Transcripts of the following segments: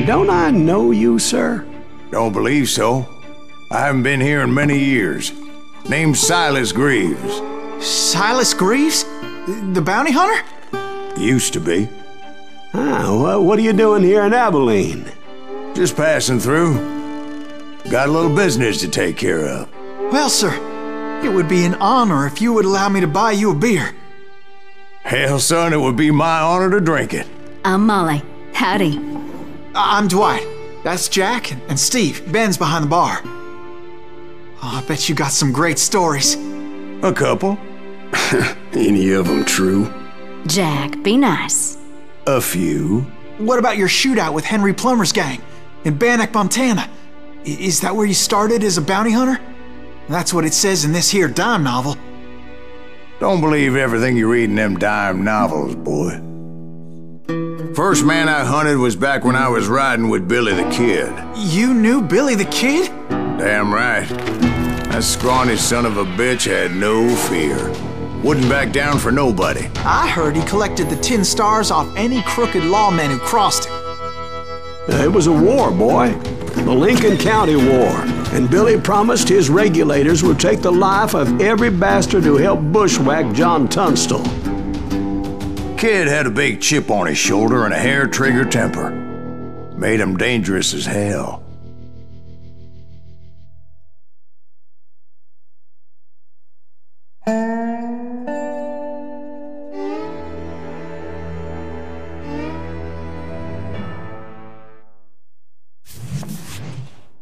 Don't I know you, sir? Don't believe so. I haven't been here in many years. Name's Silas Greaves. Silas Greaves? The bounty hunter? Used to be. Ah, what are you doing here in Abilene? Just passing through. Got a little business to take care of. Well, sir, it would be an honor if you would allow me to buy you a beer. Hell, son, it would be my honor to drink it. I'm Molly. Howdy. I'm Dwight. That's Jack and Steve. Ben's behind the bar. Oh, I bet you got some great stories. A couple. Any of them true? Jack, be nice. A few. What about your shootout with Henry Plummer's gang in Bannock, Montana? Is that where you started as a bounty hunter? That's what it says in this here dime novel. Don't believe everything you read in them dime novels, boy. First man I hunted was back when I was riding with Billy the Kid. You knew Billy the Kid? Damn right. That scrawny son of a bitch had no fear. Wouldn't back down for nobody. I heard he collected the 10 stars off any crooked lawmen who crossed him. It was a war, boy. The Lincoln County War. And Billy promised his regulators would take the life of every bastard who helped bushwhack John Tunstall. Kid had a big chip on his shoulder and a hair-trigger temper. Made him dangerous as hell.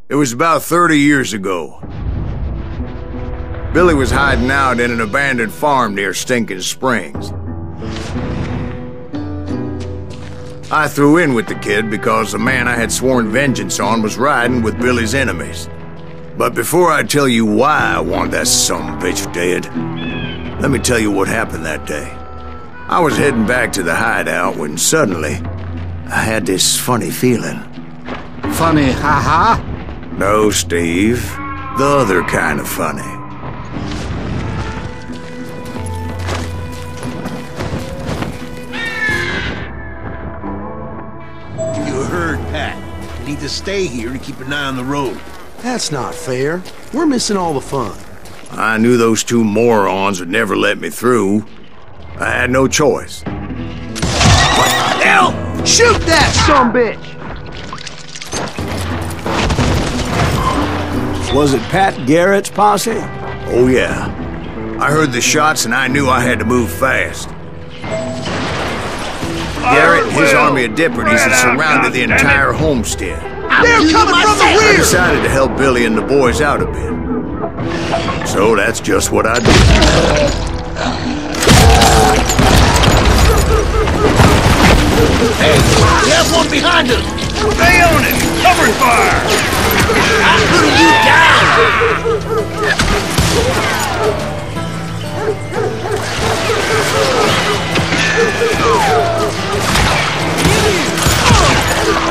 It was about 30 years ago. Billy was hiding out in an abandoned farm near Stinking Springs. I threw in with the kid because the man I had sworn vengeance on was riding with Billy's enemies. But before I tell you why I want that sumbitch dead, let me tell you what happened that day. I was heading back to the hideout when suddenly I had this funny feeling. Funny, haha? No, Steve. The other kind of funny. You heard, Pat. You need to stay here and keep an eye on the road. That's not fair. We're missing all the fun. I knew those two morons would never let me through. I had no choice. What the hell? Shoot that sumbitch! Was it Pat Garrett's posse? Oh, yeah. I heard the shots and I knew I had to move fast. Garrett and his army of deputies had surrounded the entire homestead. They're coming from the I rear! decided to help Billy and the boys out a bit. So that's just what I did. Hey, we have one behind us! Stay on it! Cover fire! I'm putting you down!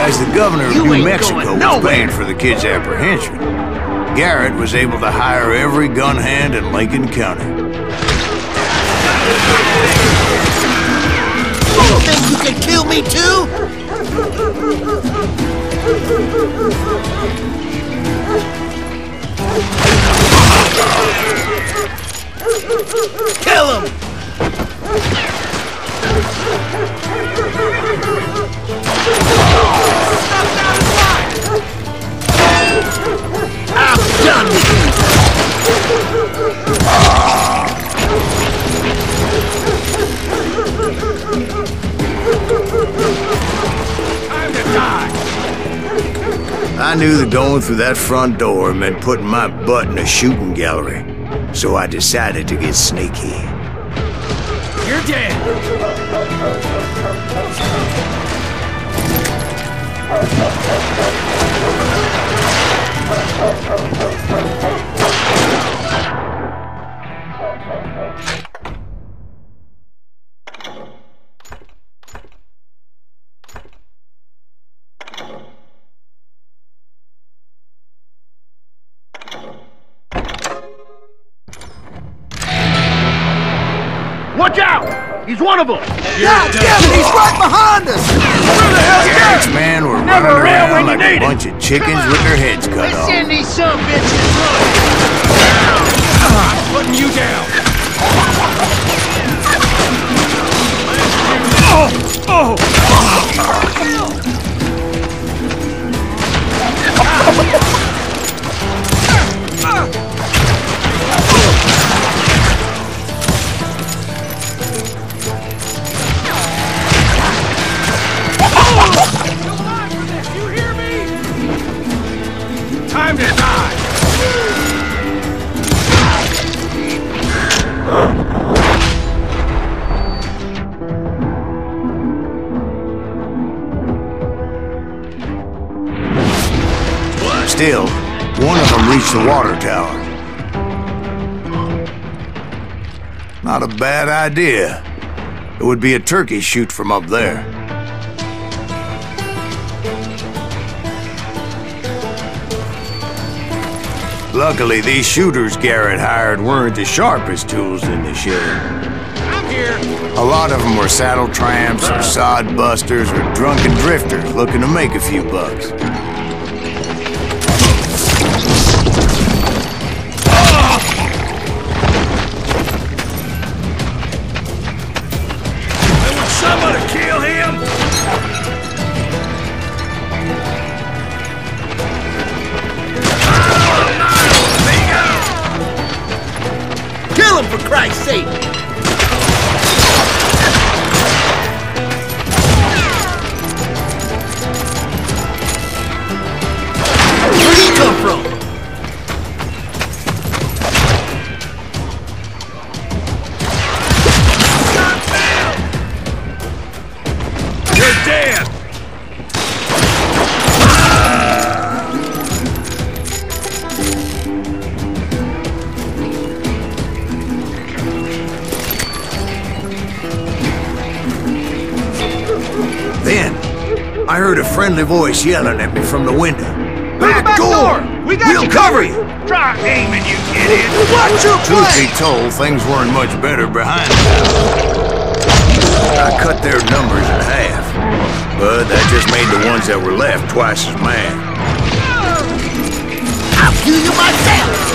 As the governor of New Mexico was paying for the kid's apprehension, Garrett was able to hire every gun hand in Lincoln County. You think you can kill me too? Kill him! I'm done with you! Time to die! I knew that going through that front door meant putting my butt in a shooting gallery, so I decided to get sneaky. You're dead! Watch out! He's one of them! God damn it, he's right behind us! Where the hell's Garrett's men were running around like a bunch of chickens with their heads cut off. Send these some bitches! I'm putting you down! You hear me? Time to die! Still, one of them reached the water tower. Not a bad idea. It would be a turkey shoot from up there. Luckily, these shooters Garrett hired weren't the sharpest tools in the shed. I'm here! A lot of them were saddle tramps or sod busters or drunken drifters looking to make a few bucks. Somebody kill him! Kill him, for Christ's sake! Where'd he come from? You're dead! Then, I heard a friendly voice yelling at me from the window. Back door! We'll cover you! Try aiming, you idiot! Watch your Truth be told, things weren't much better behind me. I cut their numbers in half, but that just made the ones that were left twice as mad. I'll kill you myself!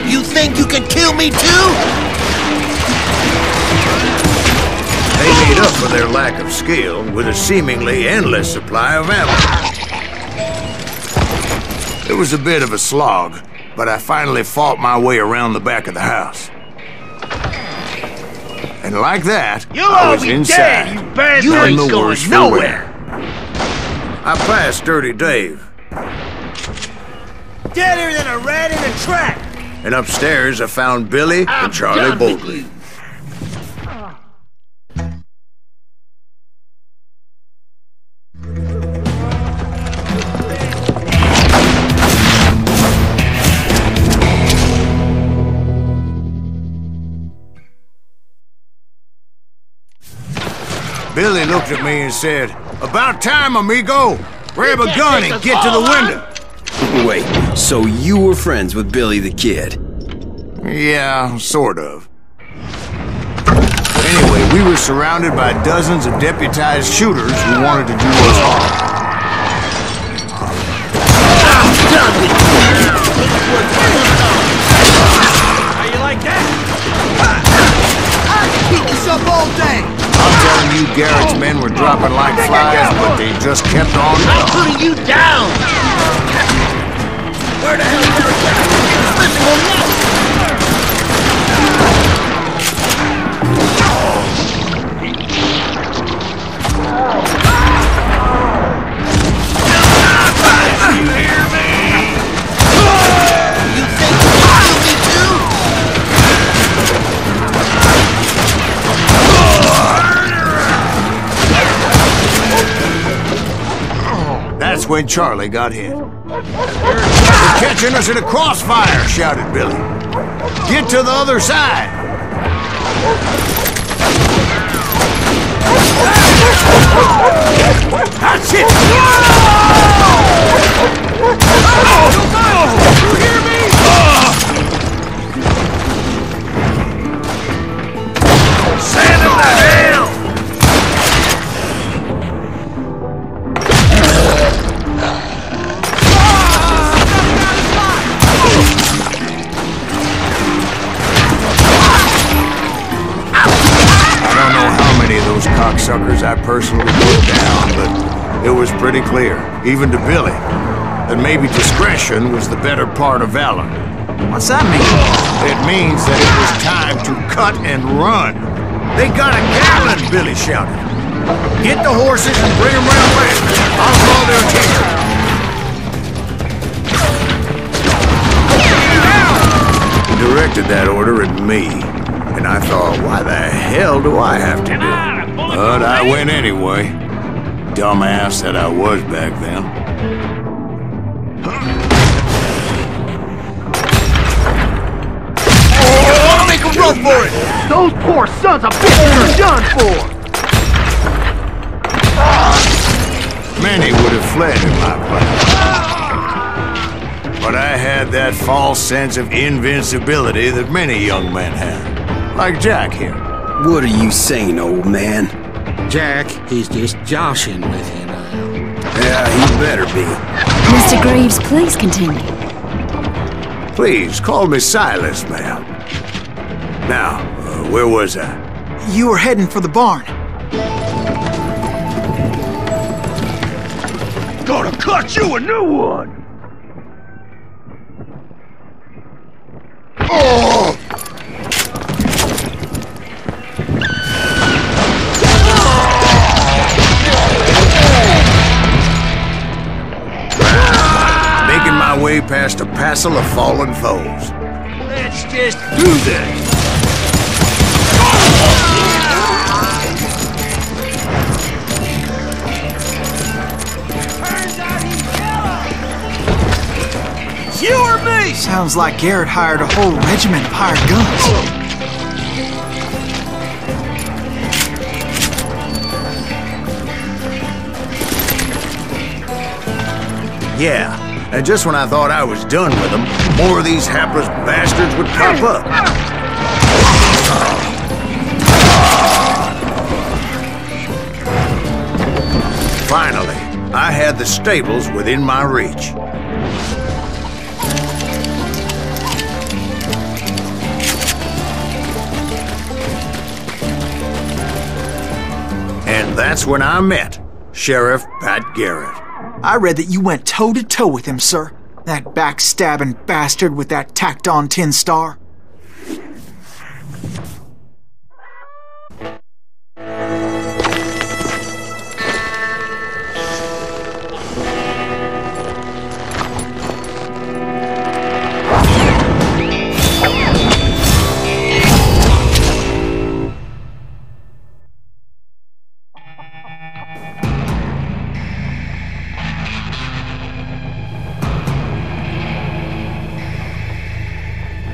You think you can kill me too? They made up for their lack of skill with a seemingly endless supply of ammo. It was a bit of a slog, but I finally fought my way around the back of the house. And like that, I was inside. You ain't the going worse for nowhere! wear. I passed Dirty Dave, Deader than a rat in a trap! and upstairs I found Billy and Charlie Boltley. Billy looked at me and said, "About time, amigo! Grab a gun and get to the window!" Wait, so you were friends with Billy the Kid? Yeah, sort of. Anyway, we were surrounded by dozens of deputized shooters who wanted to do us harm. How you like that? Keep this up all day! I'm telling you, Garrett's men were dropping like flies, but they just kept on I'm going. putting you down! Where the hell is Eric? Listen on that! You hear me? You think you can kill me too? That's when Charlie got hit. "They're catching us in a crossfire!" shouted Billy. "Get to the other side!" That's it! cocksuckers I personally put down, but it was pretty clear, even to Billy, that maybe discretion was the better part of valor. What's that mean? It means that it was time to cut and run. They got a gallon, Billy shouted. Get the horses and bring them round back. I'll call their attention. He directed that order at me, and I thought, why the hell do I have to do it? But I went anyway. Dumbass that I was back then. Oh, make a run for it! Those poor sons of bitches are done for! Many would have fled in my place. But I had that false sense of invincibility that many young men have. Like Jack here. What are you saying, old man? Jack, he's just joshing with you now. Yeah, he better be. Mr. Greaves, please continue. Please, call me Silas, ma'am. Now, where was I? You were heading for the barn. Gonna cut you a new one! Oh! Making my way past a passel of fallen foes. Let's just do this! You or me? Sounds like Garrett hired a whole regiment of hired guns. Yeah, and just when I thought I was done with them, more of these hapless bastards would pop up. Finally, I had the stables within my reach. And that's when I met Sheriff Pat Garrett. I read that you went toe-to-toe with him, sir. That backstabbing bastard with that tacked-on tin star.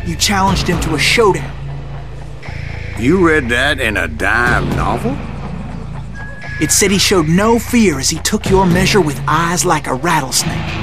You challenged him to a showdown. You read that in a dime novel? It said he showed no fear as he took your measure with eyes like a rattlesnake.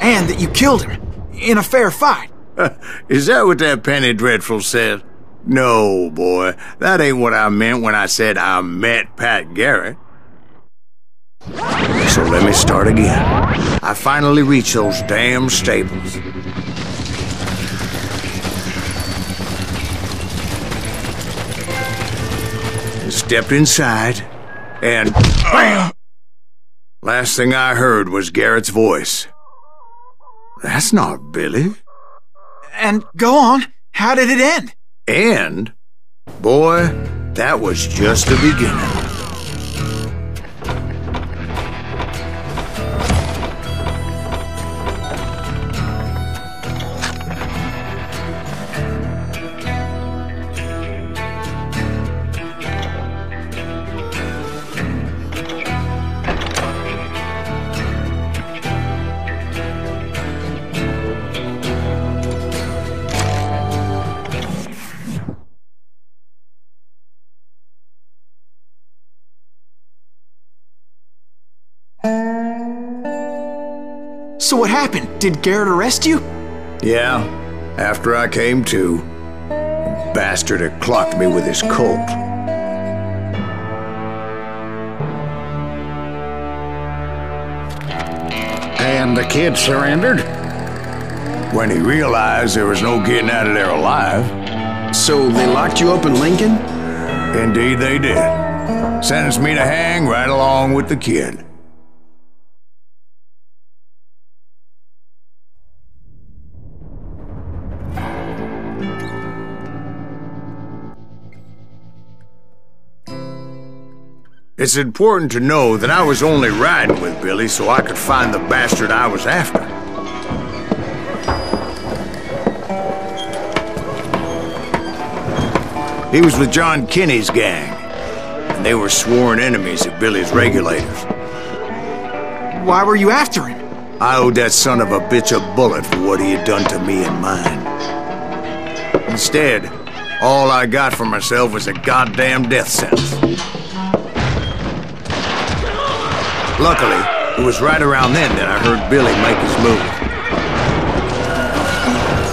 And that you killed him in a fair fight. Is that what that Penny Dreadful said? No, boy. That ain't what I meant when I said I met Pat Garrett. So let me start again. I finally reached those damn stables. Stepped inside, and BAM! Last thing I heard was Garrett's voice. That's not Billy. And go on, how did it end? And, boy, that was just the beginning. So what happened? Did Garrett arrest you? Yeah, after I came to, the bastard had clocked me with his Colt. And the kid surrendered? When he realized there was no getting out of there alive. So they locked you up in Lincoln? Indeed they did. Sentenced me to hang right along with the kid. It's important to know that I was only riding with Billy so I could find the bastard I was after. He was with John Kinney's gang, and they were sworn enemies of Billy's regulators. Why were you after him? I owed that son of a bitch a bullet for what he had done to me and mine. Instead, all I got for myself was a goddamn death sentence. Luckily, it was right around then that I heard Billy make his move.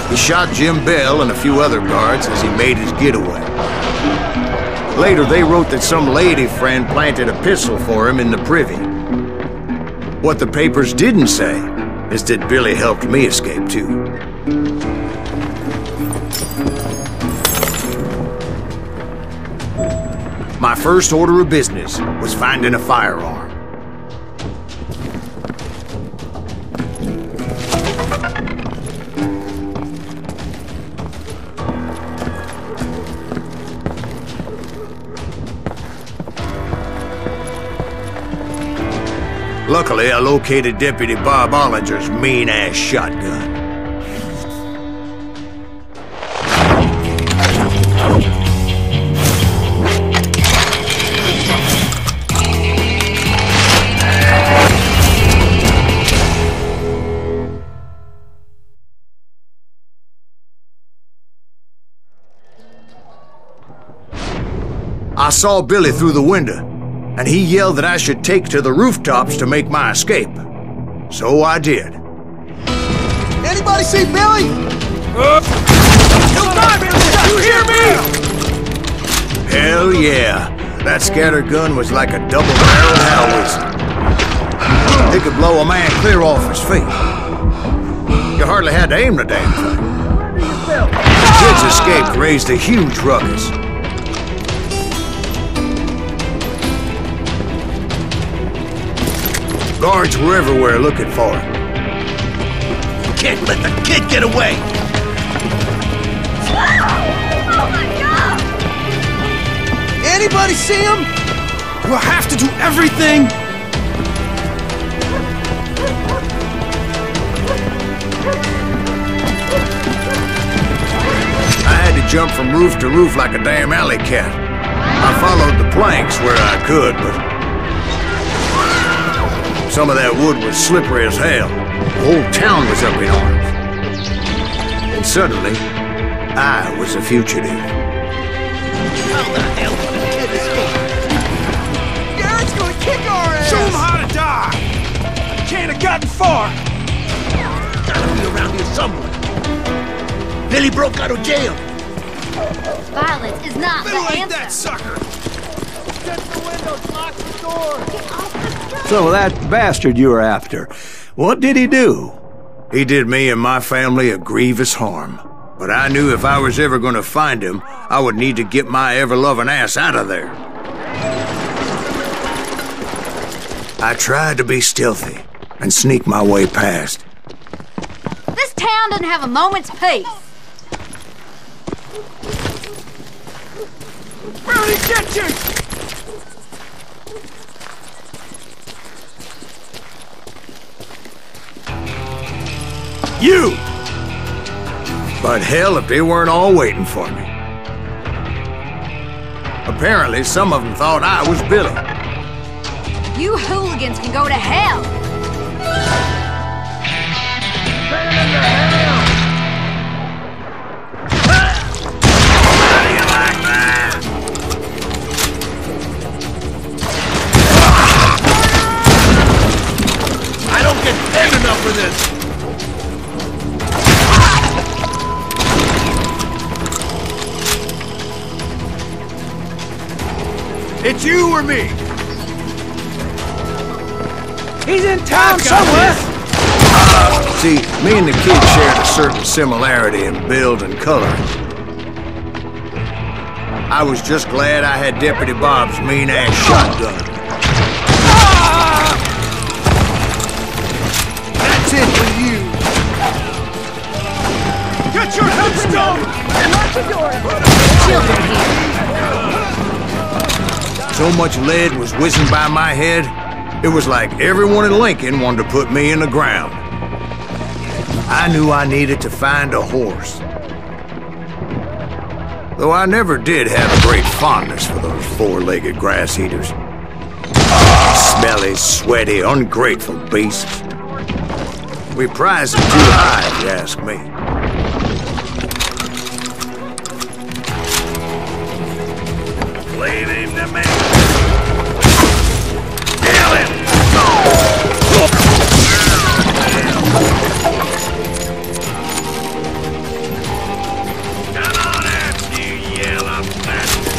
He shot Jim Bell and a few other guards as he made his getaway. Later, they wrote that some lady friend planted a pistol for him in the privy. What the papers didn't say is that Billy helped me escape too. My first order of business was finding a firearm. Luckily, I located Deputy Bob Ollinger's mean-ass shotgun. I saw Billy through the window, and he yelled that I should take to the rooftops to make my escape. So I did. Anybody see Billy? You hear me? Hell yeah. That scatter gun was like a double-barreled howitzer. It could blow a man clear off his feet. You hardly had to aim the damn thing. The kids escaped raised a huge ruckus. Guards were everywhere looking for him. Can't let the kid get away! Oh my God! Anybody see him? We'll have to do everything! I had to jump from roof to roof like a damn alley cat. I followed the planks where I could, but some of that wood was slippery as hell. The whole town was up in arms. And suddenly, I was a fugitive. How the hell did the kid escape? Garrett's gonna kick our ass! Show him how to die! Can't have gotten far! Gotta be around here somewhere. Billy broke out of jail. Violence is not the Ain't answer. that sucker! Shut the windows, lock the door! So that bastard you were after, what did he do? He did me and my family a grievous harm. But I knew if I was ever going to find him, I would need to get my ever-loving ass out of there. I tried to be stealthy and sneak my way past. This town doesn't have a moment's peace. Where did he get you? You! But hell, if they weren't all waiting for me. Apparently, some of them thought I was Billy. You hooligans can go to hell. How do you like that? I don't get paid enough for this! It's you or me. He's in town somewhere. See, me and the kid shared a certain similarity in build and color. I was just glad I had Deputy Bob's mean-ass shotgun. That's it for you. Get your headstone! Lock the door. Children here. So much lead was whizzing by my head, it was like everyone in Lincoln wanted to put me in the ground. I knew I needed to find a horse. Though I never did have a great fondness for those four-legged grass eaters. Smelly, sweaty, ungrateful beasts. We prize them too high, if you ask me. Leave him to me. Kill him! Come on out, you yellow bastard!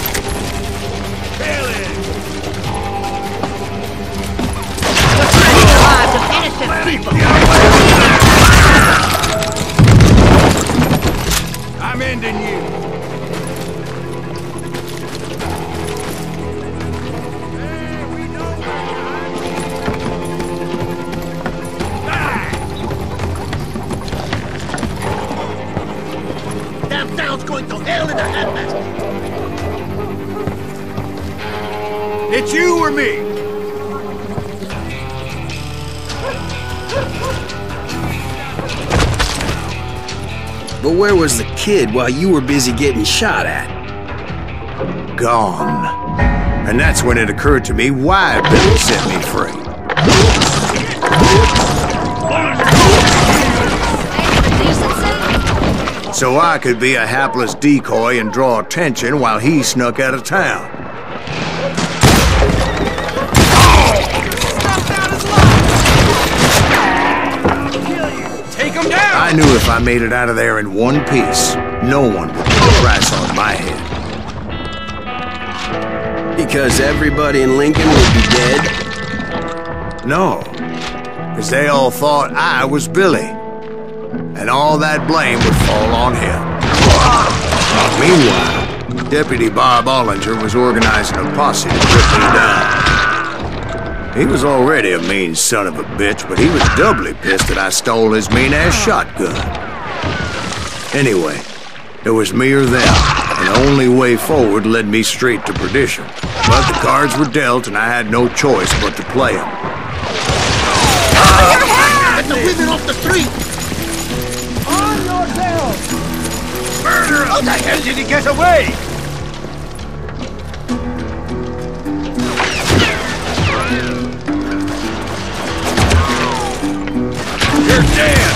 Kill him! The lives of innocent people. I'm ending you. Damn town's going to hell in a handbasket. It's you or me. But where was the kid while you were busy getting shot at? Gone. And that's when it occurred to me why Billy set me free. So I could be a hapless decoy and draw attention while he snuck out of town. Take him down! I knew if I made it out of there in one piece, no one would put a price on my head. Because everybody in Lincoln would be dead? No, because they all thought I was Billy. And all that blame would fall on him. Meanwhile, Deputy Bob Ollinger was organizing a posse to put me down. He was already a mean son of a bitch, but he was doubly pissed that I stole his mean-ass shotgun. Anyway, it was me or them, and the only way forward led me straight to perdition. But the cards were dealt, and I had no choice but to play them. Get the women off the street! On your tail! Murderer! How the hell did he get away? You're dead!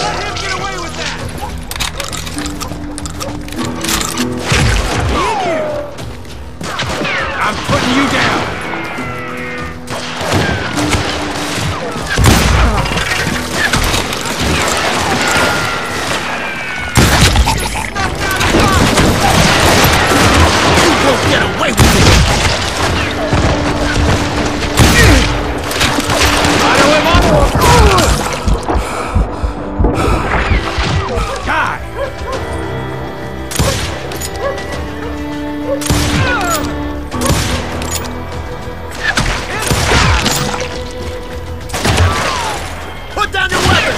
Let him get away with that! I'm putting you down! Get away with it! Put down your weapon!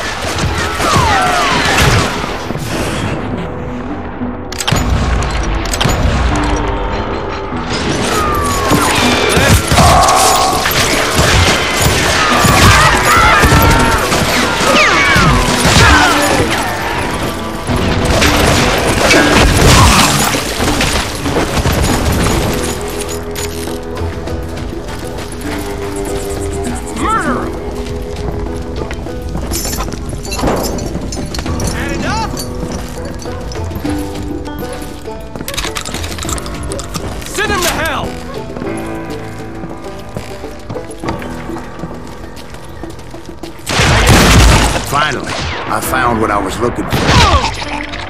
Finally, I found what I was looking for.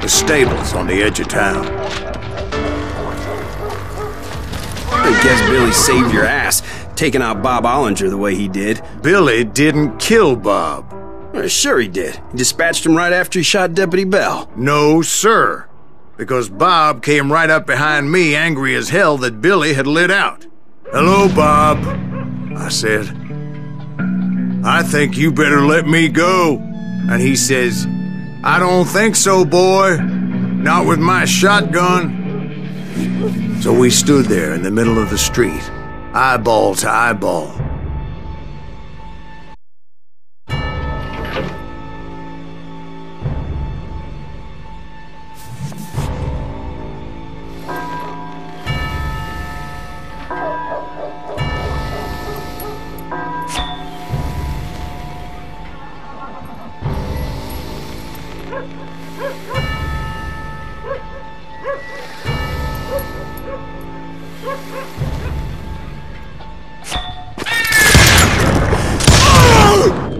The stables on the edge of town. I guess Billy saved your ass, taking out Bob Ollinger the way he did. Billy didn't kill Bob. Well, sure he did. He dispatched him right after he shot Deputy Bell. No, sir. Because Bob came right up behind me, angry as hell that Billy had lit out. "Hello, Bob," I said. "I think you better let me go." And he says, "I don't think so, boy. Not with my shotgun." So we stood there in the middle of the street, eyeball to eyeball.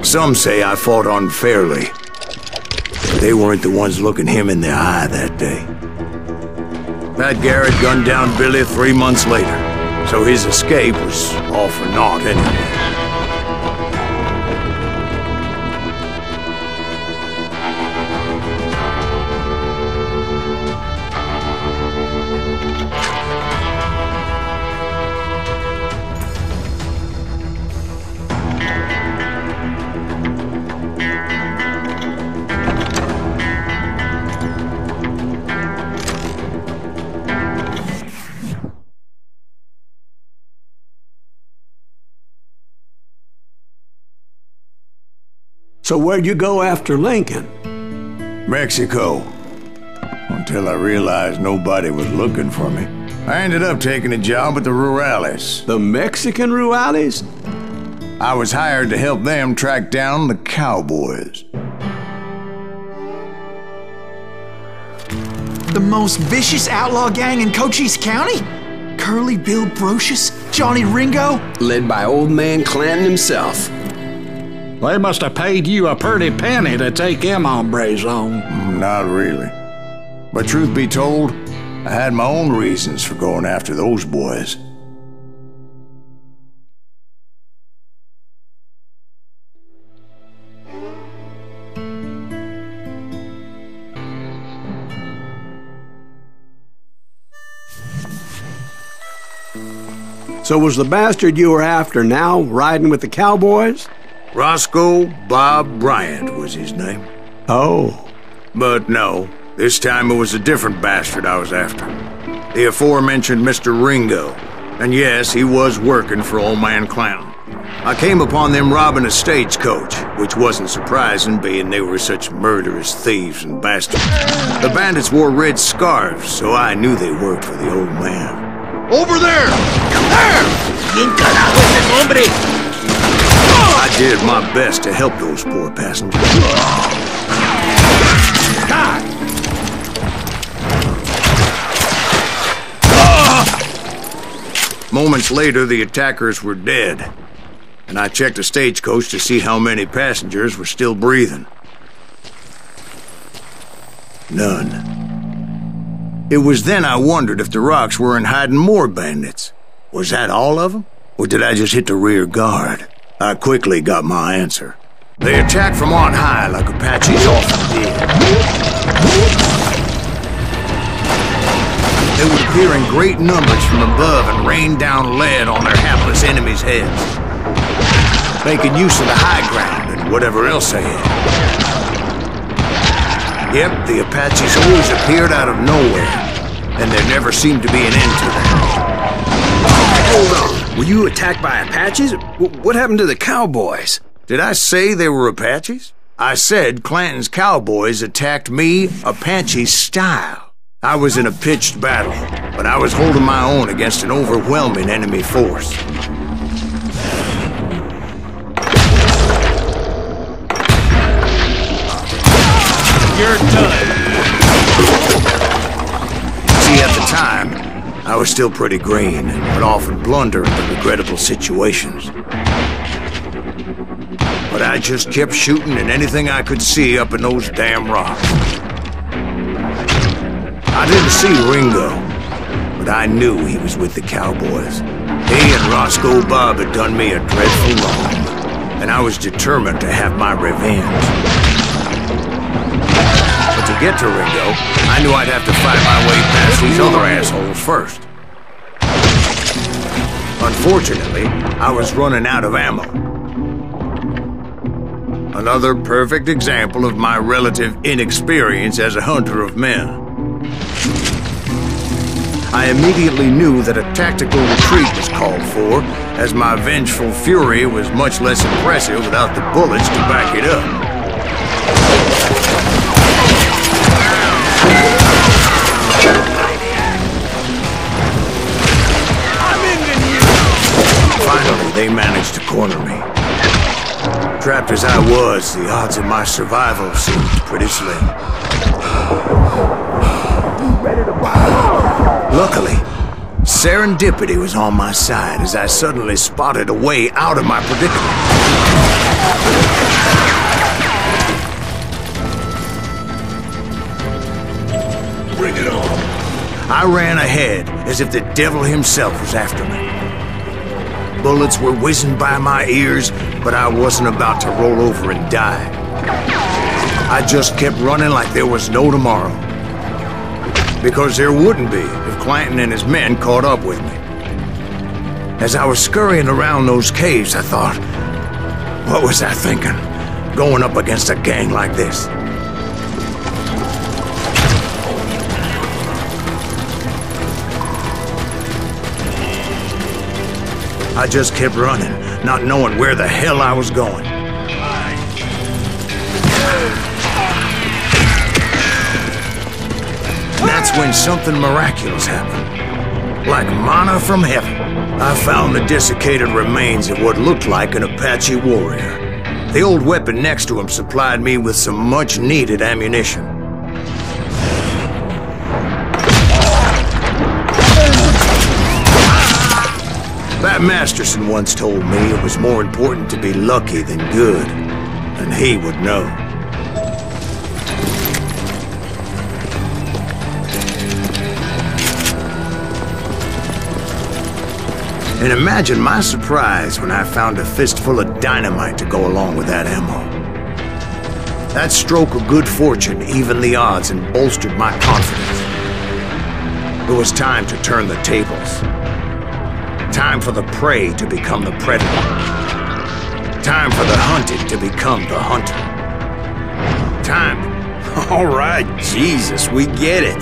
Some say I fought unfairly. They weren't the ones looking him in the eye that day. Pat Garrett gunned down Billy 3 months later, so his escape was all for naught anyway. So where'd you go after Lincoln? Mexico. Until I realized nobody was looking for me. I ended up taking a job at the Rurales. The Mexican Rurales? I was hired to help them track down the cowboys. The most vicious outlaw gang in Cochise County? Curly Bill Brocious? Johnny Ringo? Led by old man Clanton himself. They must have paid you a pretty penny to take them hombres on. Not really. But truth be told, I had my own reasons for going after those boys. So was the bastard you were after now riding with the cowboys? Roscoe Bob Bryant was his name. Oh. But no, this time it was a different bastard I was after. The aforementioned Mr. Ringo. And yes, he was working for old man Clanton. I came upon them robbing a stagecoach, which wasn't surprising, being they were such murderous thieves and bastards. The bandits wore red scarves, so I knew they worked for the old man. Over there! There! Bien carajo ese hombre! I did my best to help those poor passengers. Moments later, the attackers were dead, and I checked the stagecoach to see how many passengers were still breathing. None. It was then I wondered if the rocks weren't hiding more bandits. Was that all of them? Or did I just hit the rear guard? I quickly got my answer. They attacked from on high like Apaches often did. They would appear in great numbers from above and rain down lead on their hapless enemies' heads, making use of the high ground and whatever else they had. Yep, the Apaches always appeared out of nowhere, and there never seemed to be an end to them. Hold on. Were you attacked by Apaches? What happened to the cowboys? Did I say they were Apaches? I said Clanton's cowboys attacked me Apache style. I was in a pitched battle, but I was holding my own against an overwhelming enemy force. You're done. See, at the time, I was still pretty green and would often blunder into regrettable situations. But I just kept shooting at anything I could see up in those damn rocks. I didn't see Ringo, but I knew he was with the cowboys. He and Roscoe Bob had done me a dreadful wrong, and I was determined to have my revenge. But to get to Ringo, I knew I'd have to fight my way past these other assholes first. Unfortunately, I was running out of ammo. Another perfect example of my relative inexperience as a hunter of men. I immediately knew that a tactical retreat was called for, as my vengeful fury was much less impressive without the bullets to back it up. Finally, they managed to corner me. Trapped as I was, the odds of my survival seemed pretty slim. Luckily, serendipity was on my side as I suddenly spotted a way out of my predicament. Bring it on. I ran ahead as if the devil himself was after me. Bullets were whizzing by my ears, but I wasn't about to roll over and die. I just kept running like there was no tomorrow. Because there wouldn't be if Clanton and his men caught up with me. As I was scurrying around those caves, I thought, what was I thinking, going up against a gang like this? I just kept running, not knowing where the hell I was going. That's when something miraculous happened. Like manna from heaven, I found the desiccated remains of what looked like an Apache warrior. The old weapon next to him supplied me with some much-needed ammunition. Bat Masterson once told me it was more important to be lucky than good, and he would know. And imagine my surprise when I found a fistful of dynamite to go along with that ammo. That stroke of good fortune evened the odds and bolstered my confidence. It was time to turn the tables. Time for the prey to become the predator. Time for the hunted to become the hunter. Time. All right, Jesus, we get it.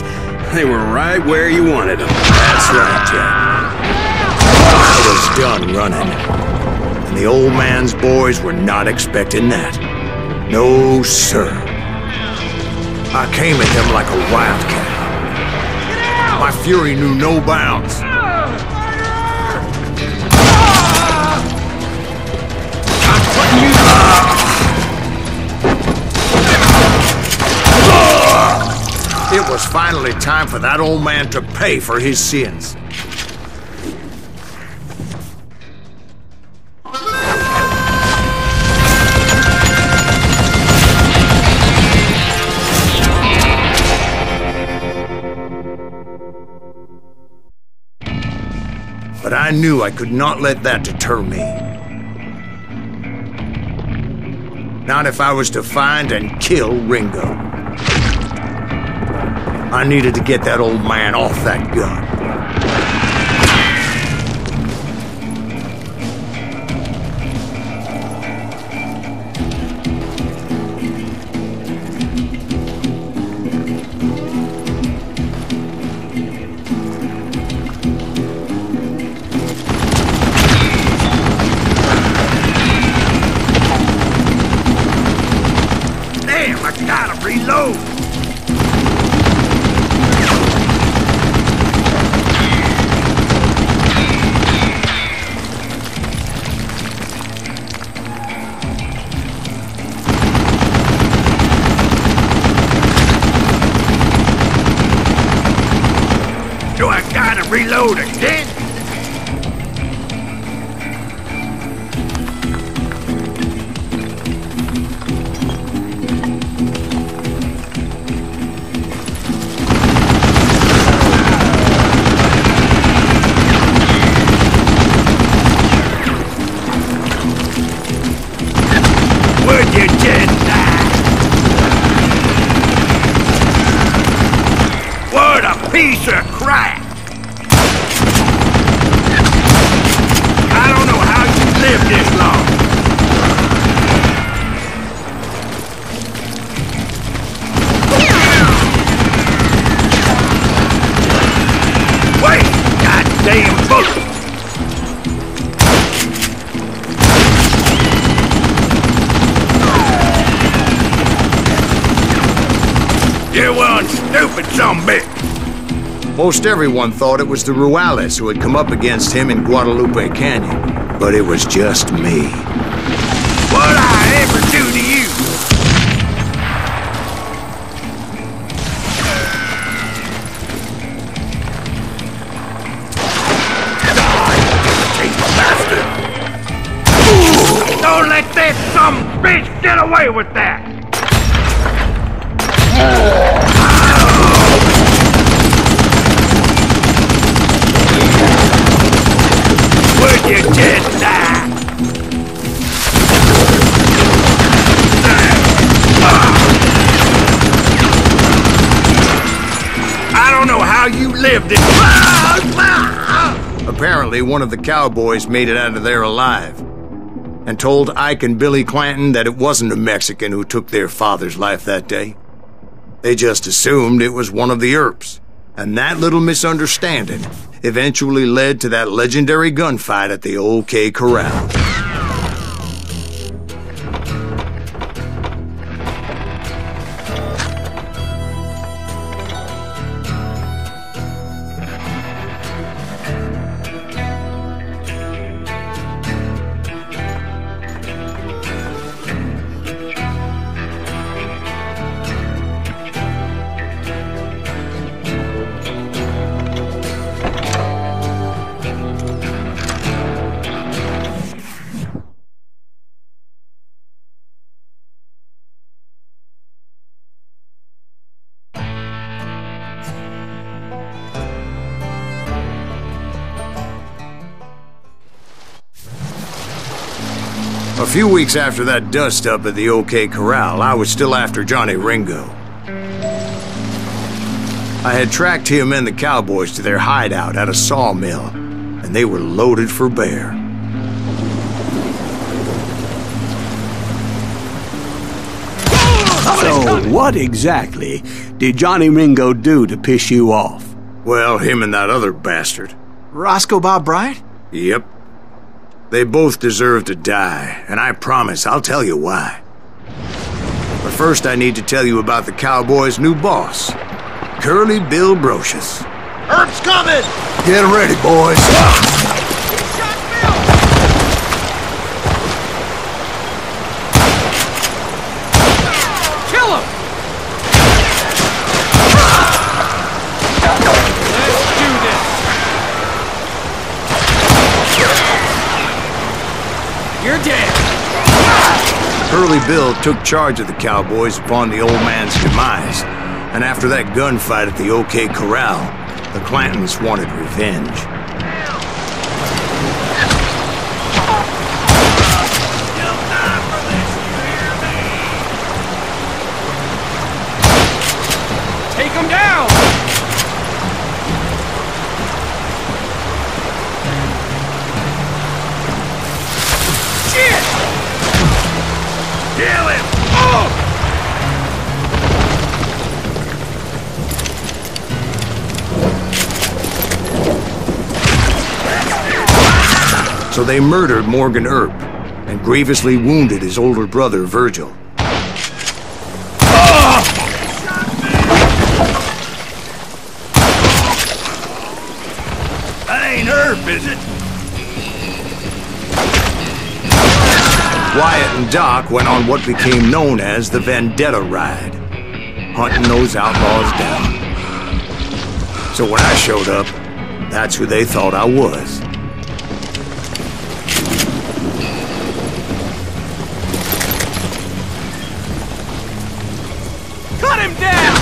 They were right where you wanted them. That's right, Jack. I was done running. And the old man's boys were not expecting that. No, sir. I came at them like a wildcat. My fury knew no bounds. It was finally time for that old man to pay for his sins. But I knew I could not let that deter me. Not if I was to find and kill Ringo. I needed to get that old man off that gun. Damn, I gotta reload. Do I gotta reload again? piece of crap! I don't know how you lived this long. Wait! Goddamn bullet! You one stupid sumbitch! Most everyone thought it was the Ruales who had come up against him in Guadalupe Canyon, but it was just me. What'd I ever do to you? Bastard! Don't let that sumbitch get away with that! Would you just die? I don't know how you lived it. Apparently, one of the cowboys made it out of there alive and told Ike and Billy Clanton that it wasn't a Mexican who took their father's life that day. They just assumed it was one of the Earps, and that little misunderstanding eventually led to that legendary gunfight at the OK Corral. A few weeks after that dust-up at the OK Corral, I was still after Johnny Ringo. I had tracked him and the cowboys to their hideout at a sawmill, and they were loaded for bear. So, what exactly did Johnny Ringo do to piss you off? Well, him and that other bastard. Roscoe Bob Bryant? Yep. They both deserve to die, and I promise I'll tell you why. But first I need to tell you about the cowboys' new boss, Curly Bill Brocious. Earp's coming! Get ready, boys. Kill him! Let's do this! You're dead! Curly Bill took charge of the cowboys upon the old man's demise, and after that gunfight at the OK Corral, the Clantons wanted revenge. You'll die for this, you hear me? Take him down! Shit! Kill him! Oh! So they murdered Morgan Earp and grievously wounded his older brother, Virgil. That ain't Earp, is it? Wyatt and Doc went on what became known as the Vendetta Ride, hunting those outlaws down. So when I showed up, that's who they thought I was. Cut him down!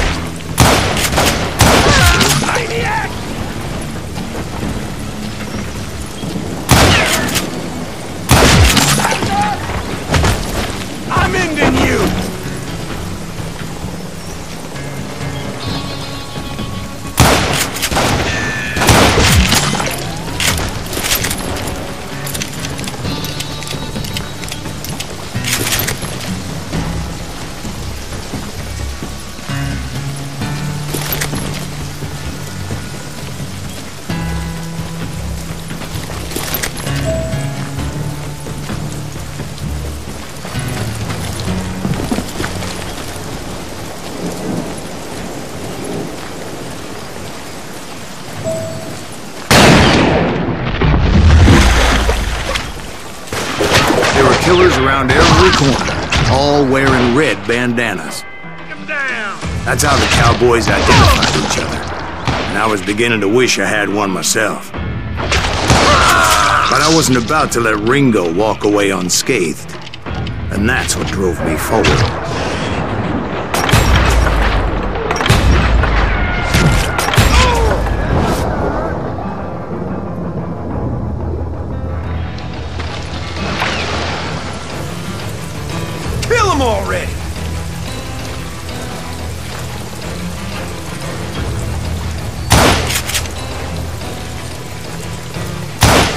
Maniac! I'm ending you! every corner. all wearing red bandanas. That's how the cowboys identified each other. And I was beginning to wish I had one myself. But I wasn't about to let Ringo walk away unscathed. And that's what drove me forward. Kill him already!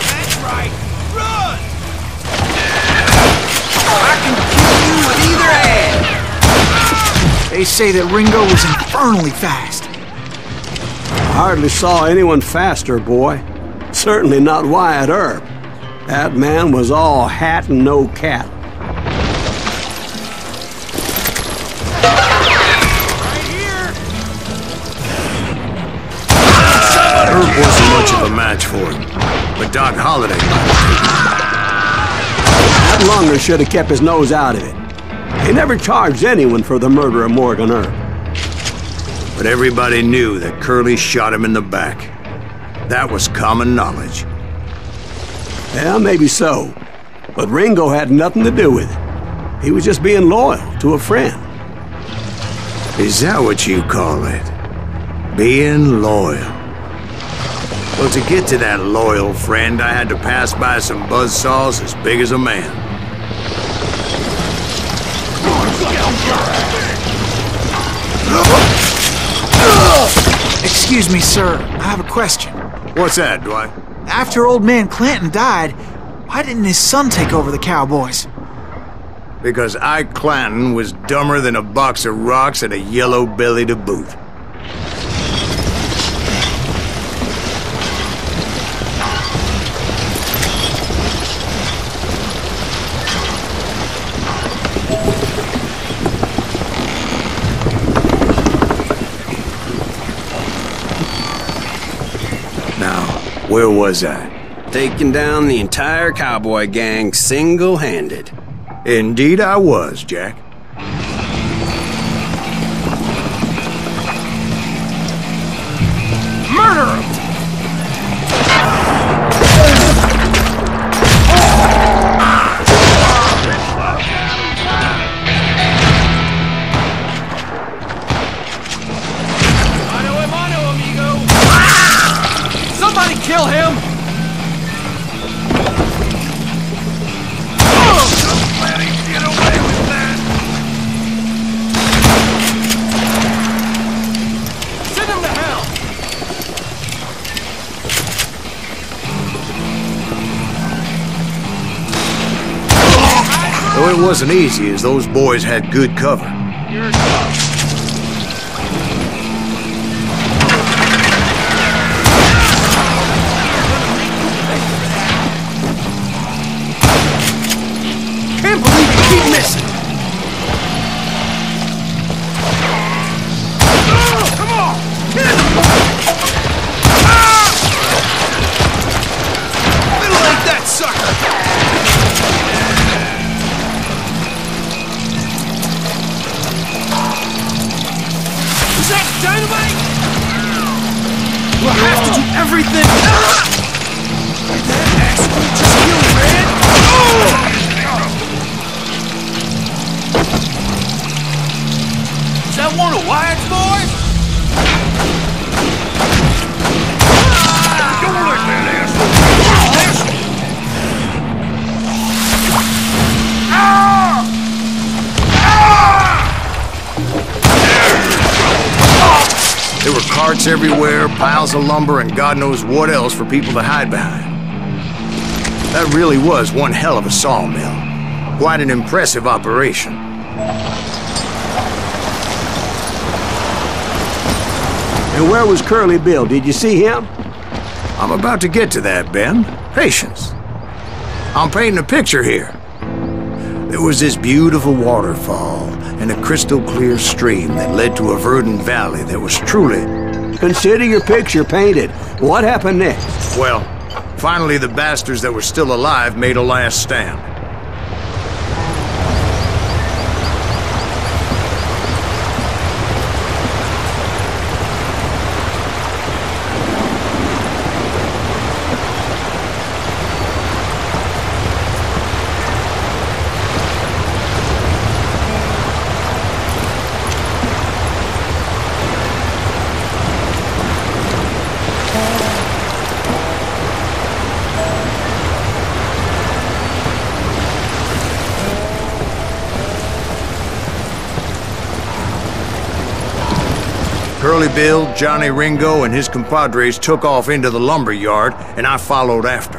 That's right! Run! I can kill you with either hand! They say that Ringo was infernally fast. I hardly saw anyone faster, boy. Certainly not Wyatt Earp. That man was all hat and no cattle. Earp wasn't much of a match for him, but Doc Holliday might have That lunger should have kept his nose out of it. He never charged anyone for the murder of Morgan Earp. taken. But everybody knew that Curly shot him in the back. That was common knowledge. Yeah, maybe so. But Ringo had nothing to do with it. He was just being loyal to a friend. Is that what you call it? Being loyal? Well, to get to that loyal friend, I had to pass by some buzzsaws as big as a man. Excuse me, sir. I have a question. What's that, Dwight? After old man Clanton died, why didn't his son take over the Cowboys? Because Ike Clanton was dumber than a box of rocks and a yellow belly to boot. Now, where was I? Taking down the entire cowboy gang single-handed. Indeed I was, Jack. Murder him! Mano, amigo! Somebody kill him! Get away with that! Send him to hell! Though it wasn't easy, as those boys had good cover. You're tough. Can't believe you keep missing! Come on! Hit him! Middle ain't that sucker! Is that dynamite? We'll have to do everything! That asshole just killed Red! Is that one of Wyatt's boys? Don't let that asshole There were carts everywhere, piles of lumber, and God knows what else for people to hide behind. That really was one hell of a sawmill. Quite an impressive operation. And where was Curly Bill? Did you see him? I'm about to get to that, Ben. Patience. I'm painting a picture here. There was this beautiful waterfall and a crystal clear stream that led to a verdant valley that was truly... Consider your picture painted. What happened next? Well, finally the bastards that were still alive made a last stand. Curly Bill, Johnny Ringo, and his compadres took off into the lumber yard, and I followed after.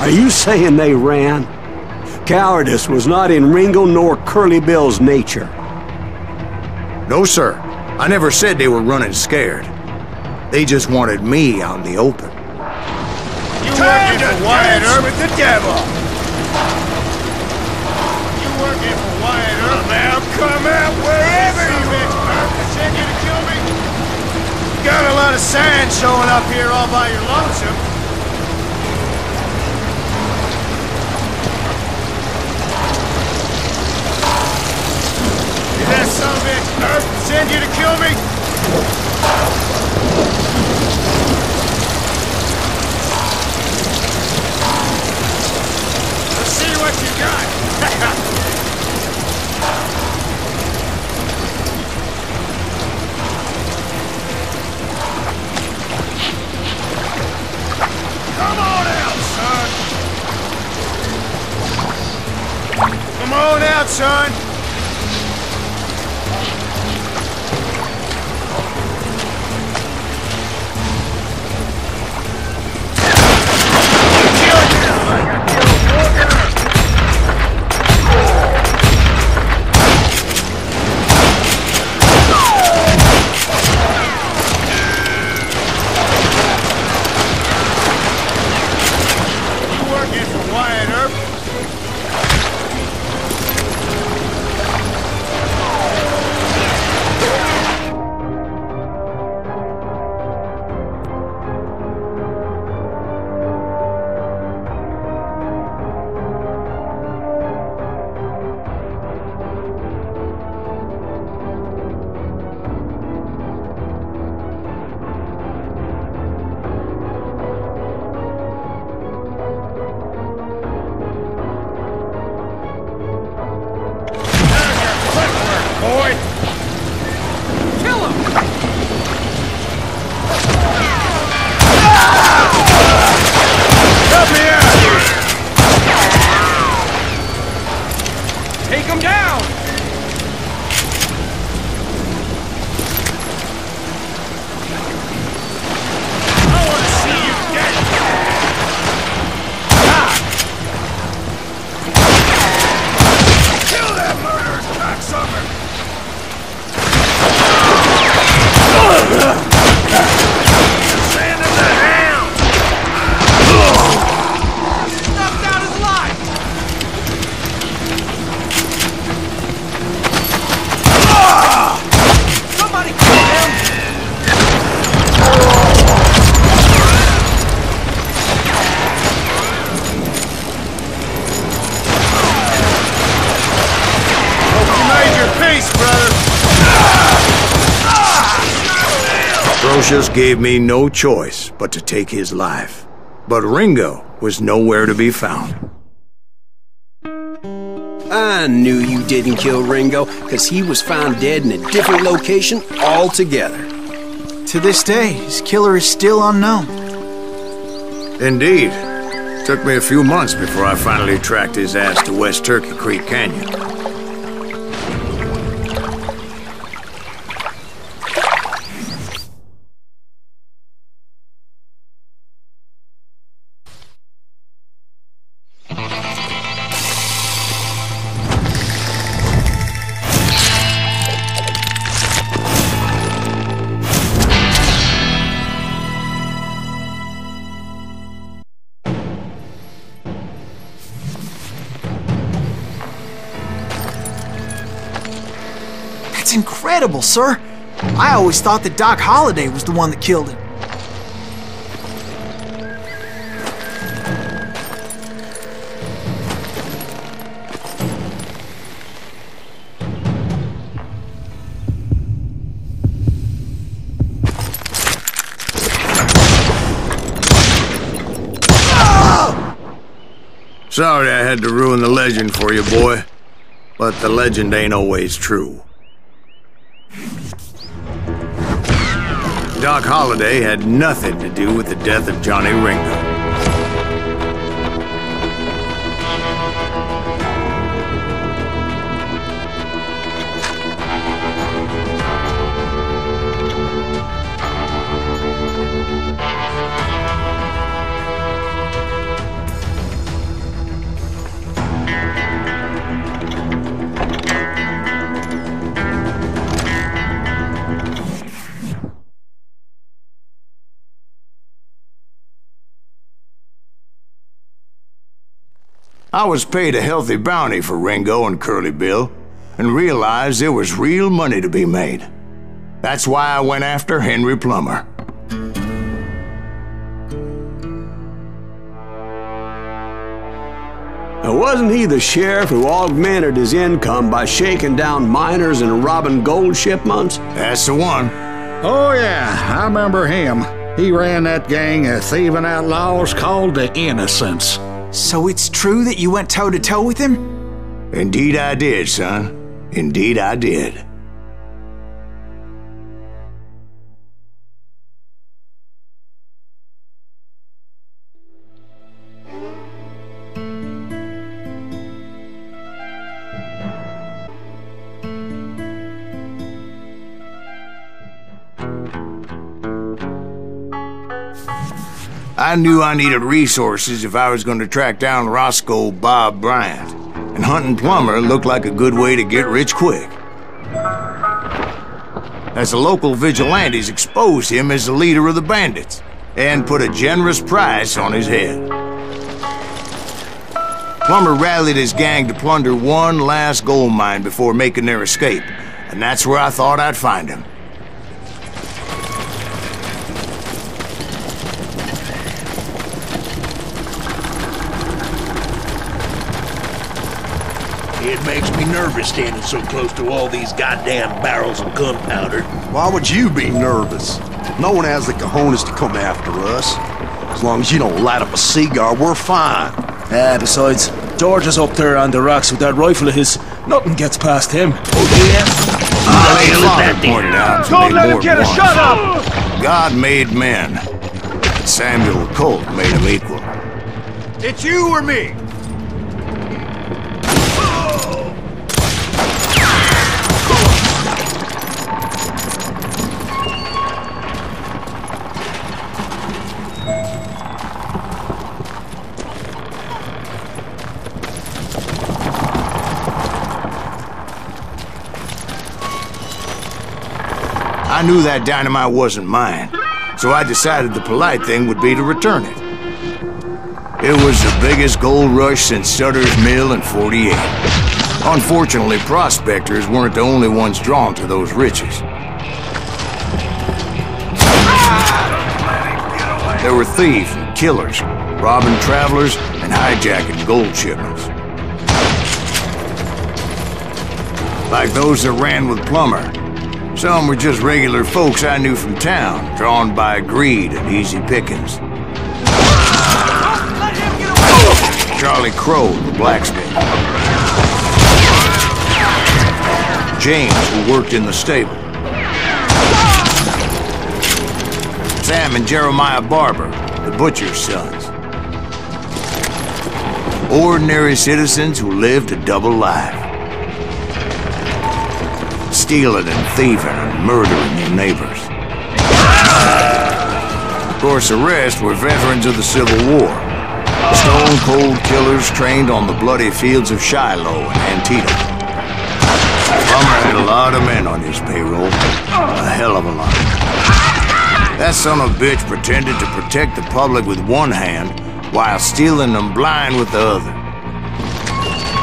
Are you saying they ran? Cowardice was not in Ringo nor Curly Bill's nature. No, sir. I never said they were running scared. They just wanted me out in the open. You working for Wyatt Earp with the devil! You working for Wyatt Earp? Now come out wherever you been, Earp. They send you to kill me? Got a lot of sand showing up here all by your lonesome. That son of a bitch, Earp, send you to kill me? Let's see what you got. Come on out, son. Come on out, son. Just gave me no choice but to take his life. But Ringo was nowhere to be found. I knew you didn't kill Ringo, because he was found dead in a different location altogether. To this day, his killer is still unknown. Indeed. Took me a few months before I finally tracked his ass to West Turkey Creek Canyon. That's incredible, sir. I always thought that Doc Holliday was the one that killed him. Sorry I had to ruin the legend for you, boy. But the legend ain't always true. Doc Holliday had nothing to do with the death of Johnny Ringo. I was paid a healthy bounty for Ringo and Curly Bill, and realized there was real money to be made. That's why I went after Henry Plummer. Now, wasn't he the sheriff who augmented his income by shaking down miners and robbing gold shipments? That's the one. Oh, yeah, I remember him. He ran that gang of thieving outlaws called the Innocents. So it's true that you went toe-to-toe with him? Indeed I did, son. Indeed I did. I knew I needed resources if I was going to track down Roscoe Bob Bryant, and hunting Plummer looked like a good way to get rich quick. As the local vigilantes exposed him as the leader of the bandits, and put a generous price on his head. Plummer rallied his gang to plunder one last gold mine before making their escape, and that's where I thought I'd find him. It makes me nervous standing so close to all these goddamn barrels of gunpowder. Why would you be nervous? No one has the cojones to come after us. As long as you don't light up a cigar, we're fine. Besides, George is up there on the rocks with that rifle of his. Nothing gets past him. Oh, yeah? Pointed out Don't let him get a shot up! God made men. Samuel Colt made them equal. It's you or me? I knew that dynamite wasn't mine, so I decided the polite thing would be to return it. It was the biggest gold rush since Sutter's Mill in '48. Unfortunately, prospectors weren't the only ones drawn to those riches. There were thieves and killers, robbing travelers and hijacking gold shipments. Like those that ran with Plummer. Some were just regular folks I knew from town, drawn by greed and easy pickings. Charlie Crow, the blacksmith. James, who worked in the stable. Sam and Jeremiah Barber, the butcher's sons. Ordinary citizens who lived a double life. Stealing and thieving and murdering their neighbors. Of course, the rest were veterans of the Civil War. Stone-cold killers trained on the bloody fields of Shiloh and Antietam. Plummer had a lot of men on his payroll. A hell of a lot. That son of a bitch pretended to protect the public with one hand while stealing them blind with the other.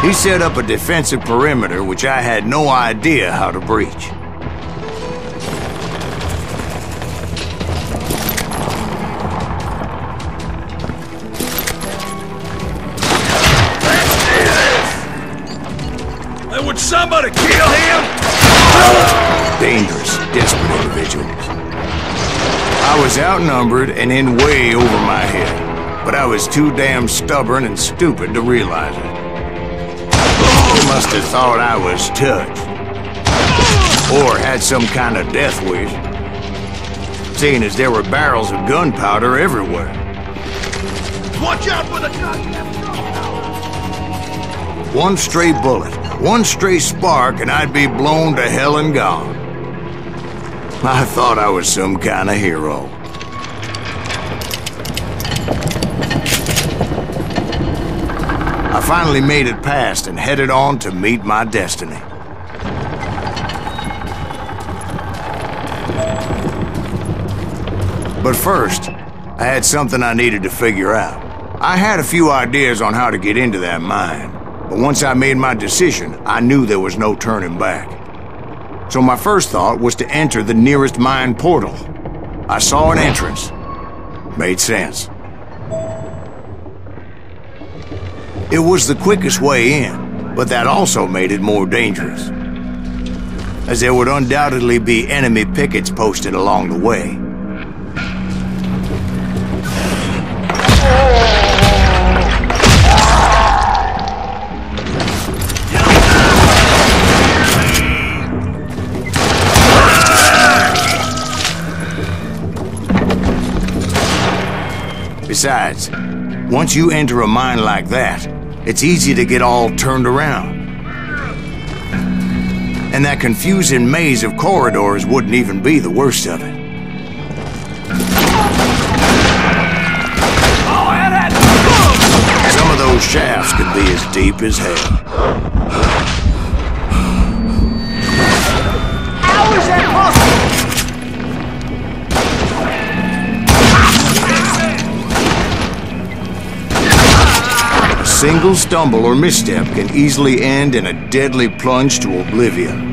He set up a defensive perimeter which I had no idea how to breach. Would somebody kill him? Dangerous, desperate individuals. I was outnumbered and in way over my head, but I was too damn stubborn and stupid to realize it. must have thought I was touched. Or had some kind of death wish. Seeing as there were barrels of gunpowder everywhere. Watch out for the goddamn gunpowder! One stray bullet, one stray spark, and I'd be blown to hell and gone. I thought I was some kind of hero. I finally made it past and headed on to meet my destiny. But first, I had something I needed to figure out. I had a few ideas on how to get into that mine, but once I made my decision, I knew there was no turning back. So my first thought was to enter the nearest mine portal. I saw an entrance. Made sense. It was the quickest way in, but that also made it more dangerous, as there would undoubtedly be enemy pickets posted along the way. Besides, once you enter a mine like that, it's easy to get all turned around. And that confusing maze of corridors wouldn't even be the worst of it. Some of those shafts could be as deep as hell. How is that possible? A single stumble or misstep can easily end in a deadly plunge to oblivion.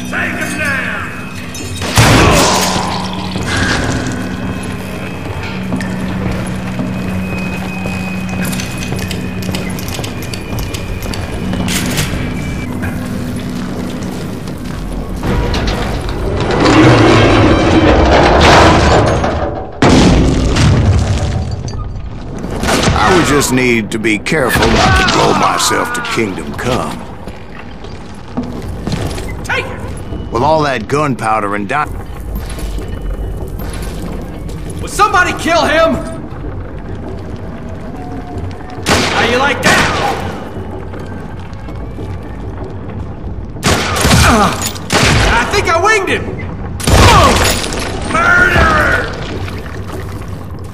Take him down! I would just need to be careful not to blow myself to Kingdom Come. Take it! With all that gunpowder and Will somebody kill him? How you like that? I think I winged him! Murderer!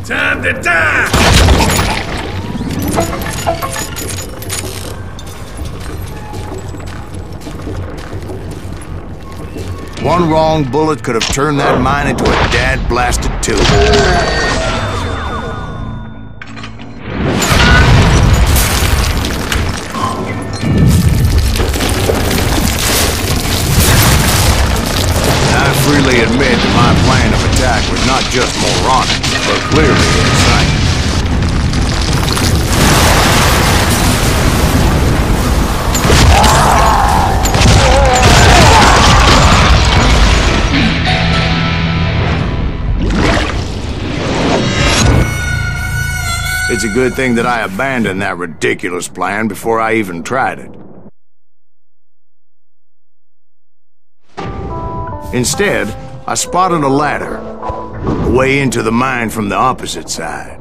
Time to die! One wrong bullet could have turned that mine into a dad-blasted tube. I freely admit that my plan of attack was not just moronic, but clearly insane. It's a good thing that I abandoned that ridiculous plan before I even tried it. Instead, I spotted a ladder, a way into the mine from the opposite side.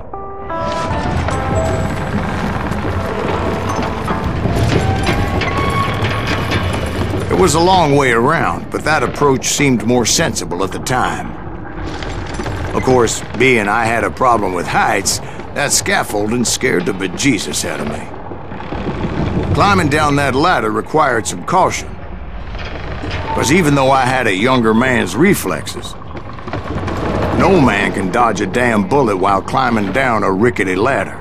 It was a long way around, but that approach seemed more sensible at the time. Of course, being I had a problem with heights, that scaffolding scared the bejesus out of me. Climbing down that ladder required some caution, because even though I had a younger man's reflexes, no man can dodge a damn bullet while climbing down a rickety ladder.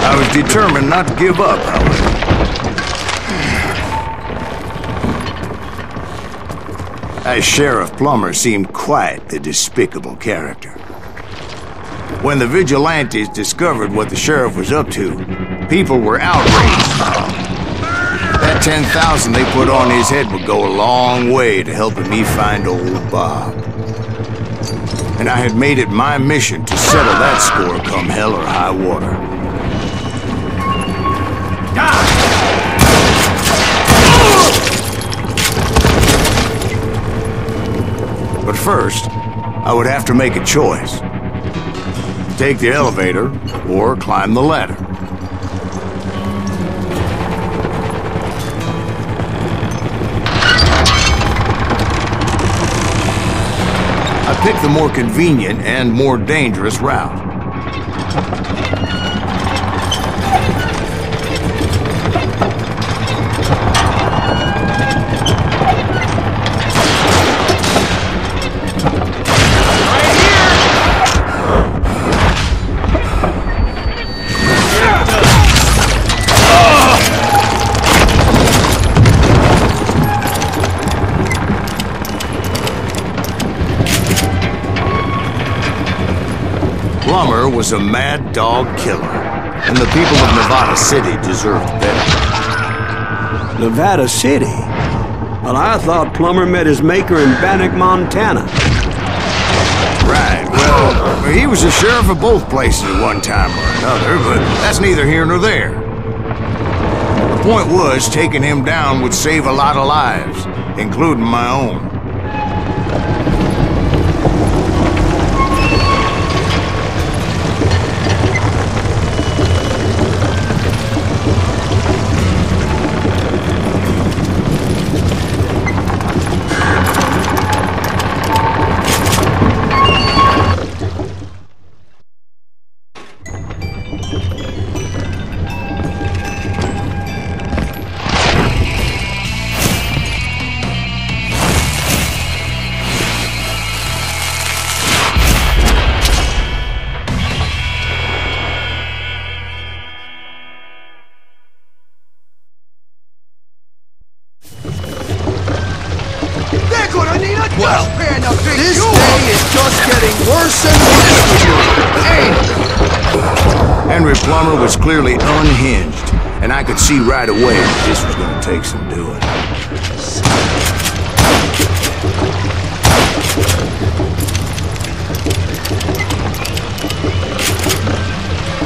I was determined not to give up, however. as Sheriff Plummer seemed quite a despicable character. When the vigilantes discovered what the sheriff was up to, people were outraged. That 10,000 they put on his head would go a long way to helping me find old Bob. And I had made it my mission to settle that score come hell or high water. But first, I would have to make a choice. Take the elevator or climb the ladder. I picked the more convenient and more dangerous route. Plummer was a mad dog killer, and the people of Nevada City deserved better. Nevada City? Well, I thought Plummer met his maker in Bannock, Montana. Right, well, he was the sheriff of both places at one time or another, but that's neither here nor there. The point was, taking him down would save a lot of lives, including my own. Well, this day is just getting worse and worse for you. Henry Plummer was clearly unhinged, and I could see right away that this was going to take some doing.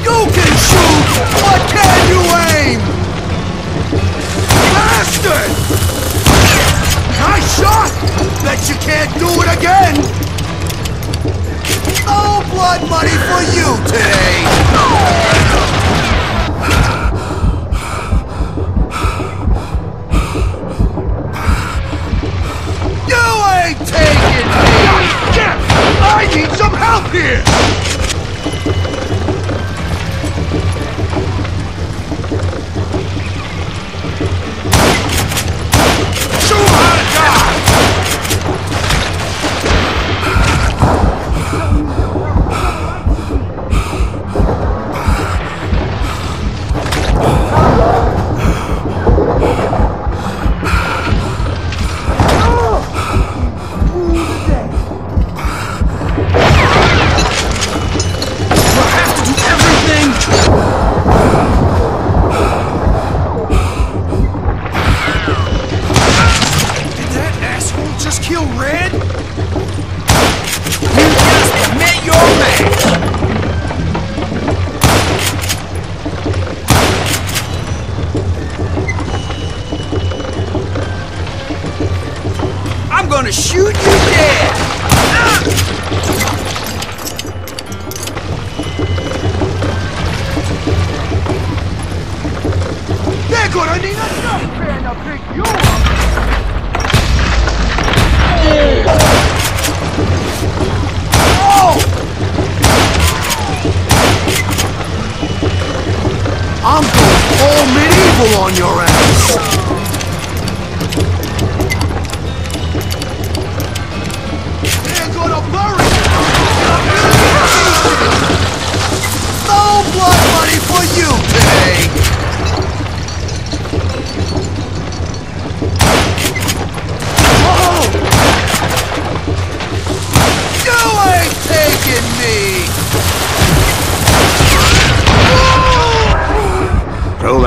You can shoot! What can you aim? Bastard! Nice shot! Bet you can't do it again! No blood money for you today! You ain't taking me! I need some help here! Gonna shoot you dead! They're gonna need a dustpan to pick you up! Oh! I'm going all medieval on your ass!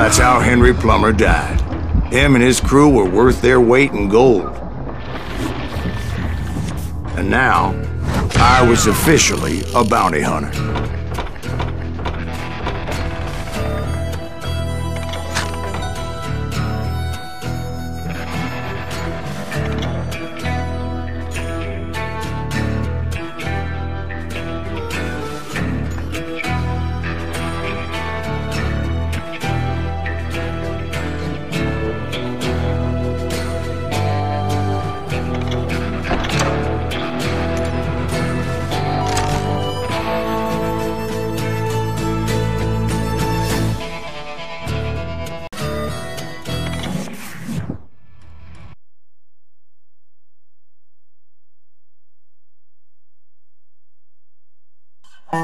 That's how Henry Plummer died. Him and his crew were worth their weight in gold. And now, I was officially a bounty hunter.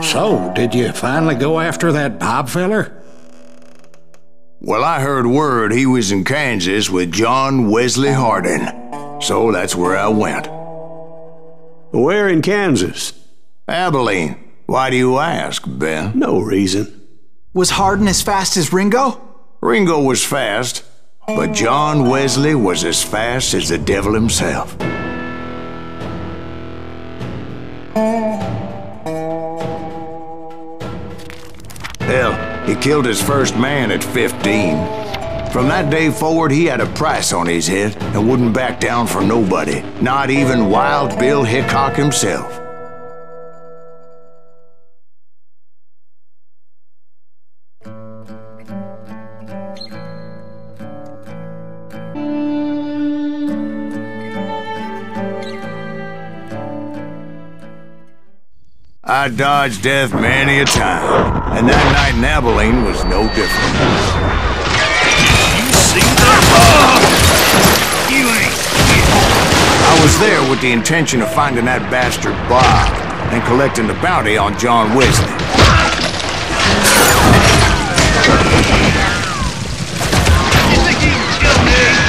So, did you finally go after that Bob feller? Well, I heard word he was in Kansas with John Wesley Hardin, so that's where I went. Where in Kansas? Abilene. Why do you ask, Ben? No reason. Was Hardin as fast as Ringo? Ringo was fast, but John Wesley was as fast as the devil himself. Hell, he killed his first man at 15. From that day forward, he had a price on his head and wouldn't back down for nobody, not even Wild Bill Hickok himself. I dodged death many a time, and that night in Abilene was no different. You see that? You ain't I was there with the intention of finding that bastard Bob and collecting the bounty on John Wesley. You think you can kill me?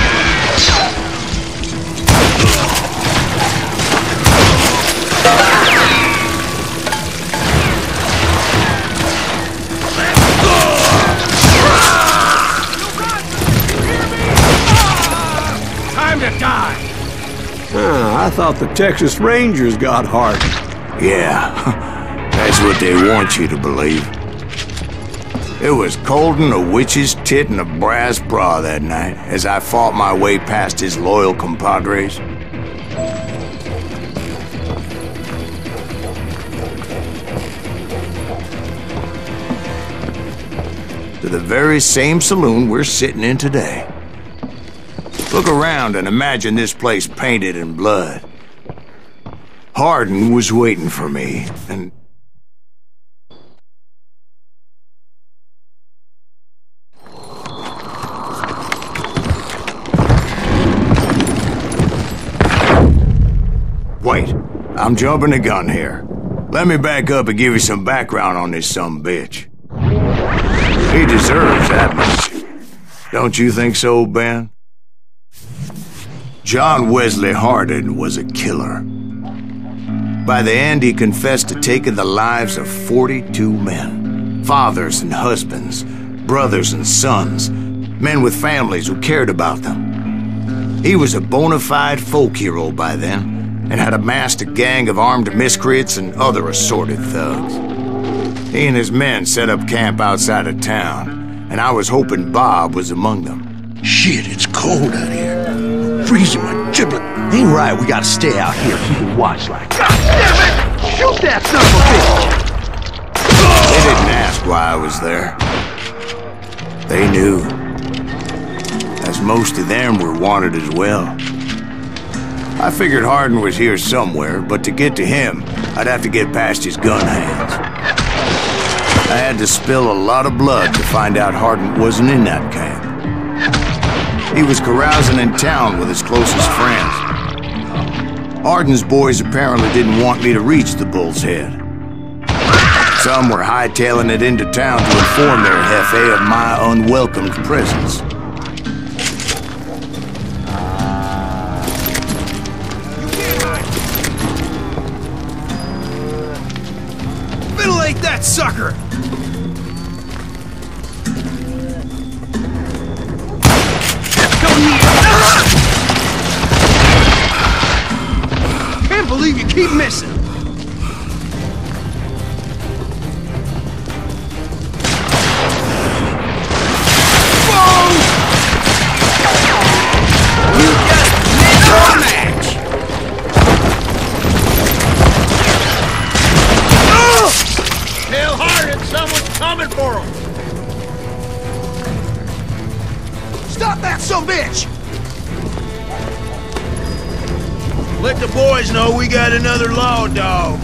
I thought the Texas Rangers got Hardin. Yeah, that's what they want you to believe. It was cold in a witch's tit and a brass bra that night as I fought my way past his loyal compadres. To the very same saloon we're sitting in today. Look around and imagine this place painted in blood. Hardin was waiting for me, and... Wait, I'm jumping the gun here. Let me back up and give you some background on this sumbitch. He deserves that much. Don't you think so, Ben? John Wesley Hardin was a killer. By the end, he confessed to taking the lives of 42 men. Fathers and husbands, brothers and sons, men with families who cared about them. He was a bona fide folk hero by then, and had amassed a gang of armed miscreants and other assorted thugs. He and his men set up camp outside of town, and I was hoping Bob was among them. Shit, it's cold out here. Freezing my giblet. Ain't right, we gotta stay out here, keep a watch like. God damn it! Shoot that son of a bitch! They didn't ask why I was there. They knew. As most of them were wanted as well. I figured Hardin was here somewhere, but to get to him, I'd have to get past his gun hands. I had to spill a lot of blood to find out Hardin wasn't in that camp. He was carousing in town with his closest friends. Hardin's boys apparently didn't want me to reach the Bull's Head. Some were hightailing it into town to inform their Jefe of my unwelcomed presence. Ventilate that sucker! keep missing. Coming for him! Stop that sumbitch! Let the boys know we got another law dog.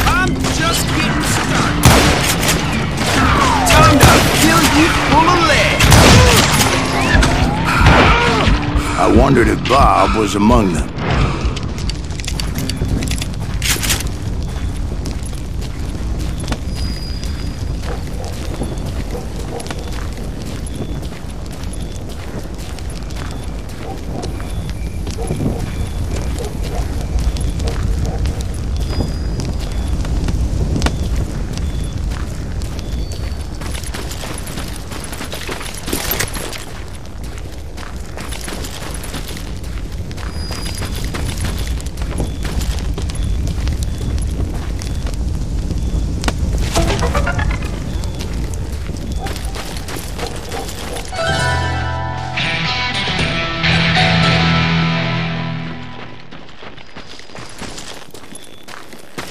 I'm just getting started. Time to kill you full of lead. I wondered if Bob was among them.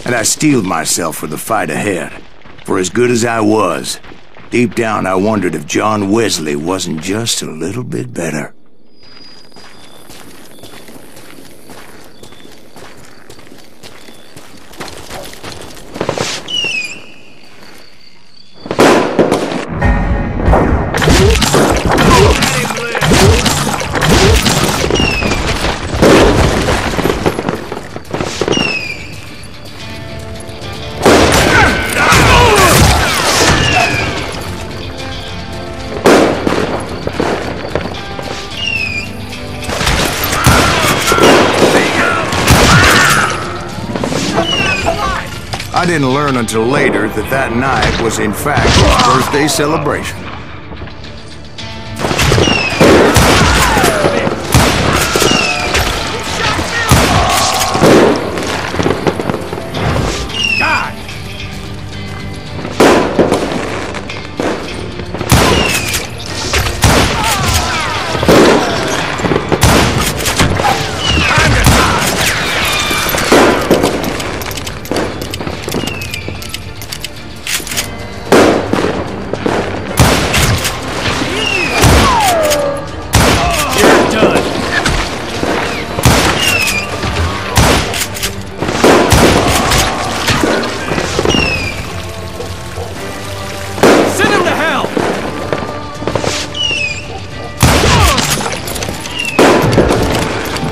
And I steeled myself for the fight ahead. For as good as I was, deep down I wondered if John Wesley wasn't just a little bit better. I didn't learn until later that that night was in fact his birthday celebration.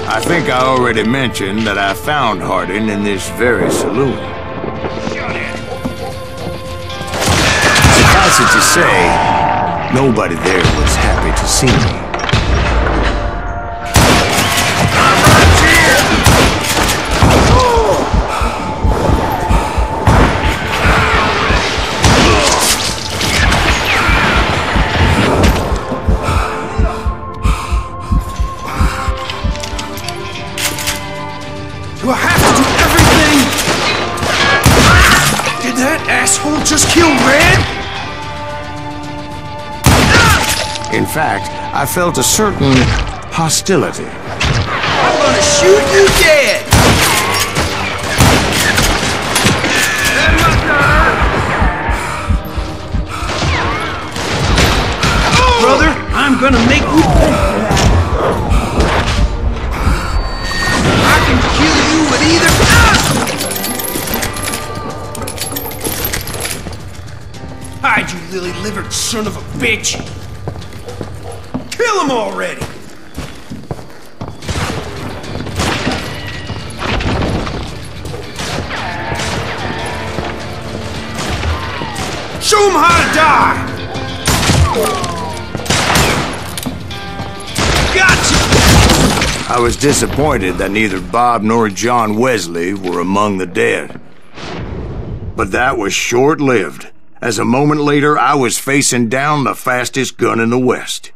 I think I already mentioned that I found Harding in this very saloon. Suffice it to say, nobody there was happy to see me. Do I have to do everything? Did that asshole just kill Red? In fact, I felt a certain hostility. I'm gonna shoot you dead! That must hurt! Brother, I'm gonna make you pay for that. I can kill you with either... Hide, you lily-livered son of a bitch! Kill him already! Show him how to die! Gotcha! I was disappointed that neither Bob nor John Wesley were among the dead. But that was short-lived, as a moment later I was facing down the fastest gun in the West.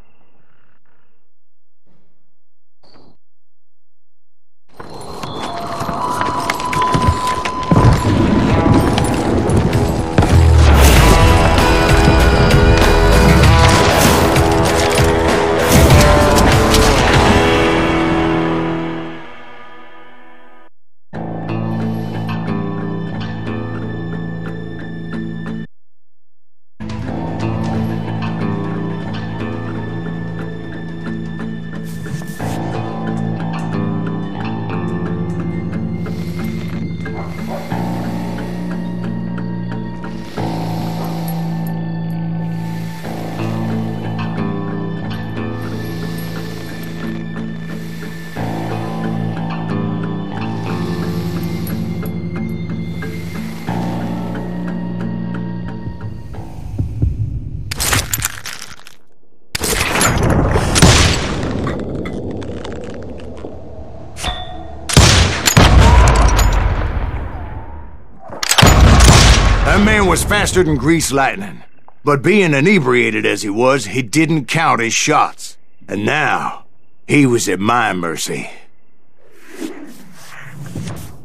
That man was faster than greased lightning. But being inebriated as he was, he didn't count his shots. And now, he was at my mercy.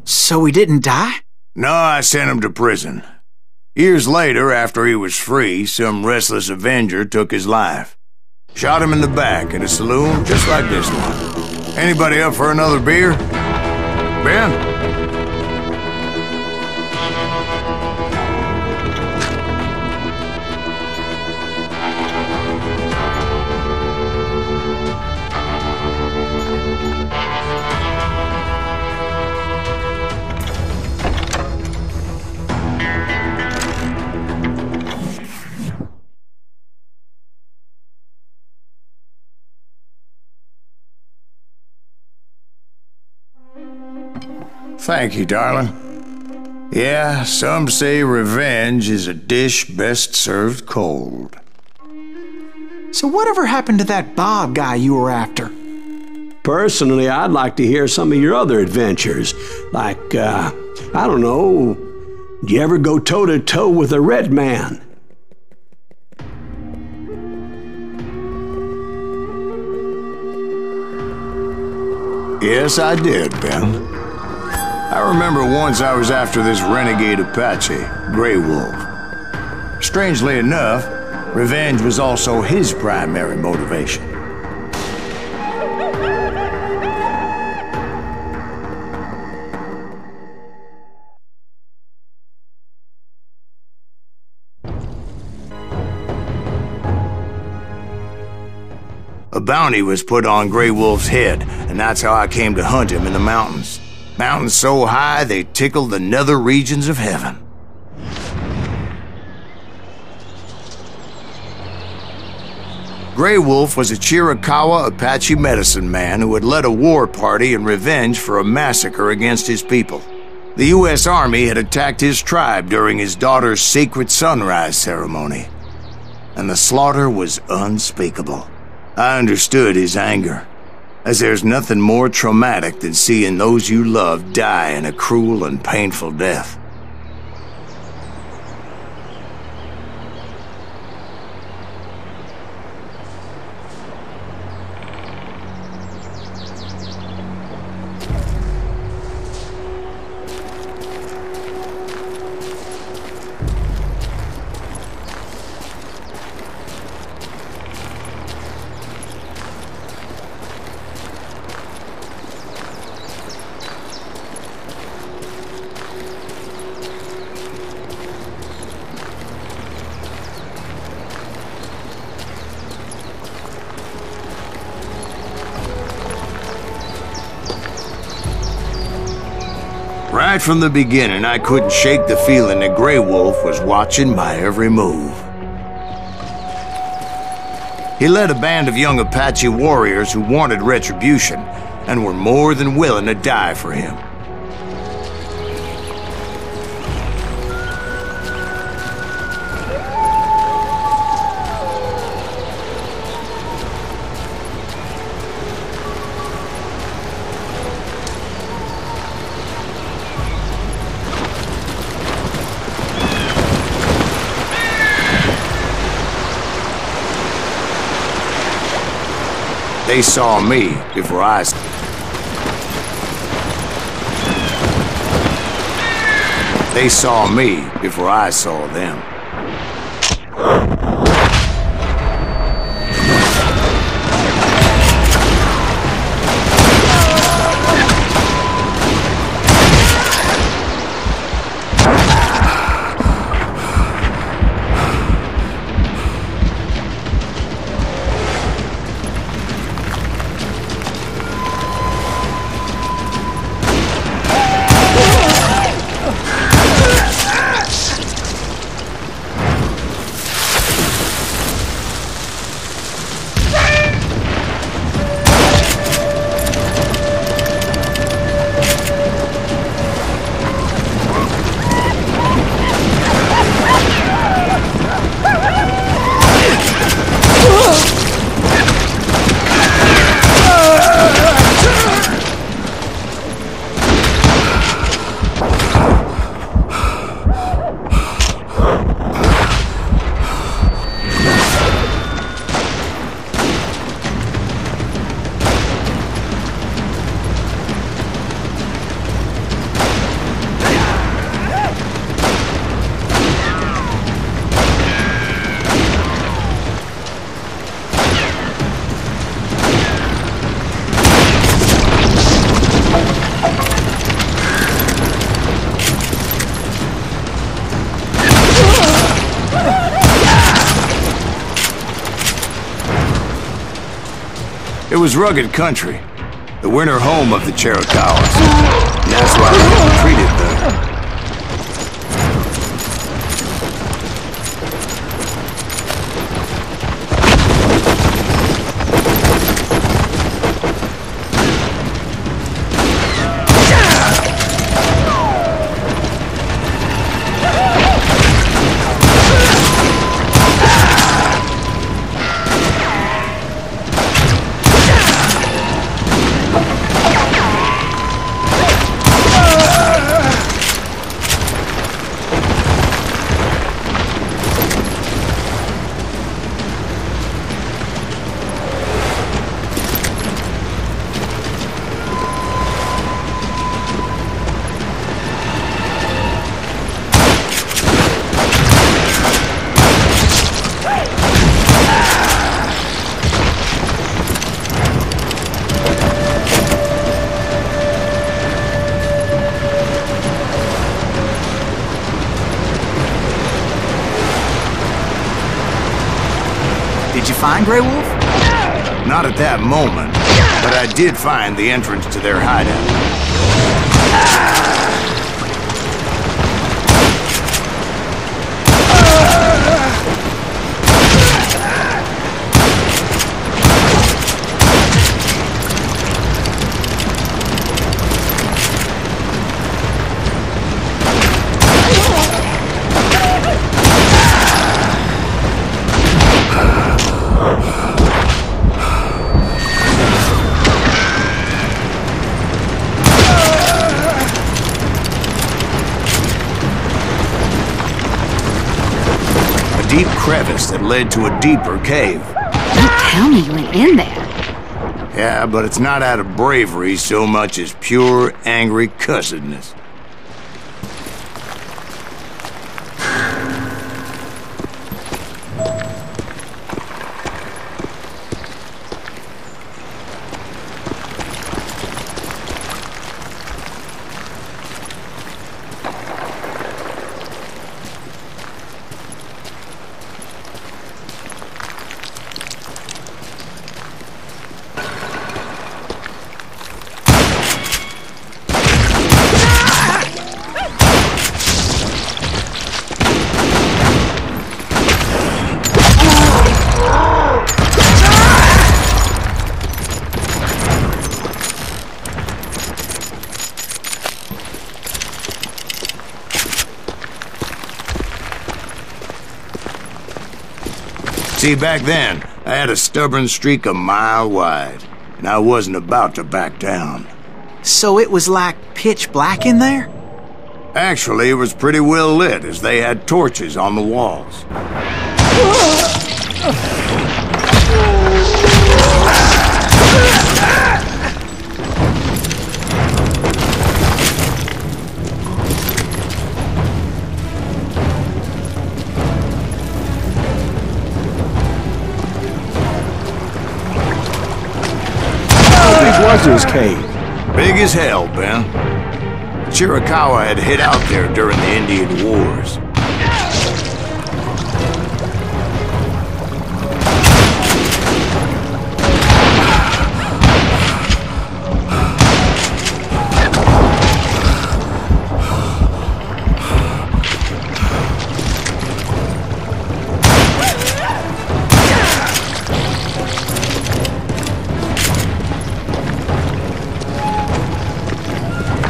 So he didn't die? No, I sent him to prison. Years later, after he was free, some restless Avenger took his life. Shot him in the back at a saloon just like this one. Anybody up for another beer? Ben? Thank you, darling. Yeah, some say revenge is a dish best served cold. So whatever happened to that Bob guy you were after? Personally, I'd like to hear some of your other adventures. Like, I don't know, did you ever go toe-to-toe with a red man? Yes, I did, Ben. I remember once I was after this renegade Apache, Grey Wolf. Strangely enough, revenge was also his primary motivation. A bounty was put on Grey Wolf's head, and that's how I came to hunt him in the mountains. Mountains so high they tickle the nether regions of heaven. Grey Wolf was a Chiricahua Apache medicine man who had led a war party in revenge for a massacre against his people. The U.S. Army had attacked his tribe during his daughter's sacred sunrise ceremony, and the slaughter was unspeakable. I understood his anger, as there's nothing more traumatic than seeing those you love die in a cruel and painful death. Right from the beginning, I couldn't shake the feeling that Grey Wolf was watching my every move. He led a band of young Apache warriors who wanted retribution and were more than willing to die for him. They saw me before I... They saw me before I saw them. It was rugged country, the winter home of the Chiricahuas. And that's why they were treated there. Did you find Grey Wolf? Not at that moment, but I did find the entrance to their hideout. Deep crevice that led to a deeper cave. Don't tell me you went in there. Yeah, but it's not out of bravery so much as pure, angry cussedness. See, back then, I had a stubborn streak a mile wide, and I wasn't about to back down. So it was like pitch black in there? Actually, it was pretty well lit, as they had torches on the walls. Was his cave? Big as hell, Ben. Chiricahua had hid out there during the Indian Wars.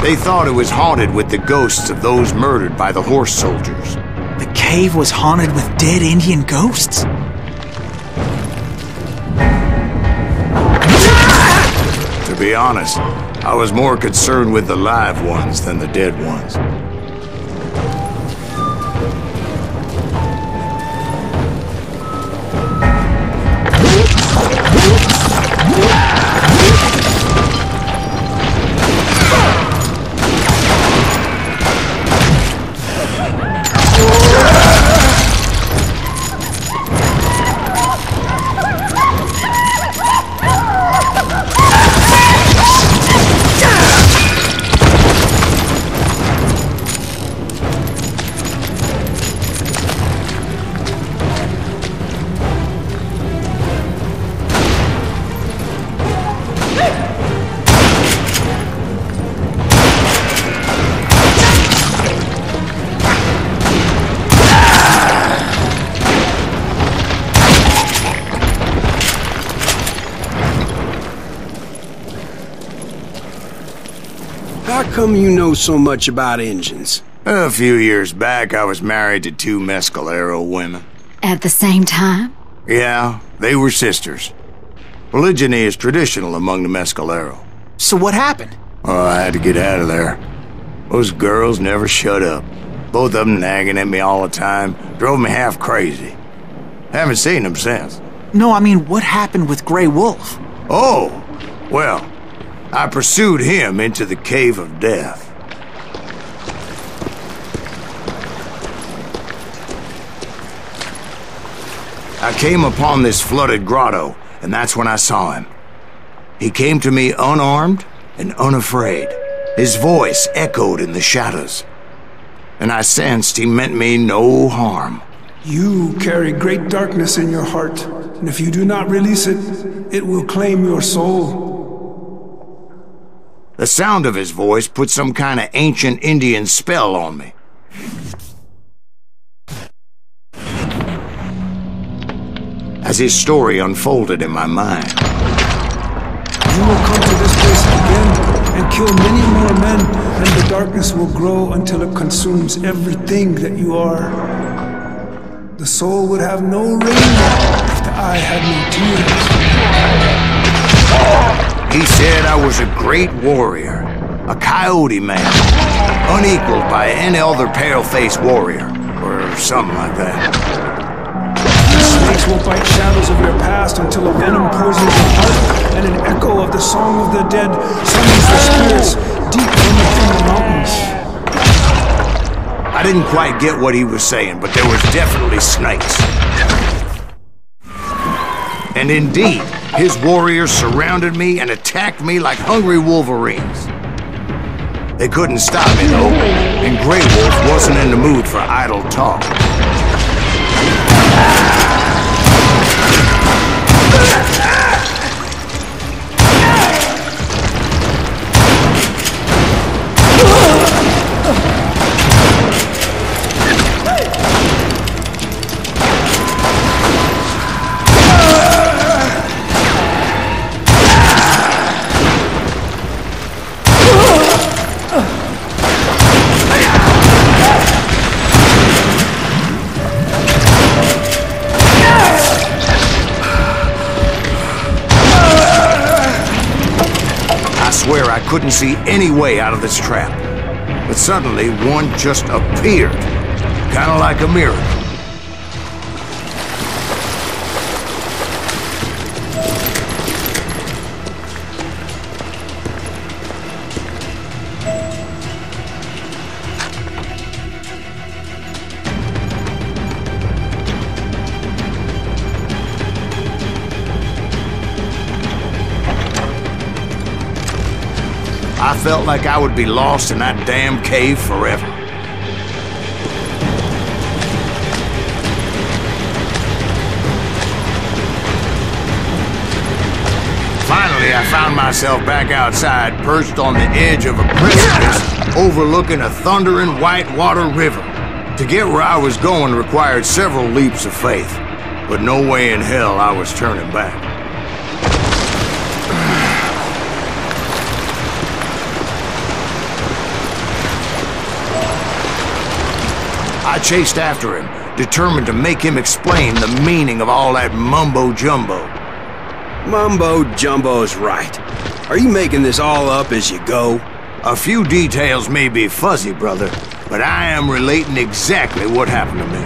They thought it was haunted with the ghosts of those murdered by the horse soldiers. The cave was haunted with dead Indian ghosts? To be honest, I was more concerned with the live ones than the dead ones. How come you know so much about engines? A few years back, I was married to 2 Mescalero women. At the same time? Yeah, they were sisters. Polygyny is traditional among the Mescalero. So what happened? Oh, I had to get out of there. Those girls never shut up. Both of them nagging at me all the time. Drove me half crazy. Haven't seen them since. No, I mean, what happened with Grey Wolf? Oh, well, I pursued him into the Cave of Death. I came upon this flooded grotto, and that's when I saw him. He came to me unarmed and unafraid. His voice echoed in the shadows, and I sensed he meant me no harm. You carry great darkness in your heart, and if you do not release it, it will claim your soul. The sound of his voice put some kind of ancient Indian spell on me. As his story unfolded in my mind. You will come to this place again and kill many more men, and the darkness will grow until it consumes everything that you are. The soul would have no rainbow if the eye had no tears. He said I was a great warrior, a coyote man, unequaled by any other pale-faced warrior, or something like that. Snakes will bite shadows of your past until a venom poisons your heart, and an echo of the song of the dead summons the spirits deep from within the mountains. I didn't quite get what he was saying, but there was definitely snakes. And indeed, his warriors surrounded me and attacked me like hungry wolverines. They couldn't stop me though, and Grey Wolf wasn't in the mood for idle talk. I swear I couldn't see any way out of this trap. But suddenly, one just appeared. Kind of like a miracle. felt like I would be lost in that damn cave forever. Finally, I found myself back outside, perched on the edge of a precipice, overlooking a thundering whitewater river. To get where I was going required several leaps of faith, but no way in hell I was turning back. I chased after him, determined to make him explain the meaning of all that mumbo-jumbo. Mumbo-jumbo's right. Are you making this all up as you go? A few details may be fuzzy, brother, but I am relating exactly what happened to me.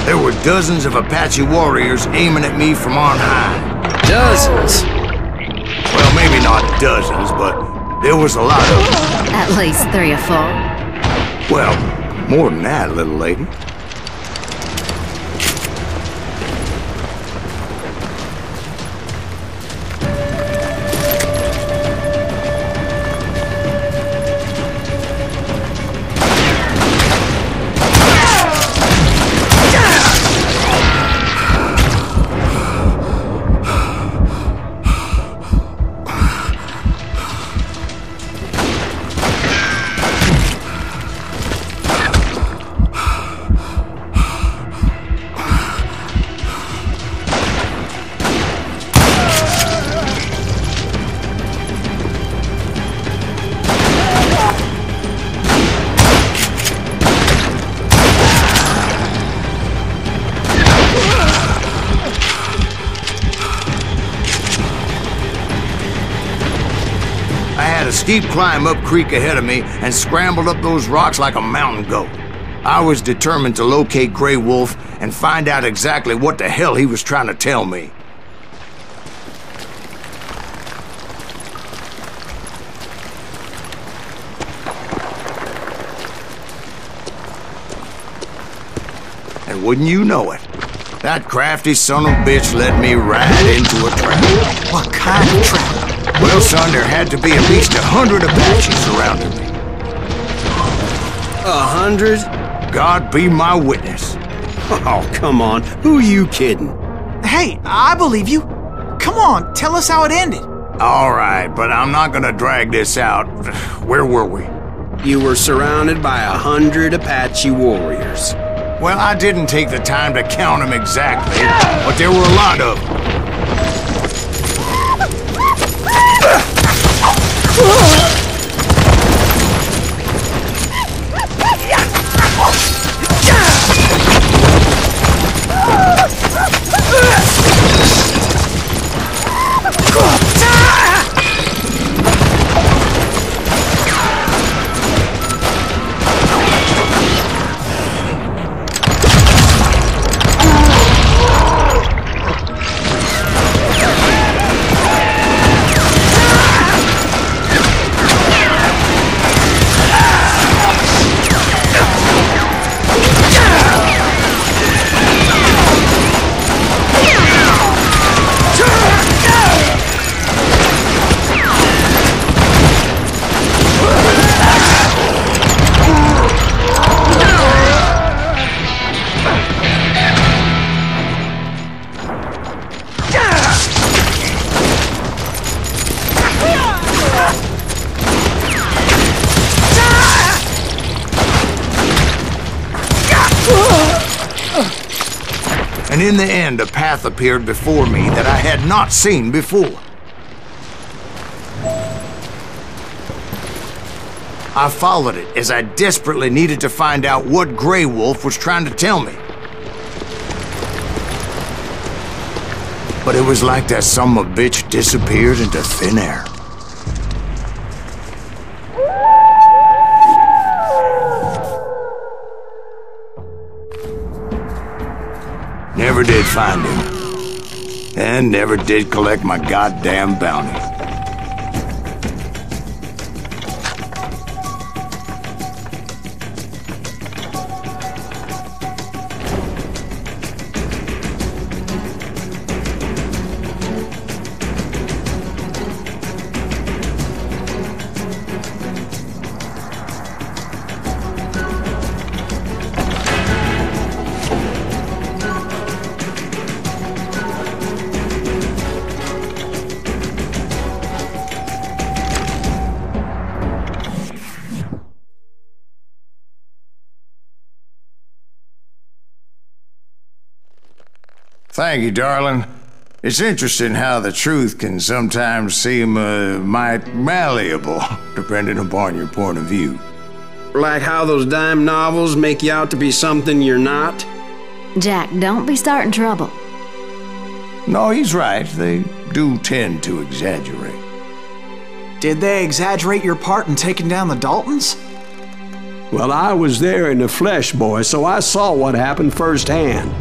There were dozens of Apache warriors aiming at me from on high. Dozens? Well, maybe not dozens, but there was a lot of them. At least 3 or 4. Well, more than that, little lady. A steep climb up creek ahead of me and scrambled up those rocks like a mountain goat. I was determined to locate Grey Wolf and find out exactly what the hell he was trying to tell me. And wouldn't you know it, that crafty son of a bitch led me right into a trap. What kind of trap? Well, son, there had to be at least 100 Apaches surrounding me. 100? God be my witness. Oh, come on. Who are you kidding? Hey, I believe you. Come on, tell us how it ended. All right, but I'm not gonna drag this out. Where were we? You were surrounded by 100 Apache warriors. Well, I didn't take the time to count them exactly, but there were a lot of them. And in the end, a path appeared before me that I had not seen before. I followed it as I desperately needed to find out what Grey Wolf was trying to tell me. But it was like that son of a bitch disappeared into thin air. Never did find him. And never did collect my goddamn bounty. Thank you, darling. It's interesting how the truth can sometimes seem might malleable, depending upon your point of view. Like how those dime novels make you out to be something you're not? Jack, don't be starting trouble. No, he's right. They do tend to exaggerate. Did they exaggerate your part in taking down the Daltons? Well, I was there in the flesh, boy, so I saw what happened firsthand.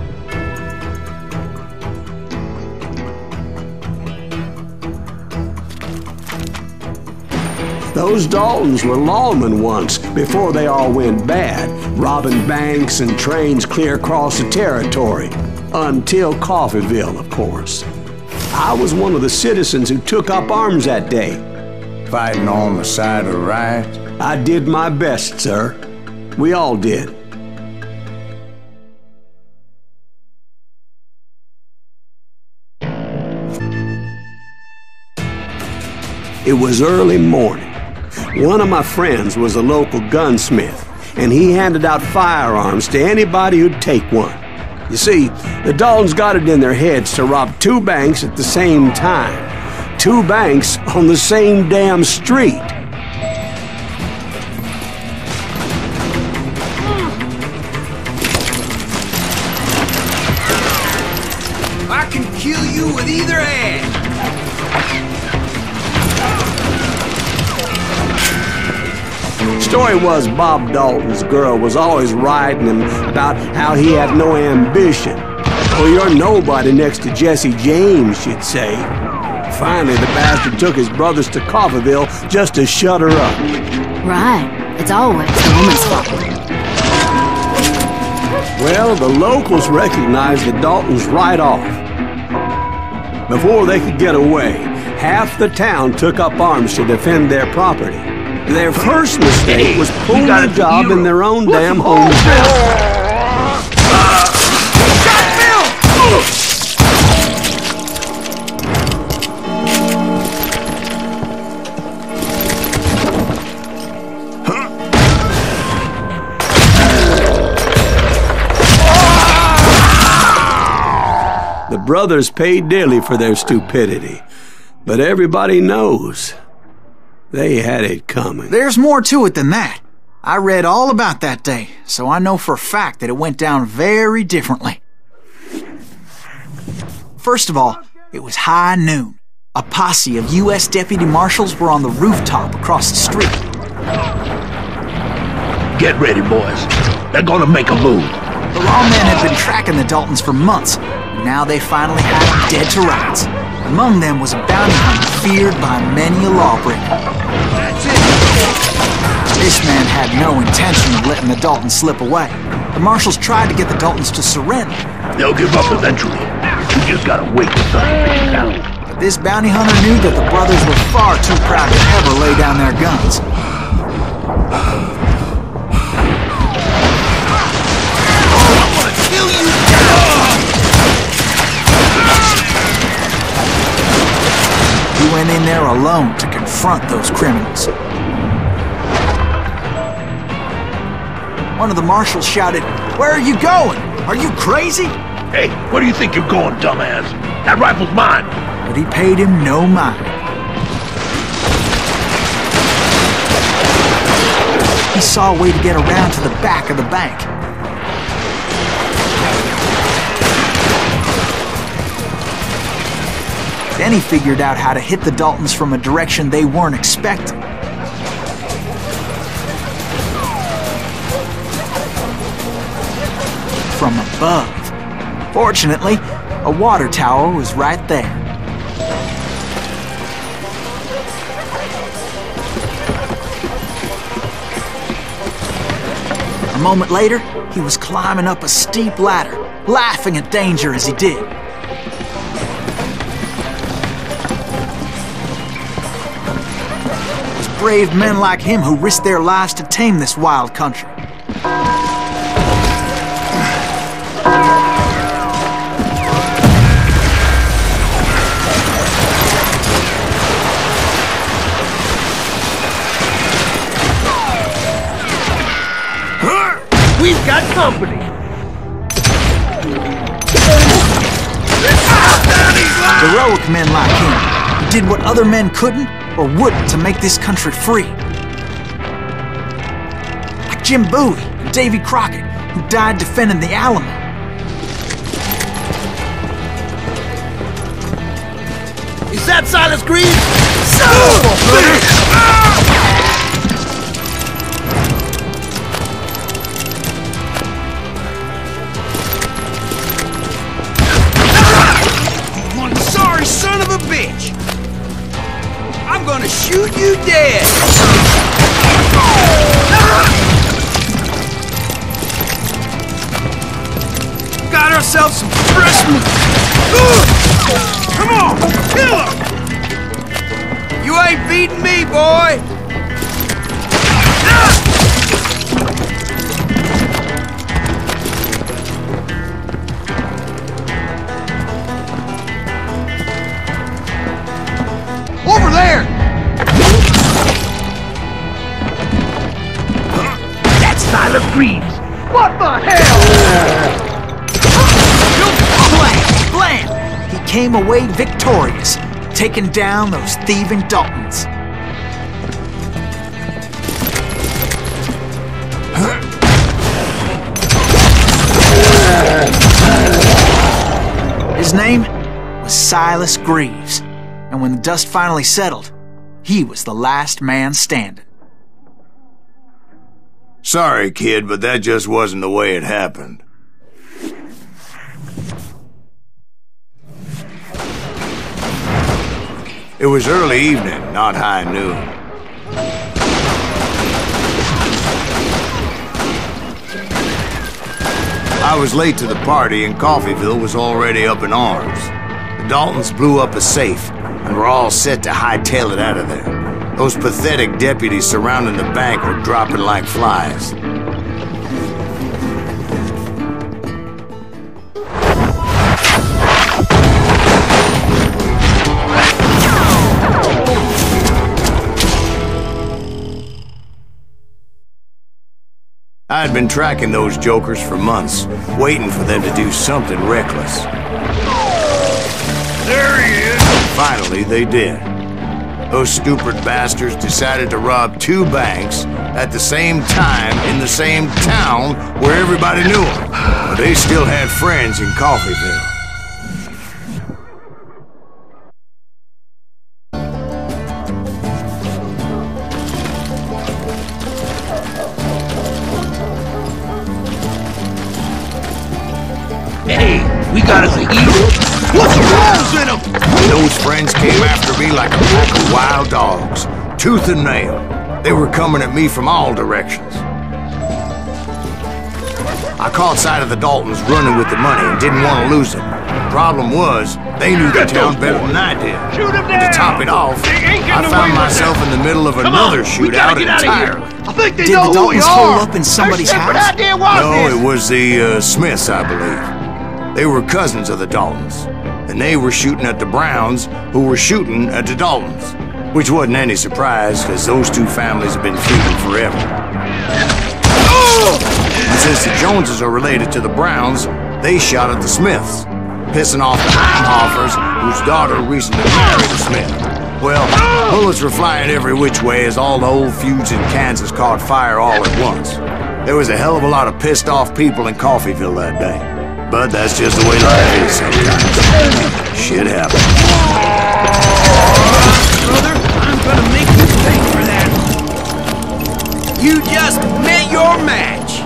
Those Daltons were lawmen once, before they all went bad, robbing banks and trains clear across the territory. Until Coffeeville, of course. I was one of the citizens who took up arms that day. Fighting on the side of the right? I did my best, sir. We all did. It was early morning. One of my friends was a local gunsmith, and he handed out firearms to anybody who'd take one. You see, the Daltons got it in their heads to rob 2 banks at the same time. 2 banks on the same damn street. I can kill you with either hand. Story was Bob Dalton's girl was always riding him about how he had no ambition. Oh, you're nobody next to Jesse James, she'd say. Finally, the bastard took his brothers to Coffeeville just to shut her up. Right. It's always the woman's fault. Well, the locals recognized the Daltons right off. Before they could get away, half the town took up arms to defend their property. Their first mistake was pulling a job in their own damn hometown. The brothers paid dearly for their stupidity, but everybody knows they had it coming. There's more to it than that. I read all about that day, so I know for a fact that it went down very differently. First of all, it was high noon. A posse of U.S. deputy marshals were on the rooftop across the street. Get ready, boys. They're gonna make a move. The lawmen had been tracking the Daltons for months, and now they finally had them dead to rights. Among them was a bounty hunter feared by many a lawbreaker. This man had no intention of letting the Daltons slip away. The marshals tried to get the Daltons to surrender. They'll give up eventually. We just gotta wait for something out. But this bounty hunter knew that the brothers were far too proud to ever lay down their guns. He went in there alone to confront those criminals. One of the marshals shouted, "Where are you going? Are you crazy?" Hey, where do you think you're going, dumbass? That rifle's mine. But he paid him no mind. He saw a way to get around to the back of the bank. Then he figured out how to hit the Daltons from a direction they weren't expecting. From above. Fortunately, a water tower was right there. A moment later, he was climbing up a steep ladder, laughing at danger as he did. It was brave men like him who risked their lives to tame this wild country. We've got company. heroic men like him who did what other men couldn't or wouldn't to make this country free. Like Jim Bowie and Davy Crockett, who died defending the Alamo. Is that Silas Green? One sorry son of a bitch! I'm gonna shoot you dead! Got ourselves some fresh meat! Come on, kill him! You ain't beating me, boy! Over there! That's Silas Greaves! What the hell? Blam! He came away victorious, taking down those thieving Daltons. His name was Silas Greaves, and when the dust finally settled, he was the last man standing. Sorry, kid, but that just wasn't the way it happened. It was early evening, not high noon. I was late to the party and Coffeyville was already up in arms. The Daltons blew up a safe and were all set to hightail it out of there. Those pathetic deputies surrounding the bank were dropping like flies. I had been tracking those jokers for months, waiting for them to do something reckless. There he is! Finally, they did. Those stupid bastards decided to rob 2 banks at the same time in the same town where everybody knew them. But they still had friends in Coffeyville. Hey, we got us a hero. Put some holes in him! Those friends came after me like a pack of wild dogs, tooth and nail. They were coming at me from all directions. I caught sight of the Daltons running with the money and didn't want to lose them. Problem was, they knew the town better than I did. And to top it off, I found myself in the middle of another shootout entirely. I think they Did know the who we Daltons are! hole up in somebody's Their house? idea was No, this. it was the Smiths, I believe. They were cousins of the Daltons, and they were shooting at the Browns, who were shooting at the Daltons. Which wasn't any surprise, because those 2 families have been feuding forever. And since the Joneses are related to the Browns, they shot at the Smiths, pissing off the Heimhoffers, whose daughter recently married a Smith. Well, bullets were flying every which way as all the old feuds in Kansas caught fire all at once. There was a hell of a lot of pissed off people in Coffeyville that day. But that's just the way life is sometimes. Shit happens. Brother, I'm gonna make you pay for that. You just met your match.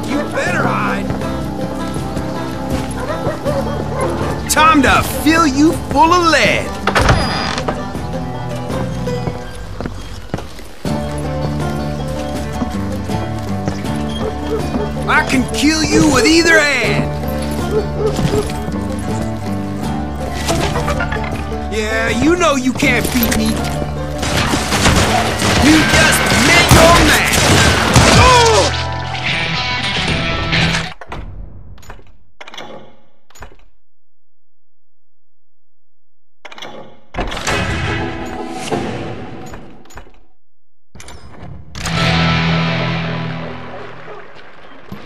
You better hide. Time to fill you full of lead. I can kill you with either hand. Yeah, you know you can't beat me. You just met your match. Oh!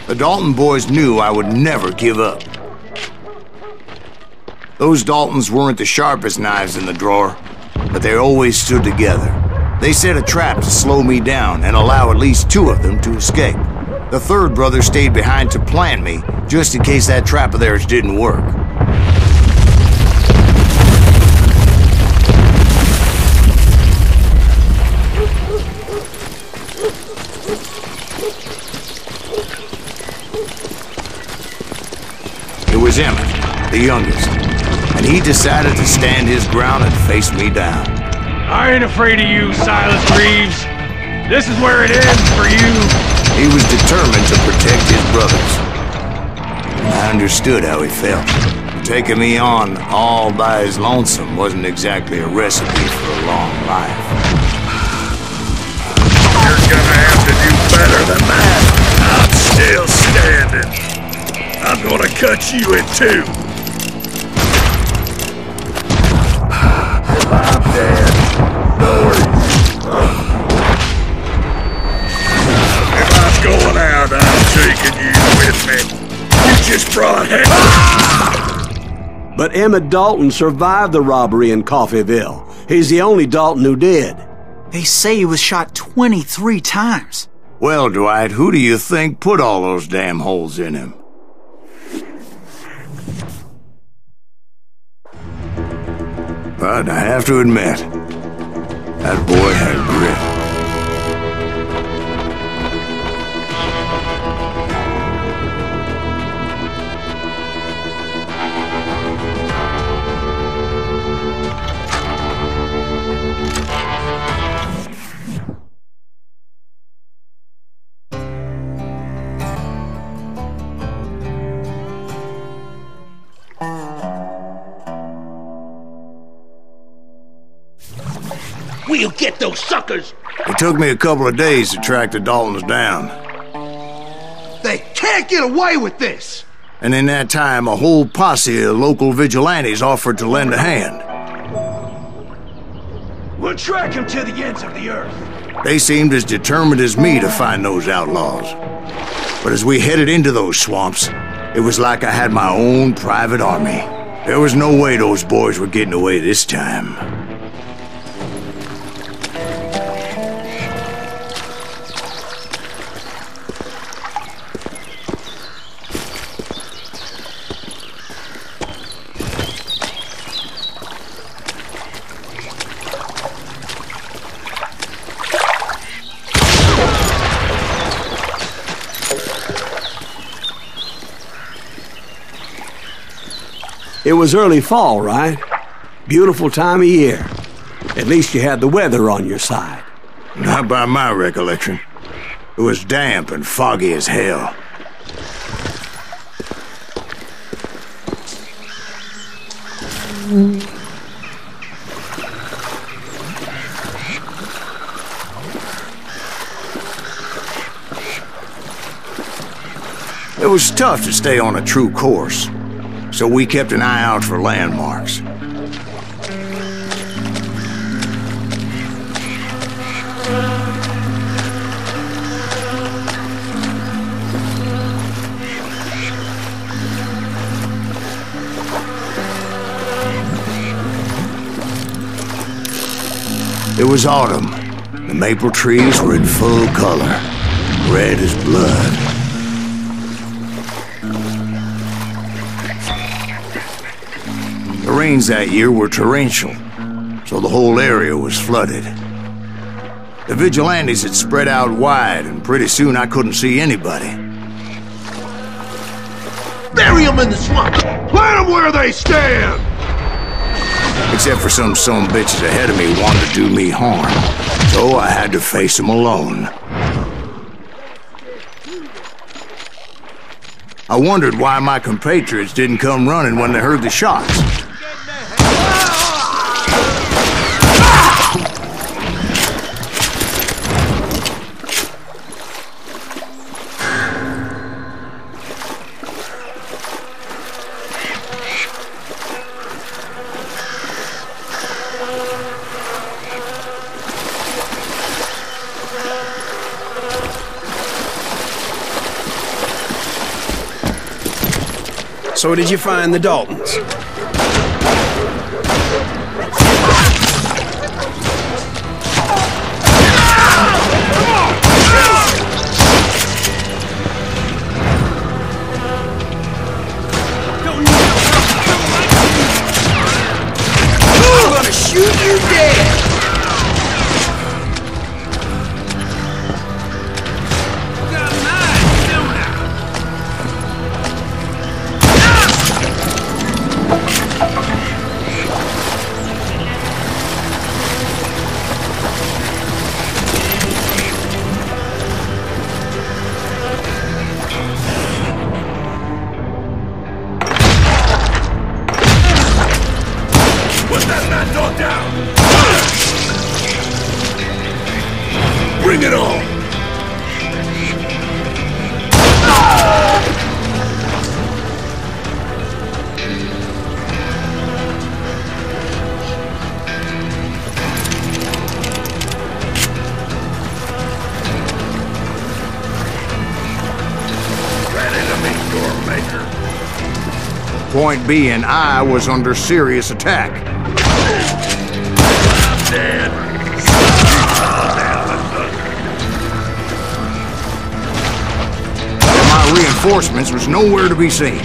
The Dalton boys knew I would never give up. Those Daltons weren't the sharpest knives in the drawer, but they always stood together. They set a trap to slow me down and allow at least 2 of them to escape. The third brother stayed behind to plant me, just in case that trap of theirs didn't work. It was Emmett, the youngest, and he decided to stand his ground and face me down. I ain't afraid of you, Silas Reeves. This is where it ends for you. He was determined to protect his brothers. I understood how he felt. Taking me on all by his lonesome wasn't exactly a recipe for a long life. You're gonna have to do better than that. I'm still standing. I'm gonna cut you in 2. If I'm dead, no worries. If I'm going out, I'm taking you with me. You just brought hell. But Emmett Dalton survived the robbery in Coffeyville. He's the only Dalton who did. They say he was shot 23 times. Well, Dwight, who do you think put all those damn holes in him? But I have to admit, that boy had grit. We'll get those suckers! It took me a couple of days to track the Daltons down. They can't get away with this! And in that time, a whole posse of local vigilantes offered to lend a hand. We'll track him to the ends of the earth. They seemed as determined as me to find those outlaws. But as we headed into those swamps, it was like I had my own private army. There was no way those boys were getting away this time. It was early fall, right? Beautiful time of year. At least you had the weather on your side. Not by my recollection. It was damp and foggy as hell. It was tough to stay on a true course, so we kept an eye out for landmarks. It was autumn. The maple trees were in full color, red as blood. The rains that year were torrential, so the whole area was flooded. The vigilantes had spread out wide, and pretty soon I couldn't see anybody. Bury them in the swamp! Plant them where they stand! Except for some bitches ahead of me wanted to do me harm, so I had to face them alone. I wondered why my compatriots didn't come running when they heard the shots. So did you find the Daltons? Bring it on! Point being, I was under serious attack. I'm dead. And my reinforcements was nowhere to be seen.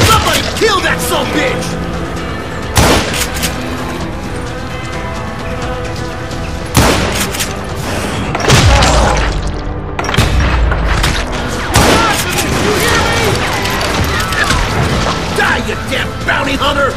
Somebody kill that sumbitch! You damn bounty hunter!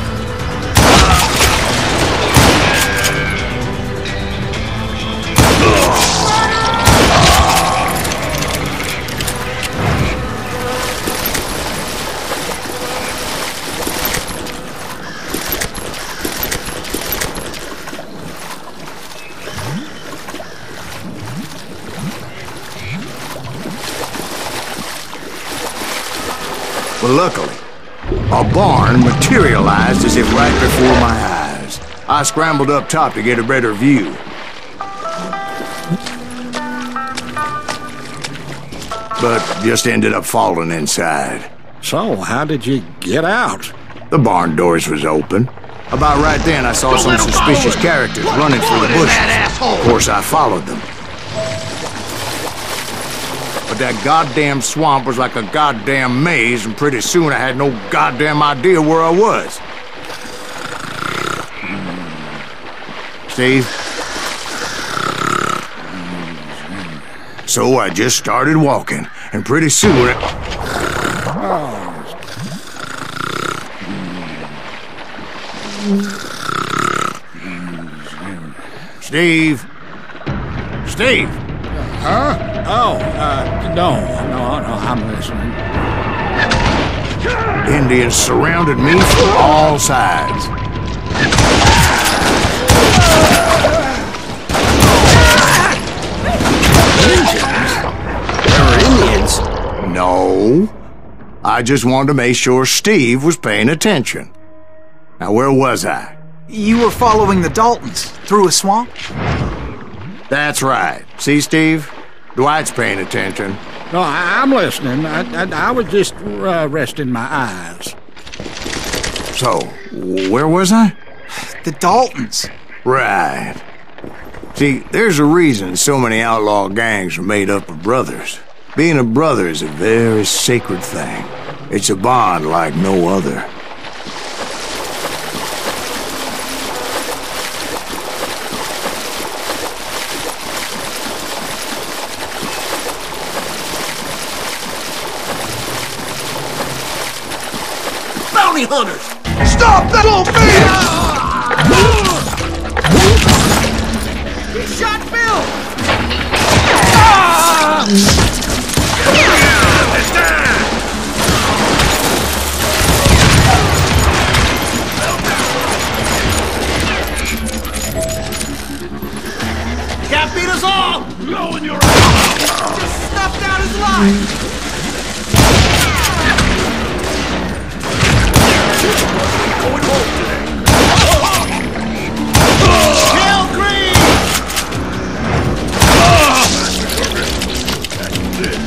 But luckily, a barn materialized as if right before my eyes. I scrambled up top to get a better view. But just ended up falling inside. So, how did you get out? The barn doors was open. About right then, I saw some suspicious characters running through the bushes. Of course, I followed them. But that goddamn swamp was like a goddamn maze, and pretty soon I had no goddamn idea where I was. Steve? So I just started walking, and pretty soon Steve? Steve? Huh? Oh, no, I'm listening. Indians surrounded me from all sides. There were Indians? No. I just wanted to make sure Steve was paying attention. Now, where was I? You were following the Daltons through a swamp? That's right. See, Steve? Dwight's paying attention. No, I'm listening. I was just resting my eyes. So, where was I? The Daltons. Right. See, there's a reason so many outlaw gangs are made up of brothers. Being a brother is a very sacred thing. It's a bond like no other. Bounty hunters! Stop that little He shot Bill! Can't beat us all! Blow in your ass! Just snuffed out his life! Going home today. Kill Green! That's it.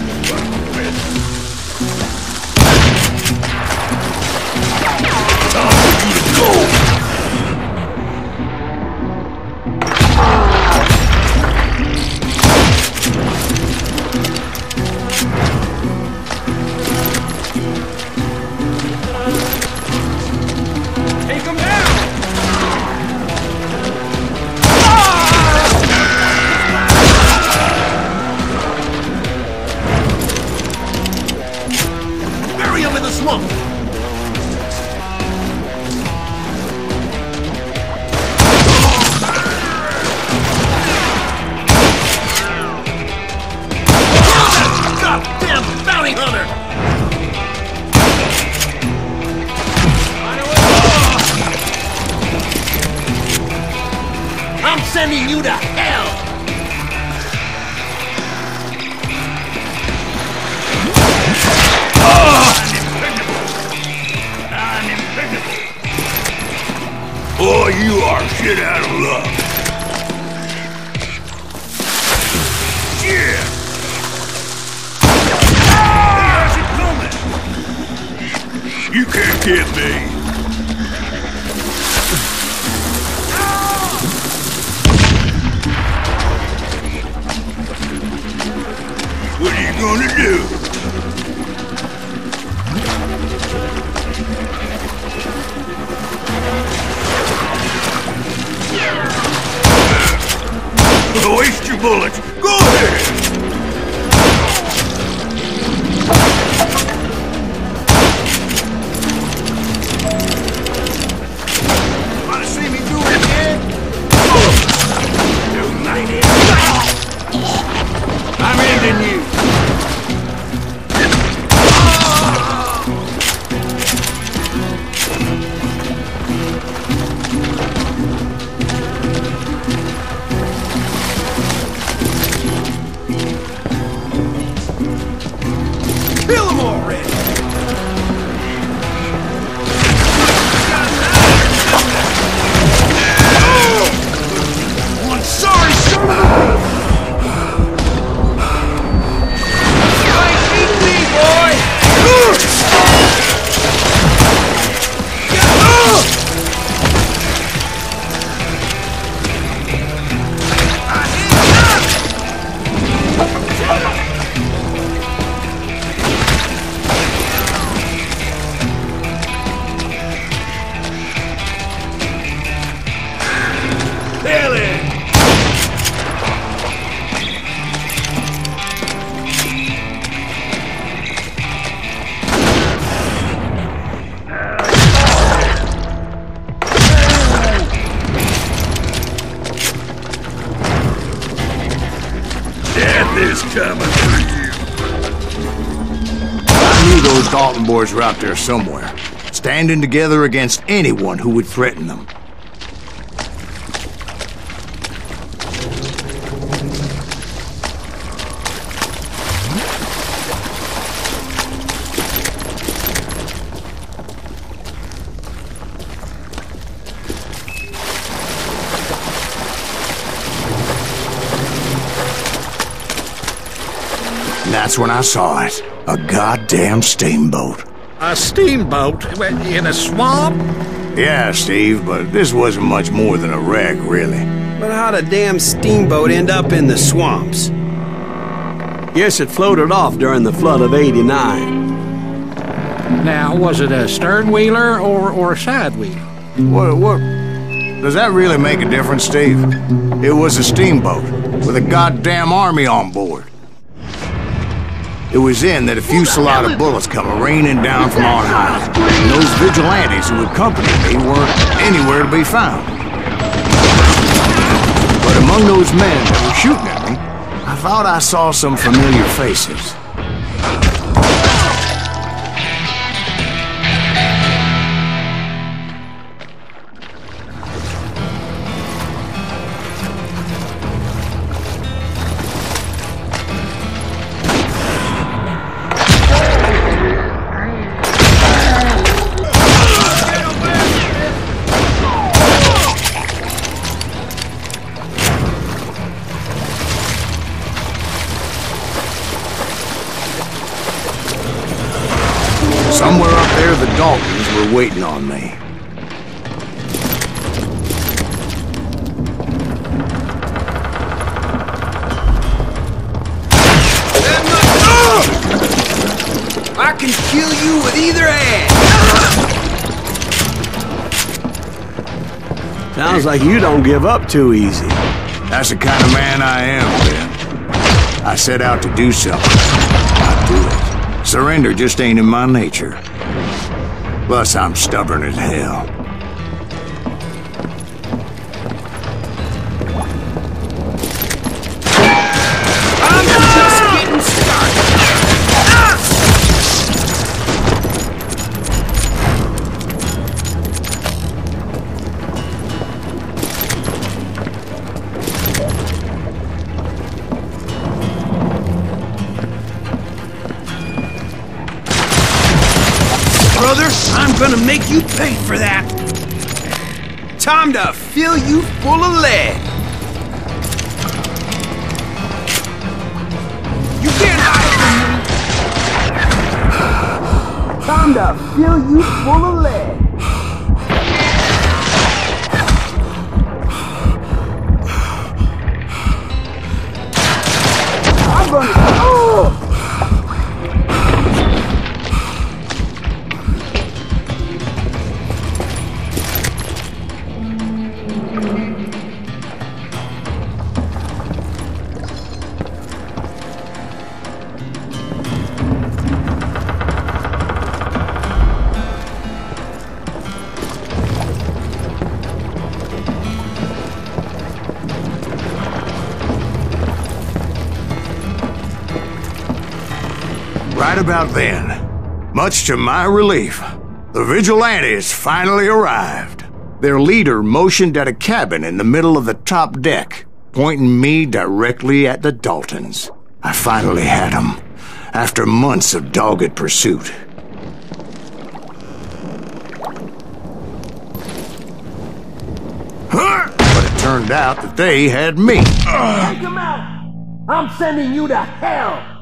Time for you to go. sending you to hell! I'm impregnable. Boy, you are shit out of luck. Yeah! You can't get me. What are you gonna do? Waste your bullets. Go ahead. Want to see me do it again? United. I'm ending you. Kill him already! One sorry son of a... You ain't beat me, boy! Death is coming for you. I knew those Dalton boys were out there somewhere, standing together against anyone who would threaten them. And that's when I saw it. A goddamn steamboat. A steamboat? In a swamp? Yeah, Steve, but this wasn't much more than a wreck, really. But how'd a damn steamboat end up in the swamps? Guess it floated off during the flood of '89. Now, was it a stern-wheeler or a side-wheeler? What? Does that really make a difference, Steve? It was a steamboat with a goddamn army on board. It was then that a fusillade of bullets come raining down from on high. And those vigilantes who accompanied me weren't anywhere to be found. But among those men that were shooting at me, I thought I saw some familiar faces. Somewhere up there, the Daltons were waiting on me. I can kill you with either hand! Sounds like you don't give up too easy. That's the kind of man I am, Ben. I set out to do something. I do it. Surrender just ain't in my nature. Plus, I'm stubborn as hell. I'm just getting started! brother. I'm gonna make you pay for that. Time to fill you full of lead. You can't hide from me. Time to fill you full of lead. I'm gonna... Oh! Right about then, much to my relief, the vigilantes finally arrived. Their leader motioned at a cabin in the middle of the top deck, pointing me directly at the Daltons. I finally had them, after months of dogged pursuit. But it turned out that they had me. Take him out! I'm sending you to hell!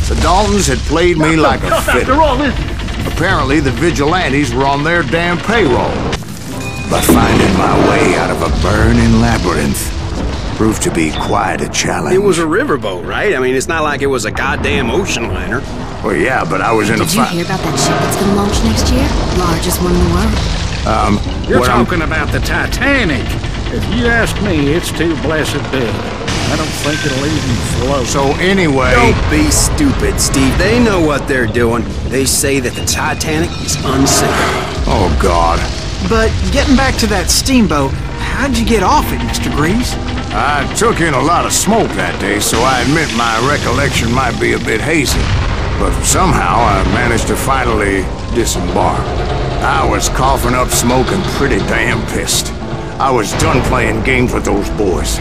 The Daltons had played me like a fiddle. Apparently, the vigilantes were on their damn payroll. But finding my way out of a burning labyrinth proved to be quite a challenge. It was a riverboat, right? I mean, it's not like it was a goddamn ocean liner. Well, yeah, but I was in a Did you hear about that ship that's gonna launch next year? Largest one in the world. You're talking about the Titanic. If you ask me, it's too blessed big. I don't think it'll even float. So anyway... Don't be stupid, Steve. They know what they're doing. They say that the Titanic is unsinkable. Oh, God. But getting back to that steamboat, how'd you get off it, Mr. Greaves? I took in a lot of smoke that day, so I admit my recollection might be a bit hazy. But somehow I managed to finally disembark. I was coughing up smoke and pretty damn pissed. I was done playing games with those boys.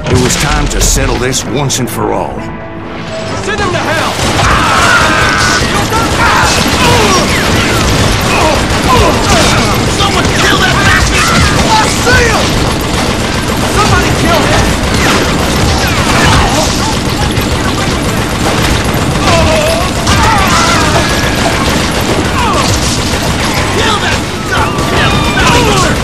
It was time to settle this once and for all. Send him to hell! Someone kill that bastard! I see him! Somebody kill him! Kill that goddamn bastard!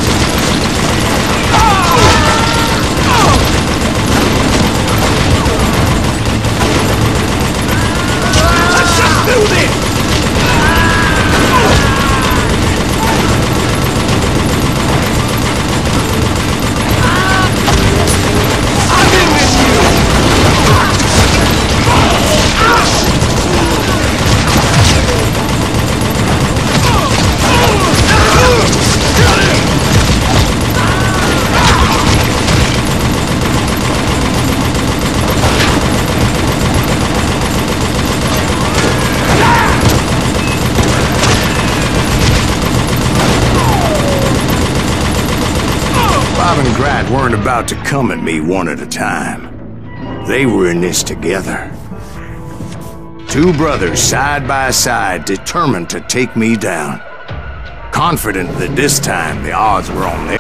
Let's just do this! Bob and Grat weren't about to come at me one at a time. They were in this together. Two brothers side by side, determined to take me down. Confident that this time the odds were on their...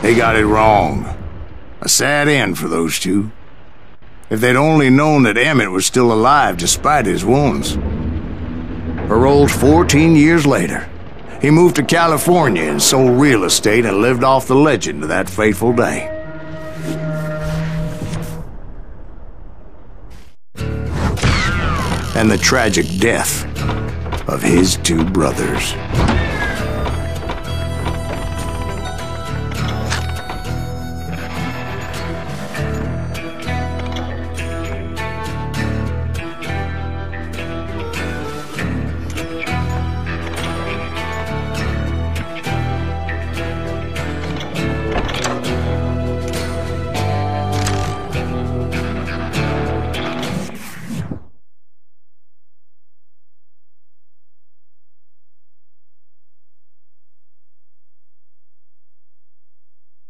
They got it wrong. A sad end for those two. If they'd only known that Emmett was still alive despite his wounds. Paroled 14 years later, he moved to California and sold real estate and lived off the legend of that fateful day. And the tragic death of his two brothers.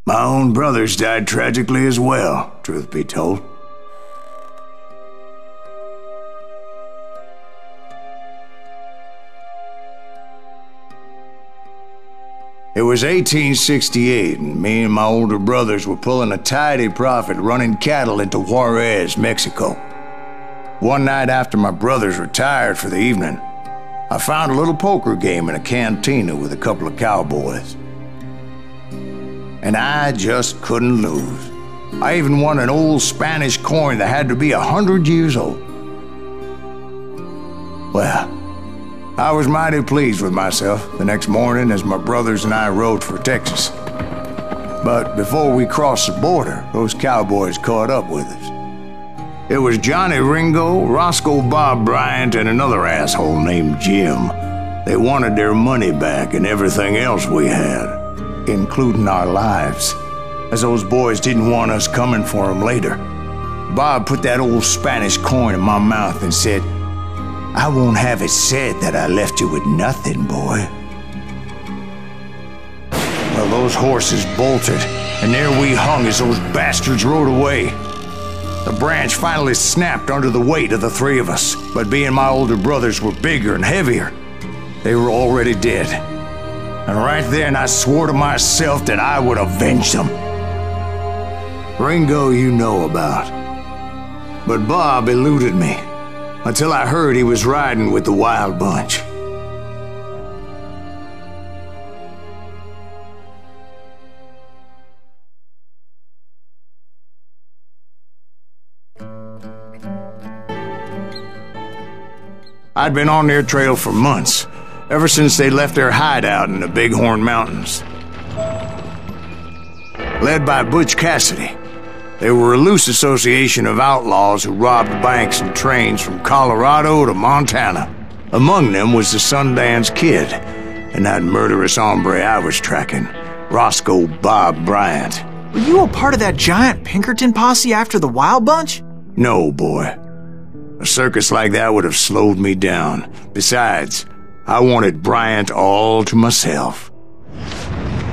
My own brothers died tragically as well, truth be told. It was 1868, and me and my older brothers were pulling a tidy profit running cattle into Juarez, Mexico. One night after my brothers retired for the evening, I found a little poker game in a cantina with a couple of cowboys. And I just couldn't lose. I even won an old Spanish coin that had to be 100 years old. Well, I was mighty pleased with myself the next morning as my brothers and I rode for Texas. But before we crossed the border, those cowboys caught up with us. It was Johnny Ringo, Roscoe Bob Bryant, and another asshole named Jim. They wanted their money back and everything else we had, including our lives, as those boys didn't want us coming for them later. Bob put that old Spanish coin in my mouth and said, "I won't have it said that I left you with nothing, boy." Well, those horses bolted, and there we hung as those bastards rode away. The branch finally snapped under the weight of the three of us, but being my older brothers were bigger and heavier, they were already dead. And right then I swore to myself that I would avenge them. Ringo you know about. But Bob eluded me until I heard he was riding with the Wild Bunch. I'd been on their trail for months, ever since they left their hideout in the Bighorn Mountains. Led by Butch Cassidy, they were a loose association of outlaws who robbed banks and trains from Colorado to Montana. Among them was the Sundance Kid, and that murderous hombre I was tracking, Roscoe Bob Bryant. Were you a part of that giant Pinkerton posse after the Wild Bunch? No, boy. A circus like that would have slowed me down. Besides, I wanted Bryant all to myself.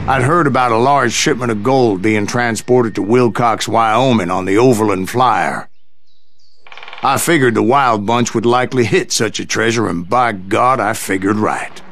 I'd heard about a large shipment of gold being transported to Wilcox, Wyoming on the Overland Flyer. I figured the Wild Bunch would likely hit such a treasure, and by God, I figured right.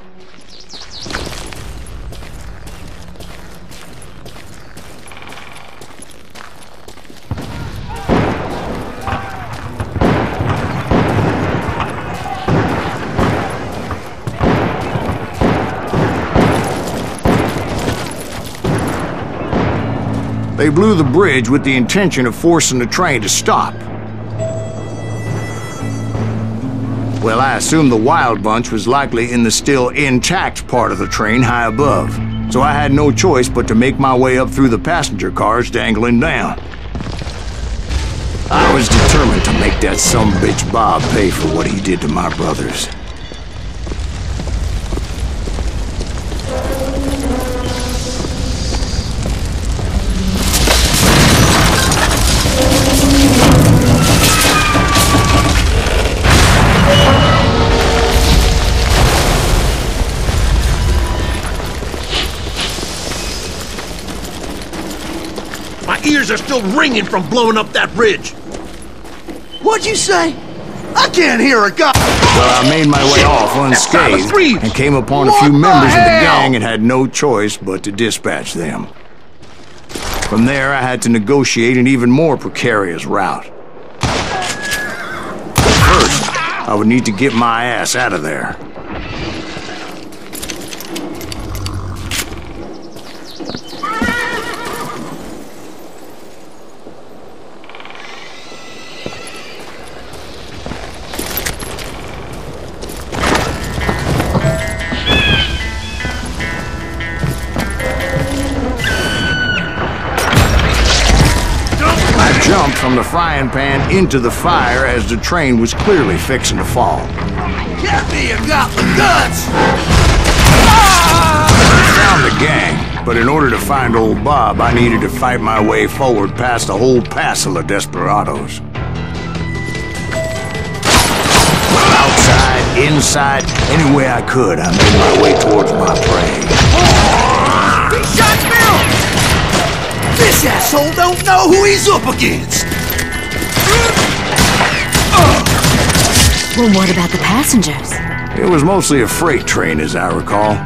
They blew the bridge with the intention of forcing the train to stop. Well, I assumed the Wild Bunch was likely in the still intact part of the train high above, so I had no choice but to make my way up through the passenger cars dangling down. I was determined to make that sumbitch Bob pay for what he did to my brothers. My ears are still ringing from blowing up that ridge. What'd you say? I can't hear a god. Well, I made my way off unscathed and came upon a few members of the gang and had no choice but to dispatch them. From there, I had to negotiate an even more precarious route. First, I would need to get my ass out of there. from the frying pan into the fire as the train was clearly fixing to fall. Get me, I've got the guts! I found the gang, but in order to find old Bob, I needed to fight my way forward past a whole passel of desperados. Outside, inside, any way I could, I made my way towards my prey. He shot Bill! This asshole don't know who he's up against! Well, what about the passengers? It was mostly a freight train, as I recall.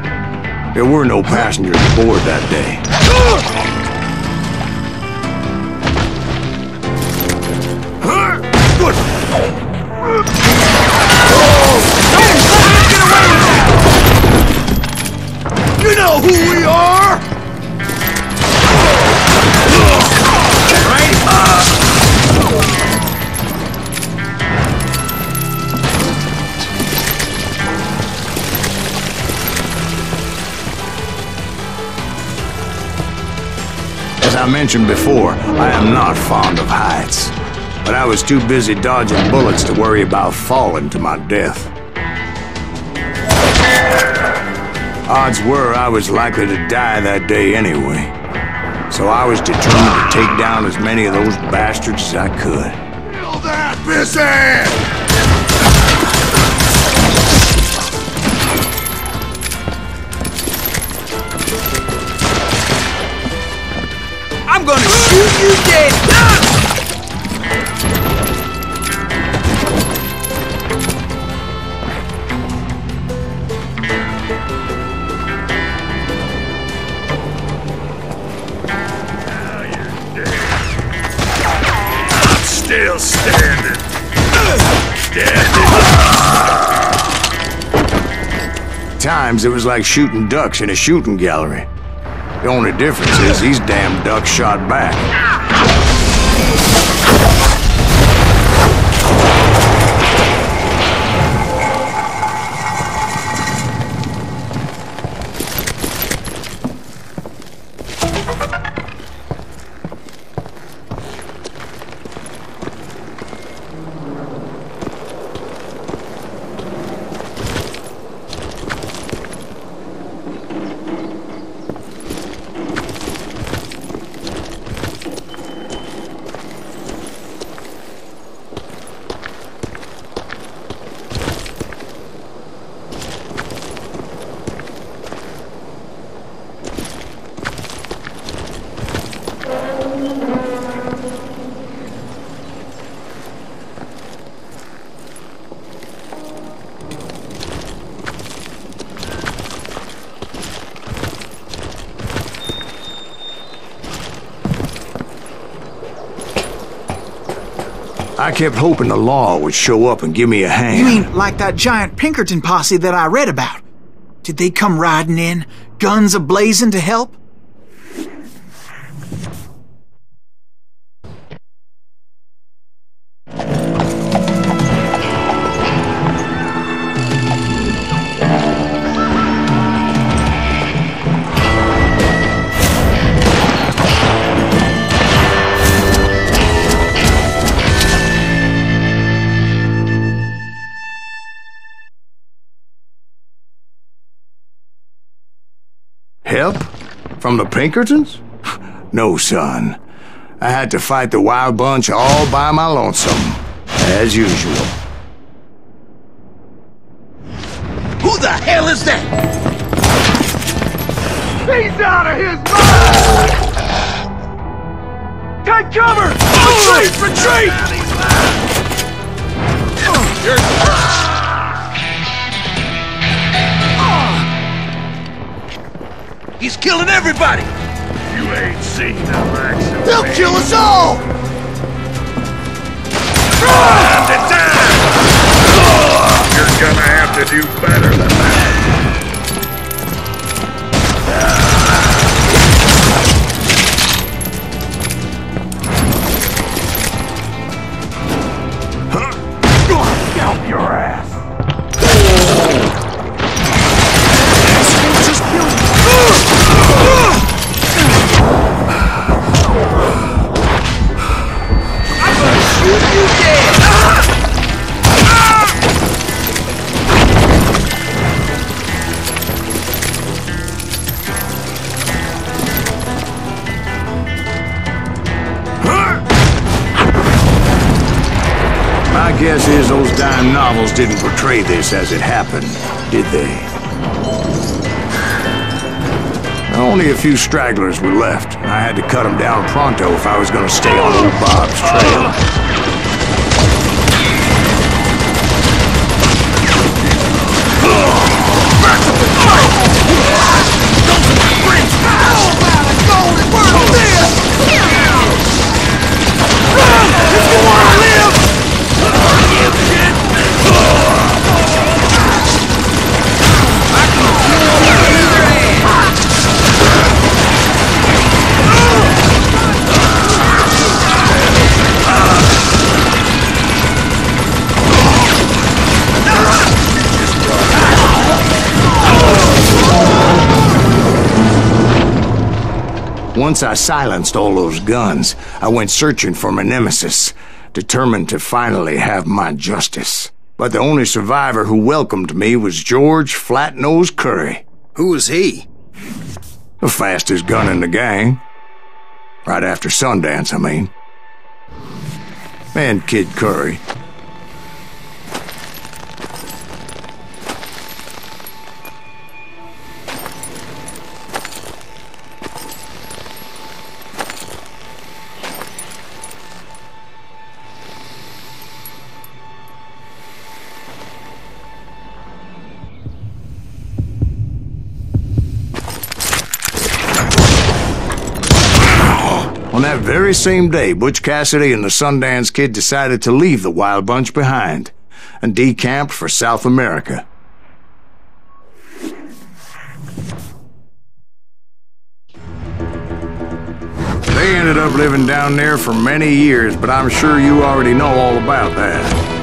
There were no passengers aboard that day. Good. You know who we are! As I mentioned before, I am not fond of heights. But I was too busy dodging bullets to worry about falling to my death. Odds were I was likely to die that day anyway. So I was determined to take down as many of those bastards as I could. Kill that pissant! I'm gonna shoot you dead! Still standing. Dead. Times it was like shooting ducks in a shooting gallery. The only difference is these damn ducks shot back. I kept hoping the law would show up and give me a hand. You mean like that giant Pinkerton posse that I read about? Did they come riding in, guns a-blazing to help? Help? From the Pinkertons? No, son. I had to fight the wild bunch all by my lonesome, as usual. Who the hell is that? He's out of his mind! Take cover! Retreat! He's killing everybody! You ain't seen the likes of They'll me. kill us all! Time to time! You're gonna have to do better than that. Scalp your ass! is those dime novels didn't portray this as it happened, did they? Only a few stragglers were left, and I had to cut them down pronto if I was going to stay on old Bob's trail. Once I silenced all those guns, I went searching for my nemesis, determined to finally have my justice. But the only survivor who welcomed me was George Flat-Nose Curry. Who was he? The fastest gun in the gang. Right after Sundance, I mean. And Kid Curry. On that very same day, Butch Cassidy and the Sundance Kid decided to leave the Wild Bunch behind and decamped for South America. They ended up living down there for many years, but I'm sure you already know all about that.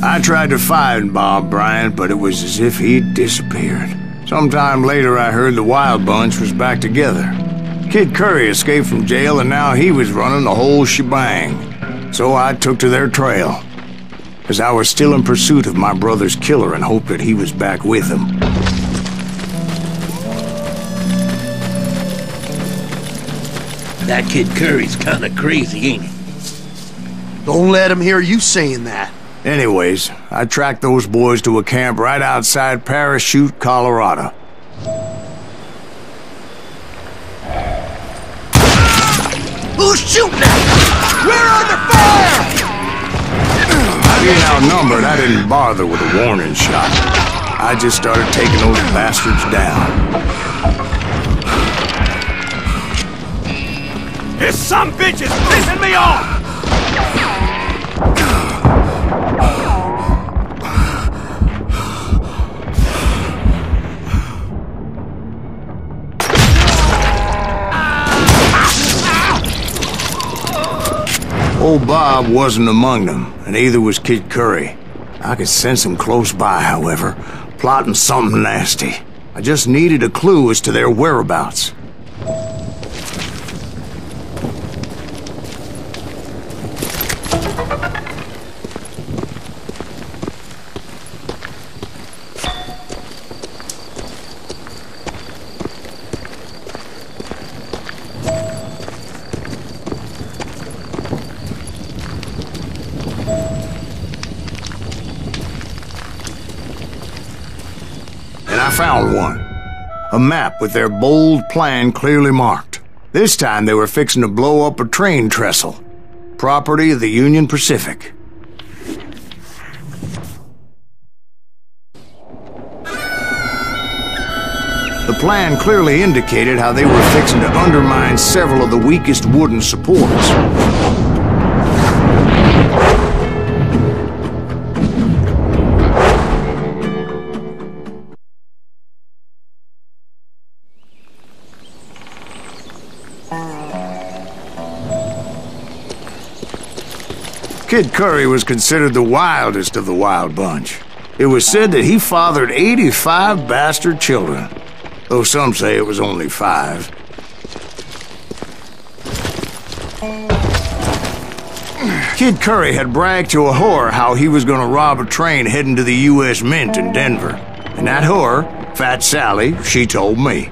I tried to find Bob Bryant, but it was as if he'd disappeared. Sometime later, I heard the Wild Bunch was back together. Kid Curry escaped from jail, and now he was running the whole shebang. So I took to their trail, as I was still in pursuit of my brother's killer and hoped that he was back with him. That Kid Curry's kinda crazy, ain't he? Don't let him hear you saying that. Anyways, I tracked those boys to a camp right outside Parachute, Colorado. Who's shooting at us? We're under fire! Being outnumbered, I didn't bother with a warning shot. I just started taking those bastards down. This sumbitch is pissing me off! Old Bob wasn't among them, and neither was Kid Curry. I could sense him close by, however, plotting something nasty. I just needed a clue as to their whereabouts. I found one. A map with their bold plan clearly marked. This time they were fixing to blow up a train trestle. Property of the Union Pacific. The plan clearly indicated how they were fixing to undermine several of the weakest wooden supports. Kid Curry was considered the wildest of the wild bunch. It was said that he fathered 85 bastard children, though some say it was only 5. Kid Curry had bragged to a whore how he was gonna rob a train heading to the U.S. Mint in Denver. And that whore, Fat Sally, she told me.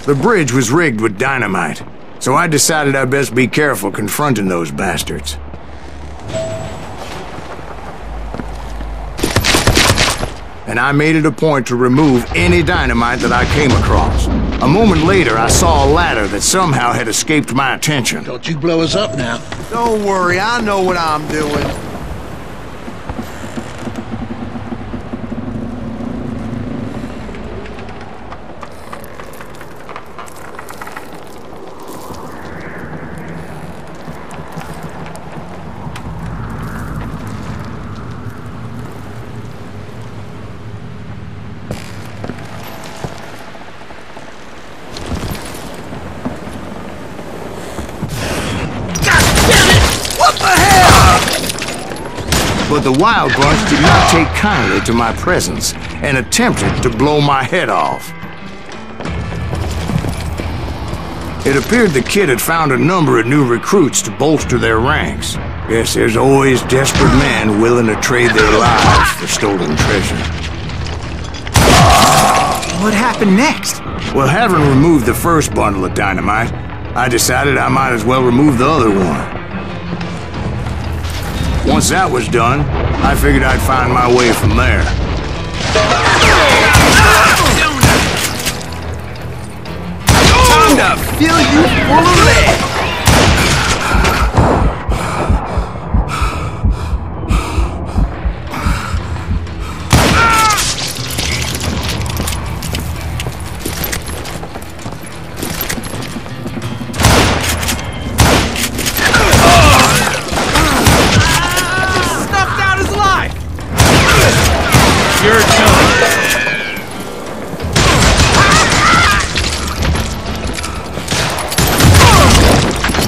The bridge was rigged with dynamite, so I decided I'd best be careful confronting those bastards. And I made it a point to remove any dynamite that I came across. A moment later, I saw a ladder that somehow had escaped my attention. Don't you blow us up now. Don't worry, I know what I'm doing. But the wild bunch did not take kindly to my presence and attempted to blow my head off. It appeared the kid had found a number of new recruits to bolster their ranks. Guess there's always desperate men willing to trade their lives for stolen treasure. What happened next? Well, having removed the first bundle of dynamite, I decided I might as well remove the other one. Once that was done, I figured I'd find my way from there. Time to fill you full of lead! Your turn.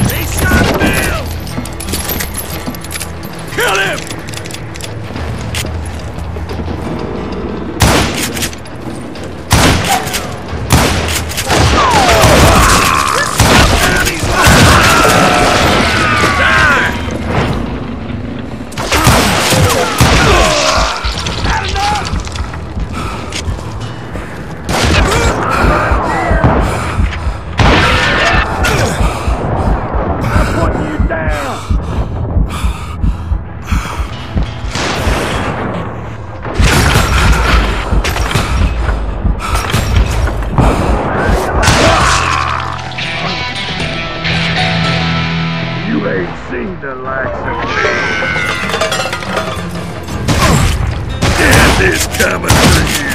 They shot Bill! Kill him! Seen the likes of me. And this coming for you.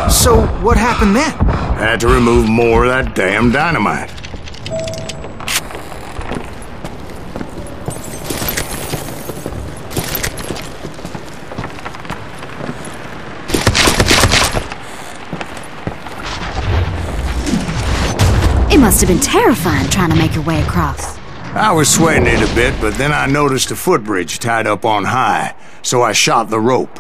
So, what happened then? Had to remove more of that damn dynamite. It must have been terrifying trying to make your way across. I was sweating it a bit, but then I noticed a footbridge tied up on high, so I shot the rope.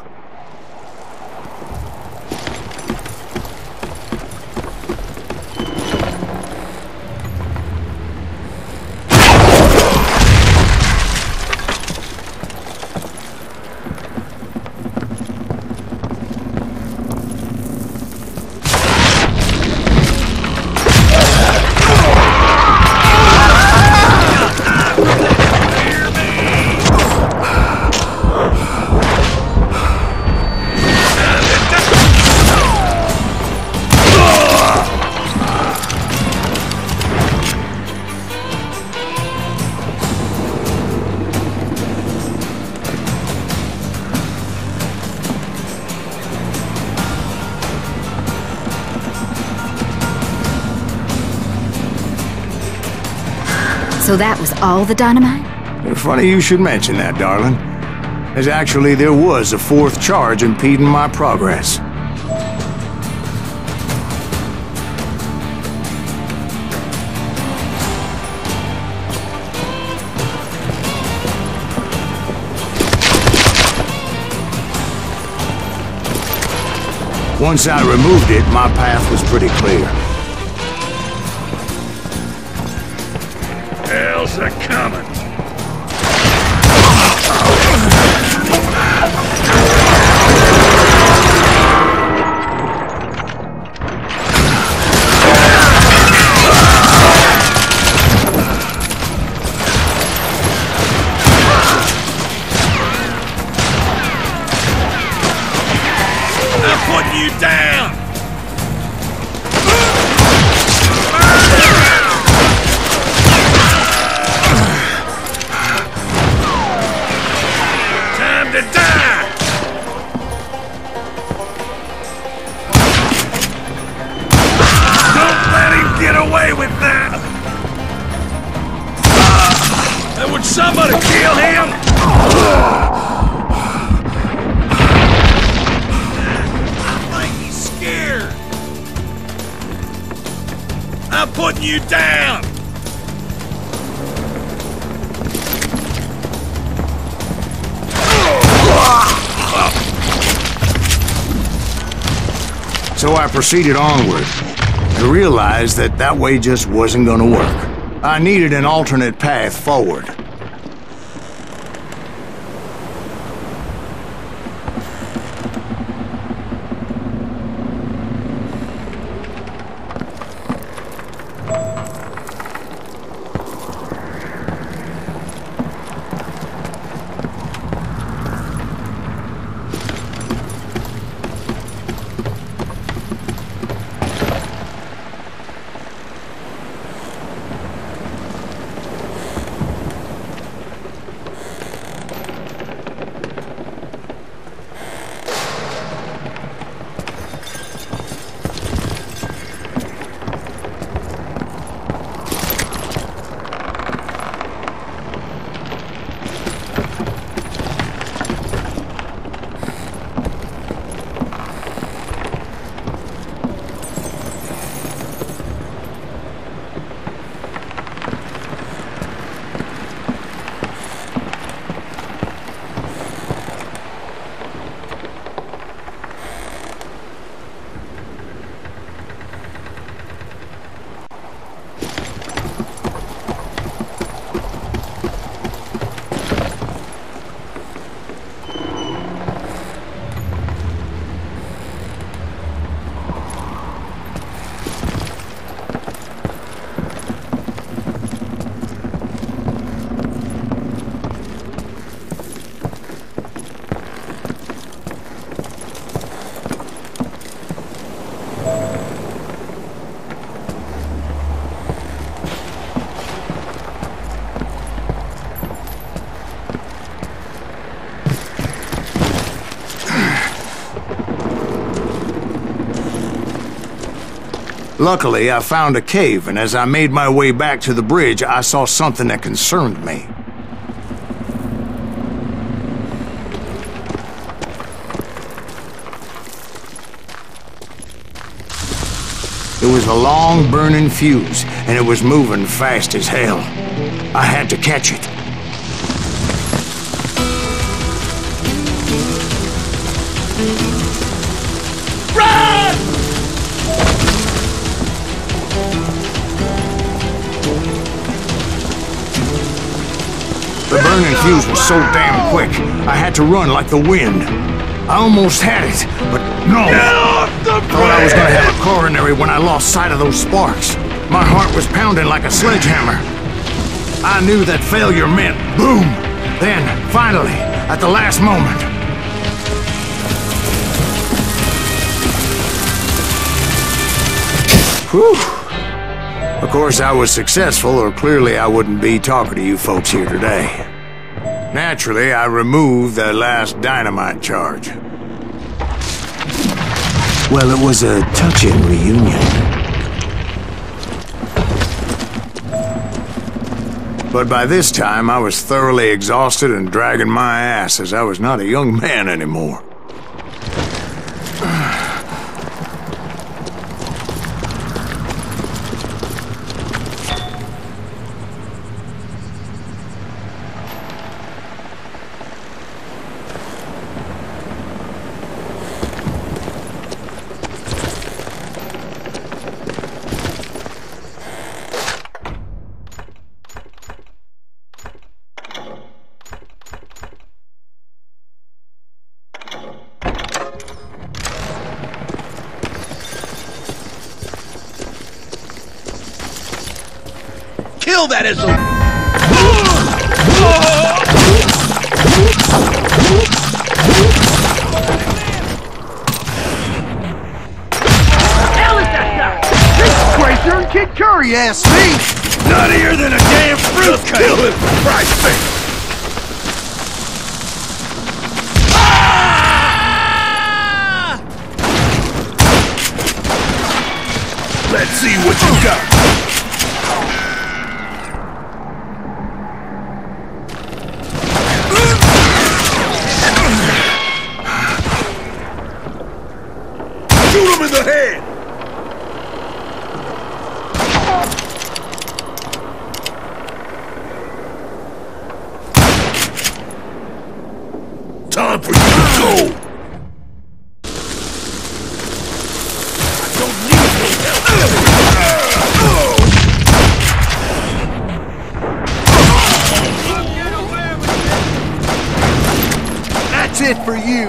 So that was all the dynamite? Funny you should mention that, darling. As actually there was a fourth charge impeding my progress. Once I removed it, my path was pretty clear. Hell's a coming. You down! Time to die! Don't let him get away with that! Would somebody kill him? I'm putting you down! So I proceeded onward and realized that that way just wasn't gonna work. I needed an alternate path forward. Luckily, I found a cave, and as I made my way back to the bridge, I saw something that concerned me. It was a long burning fuse, and it was moving fast as hell. I had to catch it. The burning fuse was so damn quick, I had to run like the wind. I almost had it, but no. Thought I was gonna have a coronary when I lost sight of those sparks. My heart was pounding like a sledgehammer. I knew that failure meant boom. Then, finally, at the last moment. Whew. Of course, I was successful, or clearly I wouldn't be talking to you folks here today. Naturally, I removed that last dynamite charge. Well, it was a touching reunion. But by this time, I was thoroughly exhausted and dragging my ass as I was not a young man anymore. Kill that SOB! Hell is that guy? This Gracer and Kid Curry asked me! Nuttier than a damn fruitcake! Kill him, for Christ's sake! Let's see what you got! Shoot him in the head! Time for you to go! I don't need no help! That's it for you!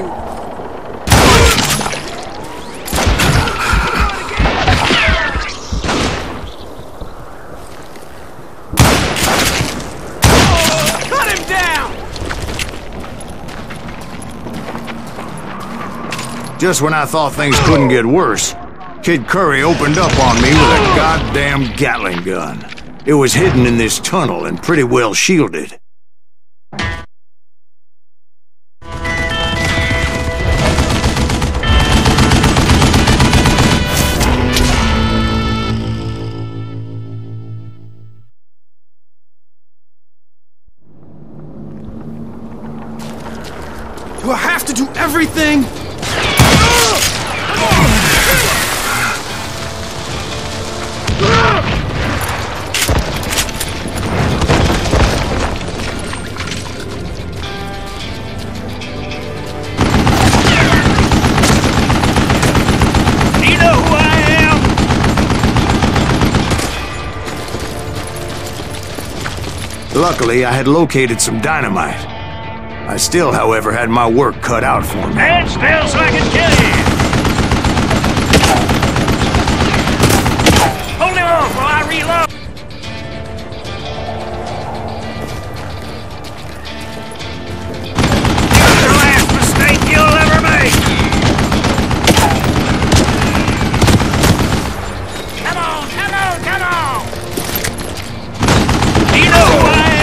Just when I thought things couldn't get worse, Kid Curry opened up on me with a goddamn Gatling gun. It was hidden in this tunnel and pretty well shielded. Do I have to do everything? Luckily, I had located some dynamite. I still, however, had my work cut out for me. Stand still so I can kill you! Hold him off while I reload! This is the last mistake you'll ever make! Come on, come on, come on! Do you know who I am?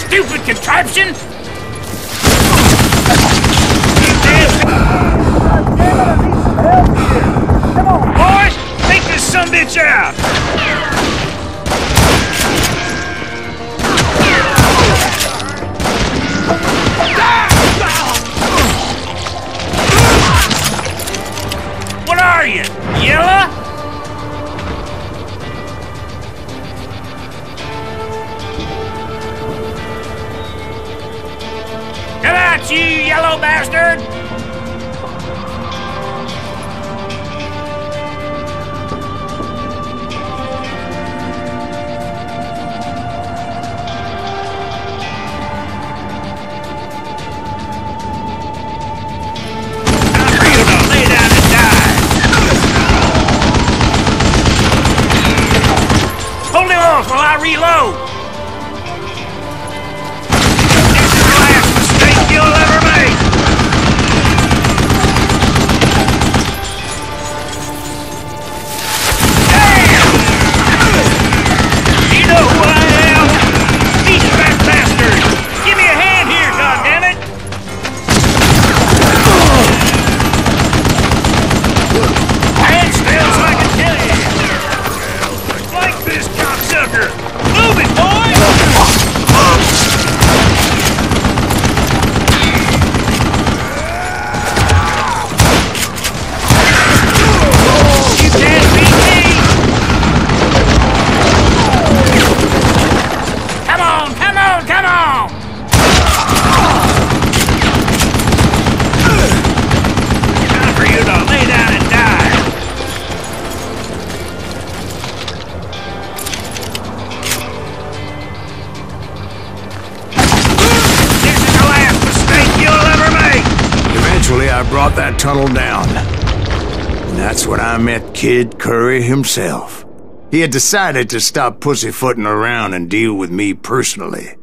Stupid contraption! Come on, boys! Take this sumbitch out! What are you? Yellow? Come out, you yellow bastard! Time for you to lay down and die! Hold him off while I reload! You'll ever make! brought that tunnel down. And that's when I met Kid Curry himself. He had decided to stop pussyfooting around and deal with me personally.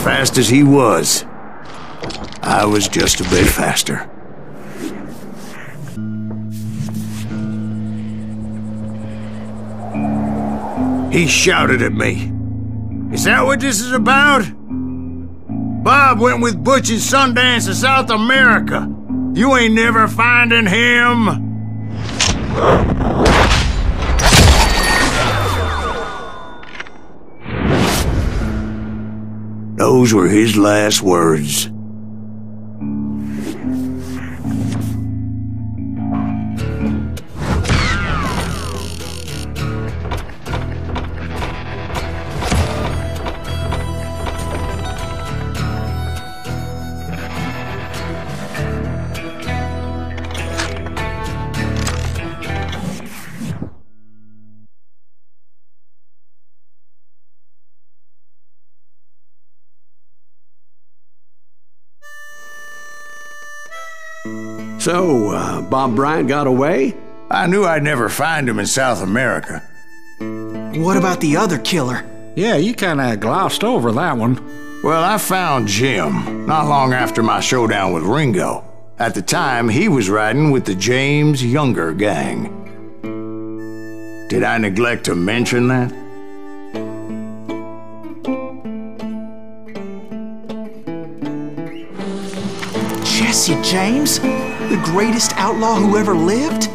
Fast as he was, I was just a bit faster. He shouted at me. "Is that what this is about? Bob went with Butch and Sundance to South America. You ain't never finding him." Those were his last words. So, Bob Bryant got away? I knew I'd never find him in South America. What about the other killer? Yeah, you kinda glossed over that one. Well, I found Jim not long after my showdown with Ringo. At the time, he was riding with the James Younger gang. Did I neglect to mention that? Jesse James? The greatest outlaw who ever lived?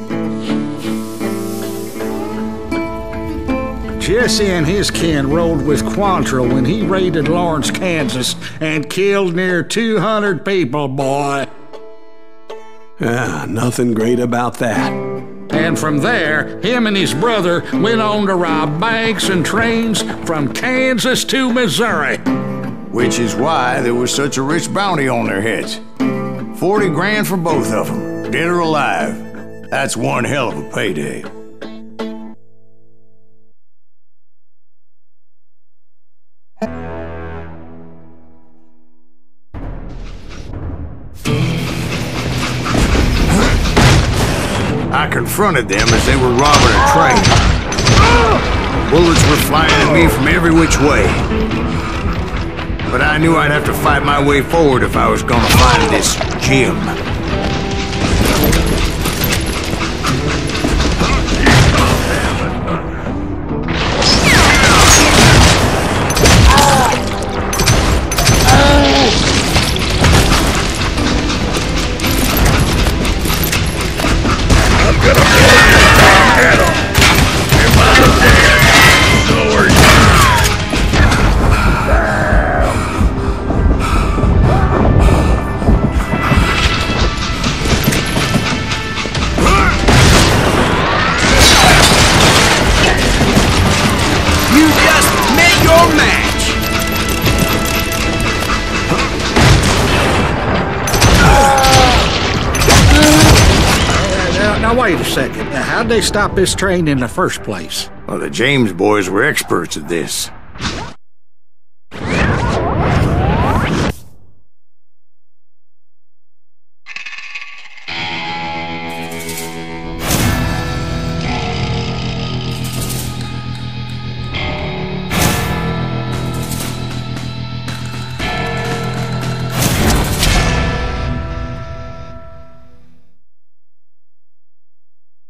Jesse and his kin rode with Quantrill when he raided Lawrence, Kansas, and killed near 200 people, boy. Nothing great about that. And from there, him and his brother went on to rob banks and trains from Kansas to Missouri. Which is why there was such a rich bounty on their heads. 40 grand for both of them, dead or alive. That's one hell of a payday. I confronted them as they were robbing a train. Bullets were flying at me from every which way. But I knew I'd have to fight my way forward if I was gonna find this Jim. I'm gonna blow your head off. If I'm dead, so are you. Now wait a second. How'd they stop this train in the first place? Well, the James boys were experts at this.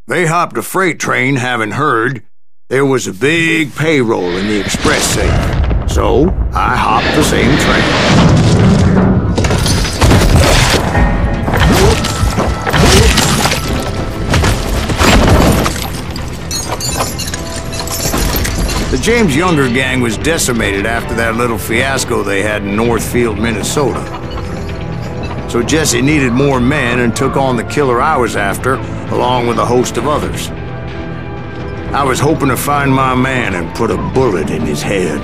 They hopped a freight train, having heard there was a big payroll in the express safe. So, I hopped the same train. The James Younger gang was decimated after that little fiasco they had in Northfield, Minnesota. so Jesse needed more men and took on the killer I was after, along with a host of others. I was hoping to find my man and put a bullet in his head.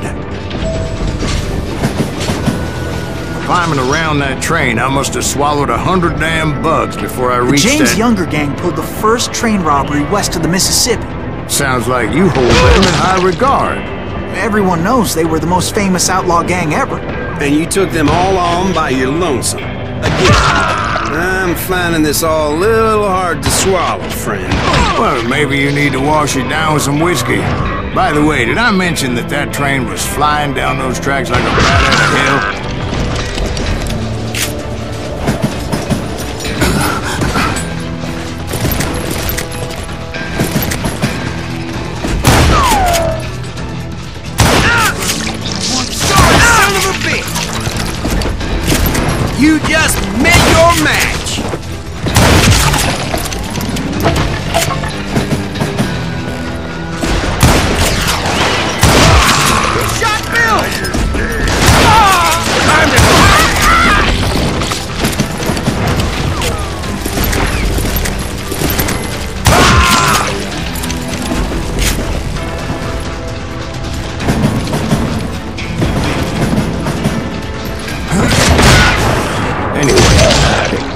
Climbing around that train, I must have swallowed 100 damn bugs before I reached The James that... Younger gang pulled the first train robbery west of the Mississippi. Sounds like you hold them in high regard. Everyone knows they were the most famous outlaw gang ever. And you took them all on by your lonesome. Again, I'm finding this all a little hard to swallow, friend. Well, maybe you need to wash it down with some whiskey. By the way, did I mention that that train was flying down those tracks like a bat out of hell? You just met your match! He shot Bill!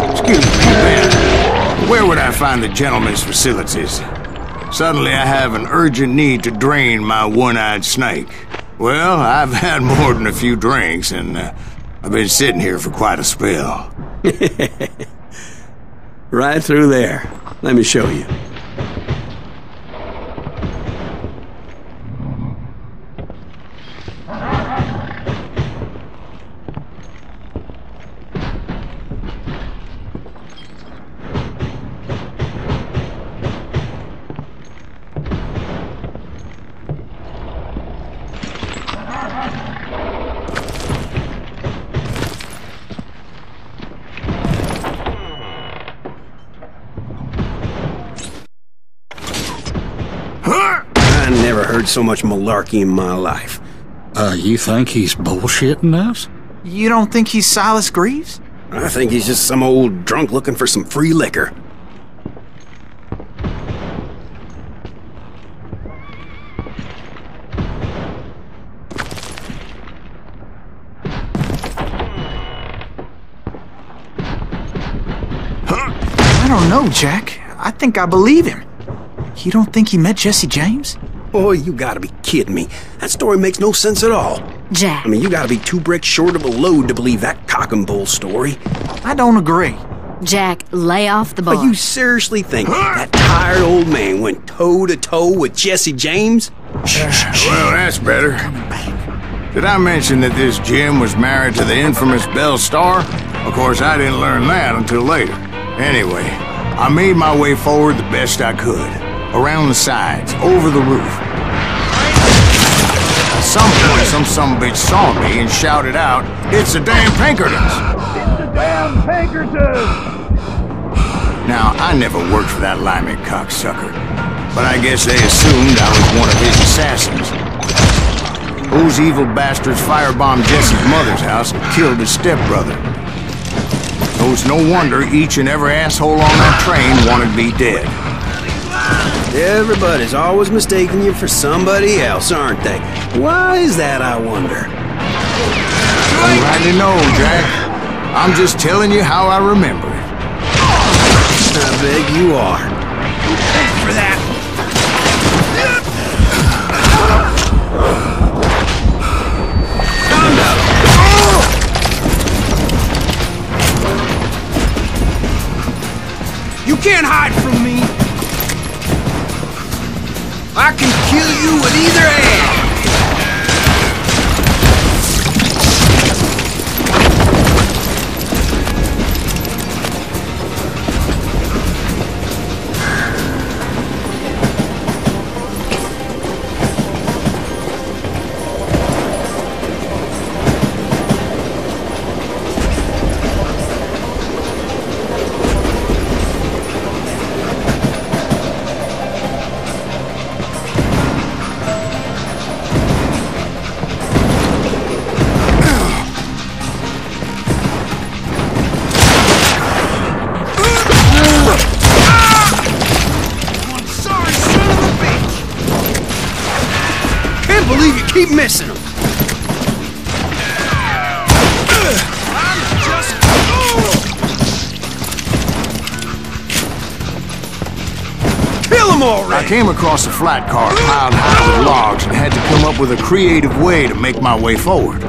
Excuse me, man. Where would I find the gentleman's facilities? Suddenly I have an urgent need to drain my one-eyed snake. Well, I've had more than a few drinks, and I've been sitting here for quite a spell. Right through there. Let me show you. I never heard so much malarkey in my life. You think he's bullshitting us? You don't think he's Silas Greaves? I think he's just some old drunk looking for some free liquor. I don't know, Jack. I think I believe him. You don't think he met Jesse James? Boy, you gotta be kidding me. That story makes no sense at all. Jack. I mean, you gotta be 2 bricks short of a load to believe that cock and bull story. I don't agree. Jack, lay off the bar. But you seriously think that tired old man went toe-to-toe with Jesse James? Well, that's better. Did I mention that this Jim was married to the infamous Belle Starr? Of course, I didn't learn that until later. Anyway, I made my way forward the best I could. Around the sides, over the roof. At some point, some sumbitch saw me and shouted out, "It's the damn Pinkertons!" It's the damn Pinkertons! Now, I never worked for that limey cocksucker, but I guess they assumed I was one of his assassins. Those evil bastards firebombed Jesse's mother's house and killed his stepbrother. So it's no wonder each and every asshole on that train wanted me dead. Everybody's always mistaking you for somebody else, aren't they? Why is that, I wonder? Don't rightly know, Jack. I'm just telling you how I remember it. I bet you are. Thanks for that. You can't hide from me. I can kill you with either hand. believe you keep missing them. Kill them already! I came across a flat car piled high with logs and had to come up with a creative way to make my way forward.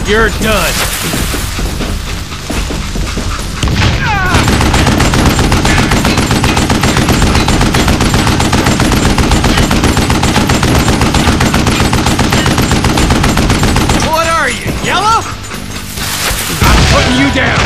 You're done. What are you, yellow? I'm putting you down.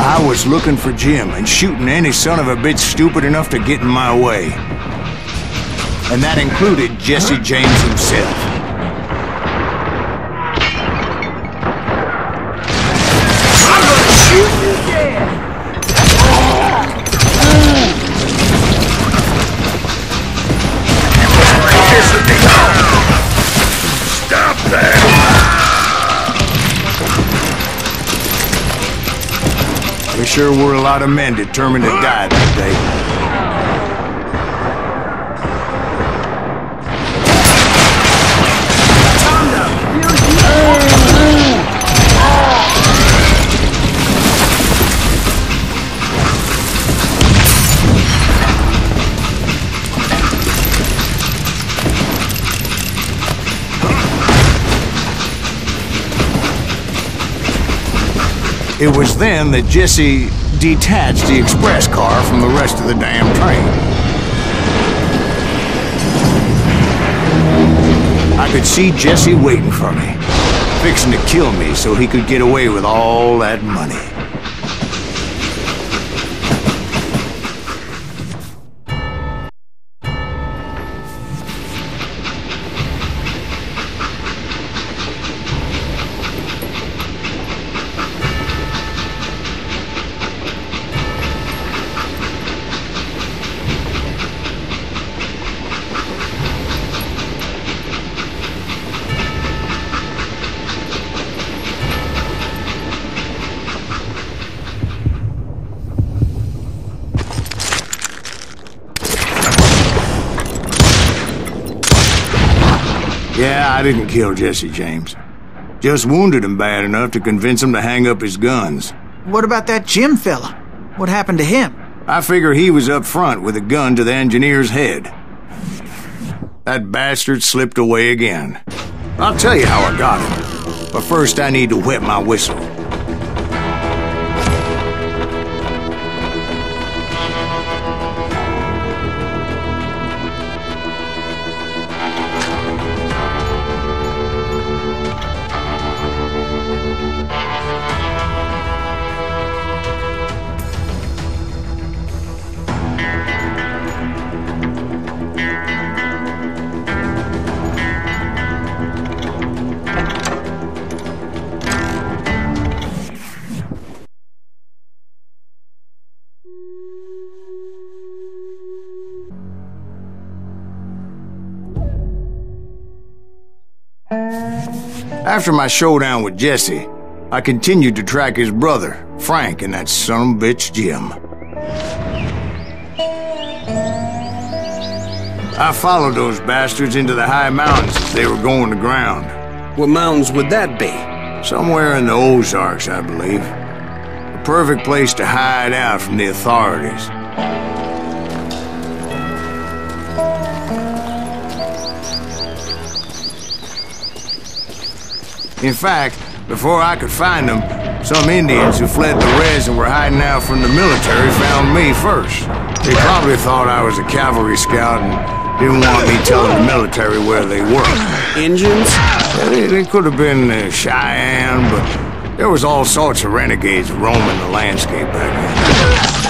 I was looking for Jim and shooting any son of a bitch stupid enough to get in my way. And that included Jesse James himself. I'm gonna shoot you dead! Stop that! We sure were a lot of men determined to die that day. It was then that Jesse detached the express car from the rest of the damn train. I could see Jesse waiting for me, fixing to kill me so he could get away with all that money. Yeah, I didn't kill Jesse James. Just wounded him bad enough to convince him to hang up his guns. What about that Jim fella? What happened to him? I figure he was up front with a gun to the engineer's head. That bastard slipped away again. I'll tell you how I got him. But first I need to wet my whistle. After my showdown with Jesse, I continued to track his brother, Frank, and that son of a bitch, Jim. I followed those bastards into the high mountains as they were going to ground. What mountains would that be? Somewhere in the Ozarks, I believe. A perfect place to hide out from the authorities. In fact, before I could find them, some Indians who fled the res and were hiding out from the military found me first. They probably thought I was a cavalry scout and didn't want me telling the military where they were. Indians? They could have been Cheyenne, but there was all sorts of renegades roaming the landscape back then.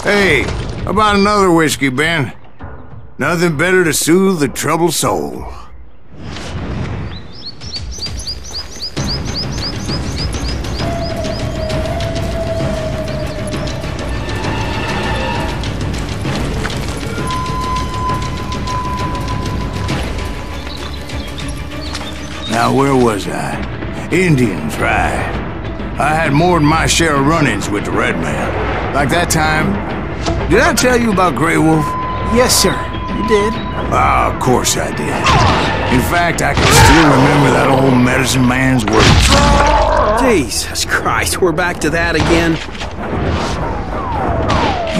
Hey, how about another whiskey, Ben? Nothing better to soothe the troubled soul. Now, where was I? Indians, right. I had more than my share of run-ins with the red man. Like that time... Did I tell you about Grey Wolf? Yes, sir. You did. Ah, of course I did. In fact, I can still remember that old medicine man's words. Jesus Christ, we're back to that again?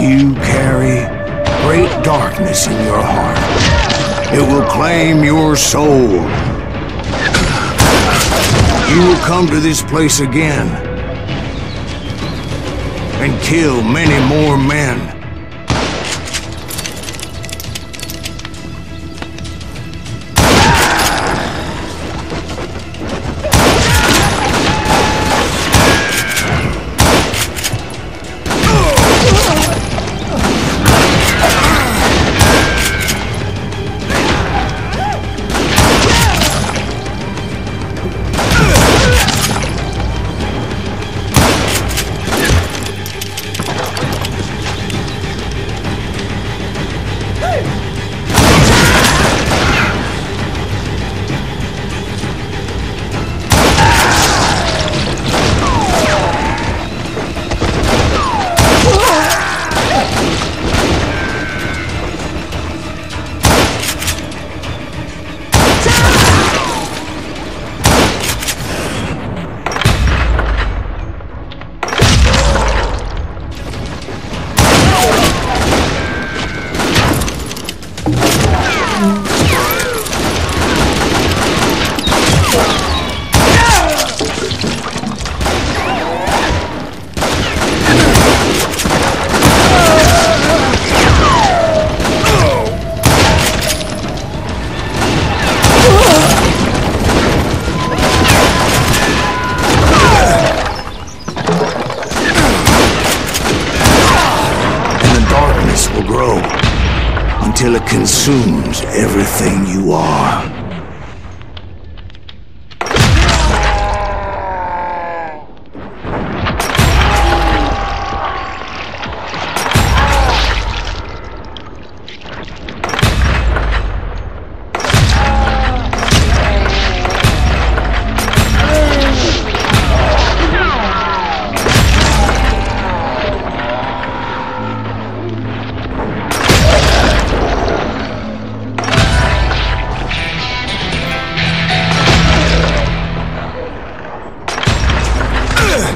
You carry great darkness in your heart. It will claim your soul. You will come to this place again and kill many more men. Until it consumes everything you are.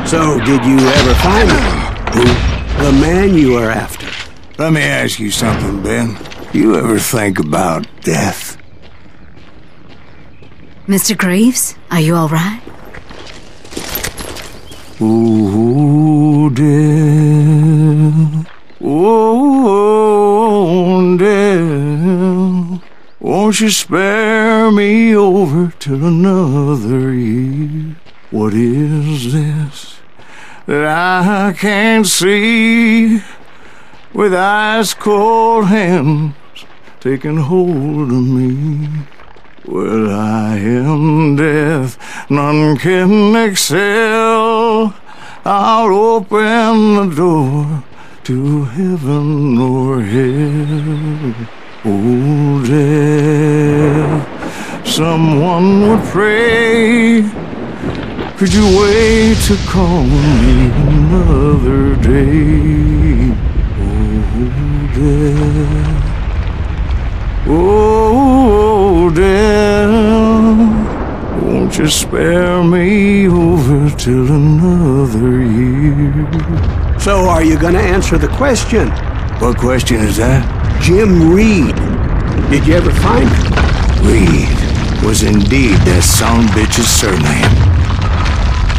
So, did you ever find him? Who? The man you are after. Let me ask you something, Ben. You ever think about death? Mr. Greaves, are you all right? Ooh, death. Oh, death. Won't you spare me over till another year? What is this that I can't see, with ice cold hands taking hold of me? Well, I am death, none can excel. I'll open the door to heaven or hell. Oh, death, someone would pray. Could you wait to call me another day? Oh, death, won't you spare me over till another year? So are you gonna answer the question? What question is that? Jim Reed. Did you ever find him? Reed was indeed that son-bitch's surname.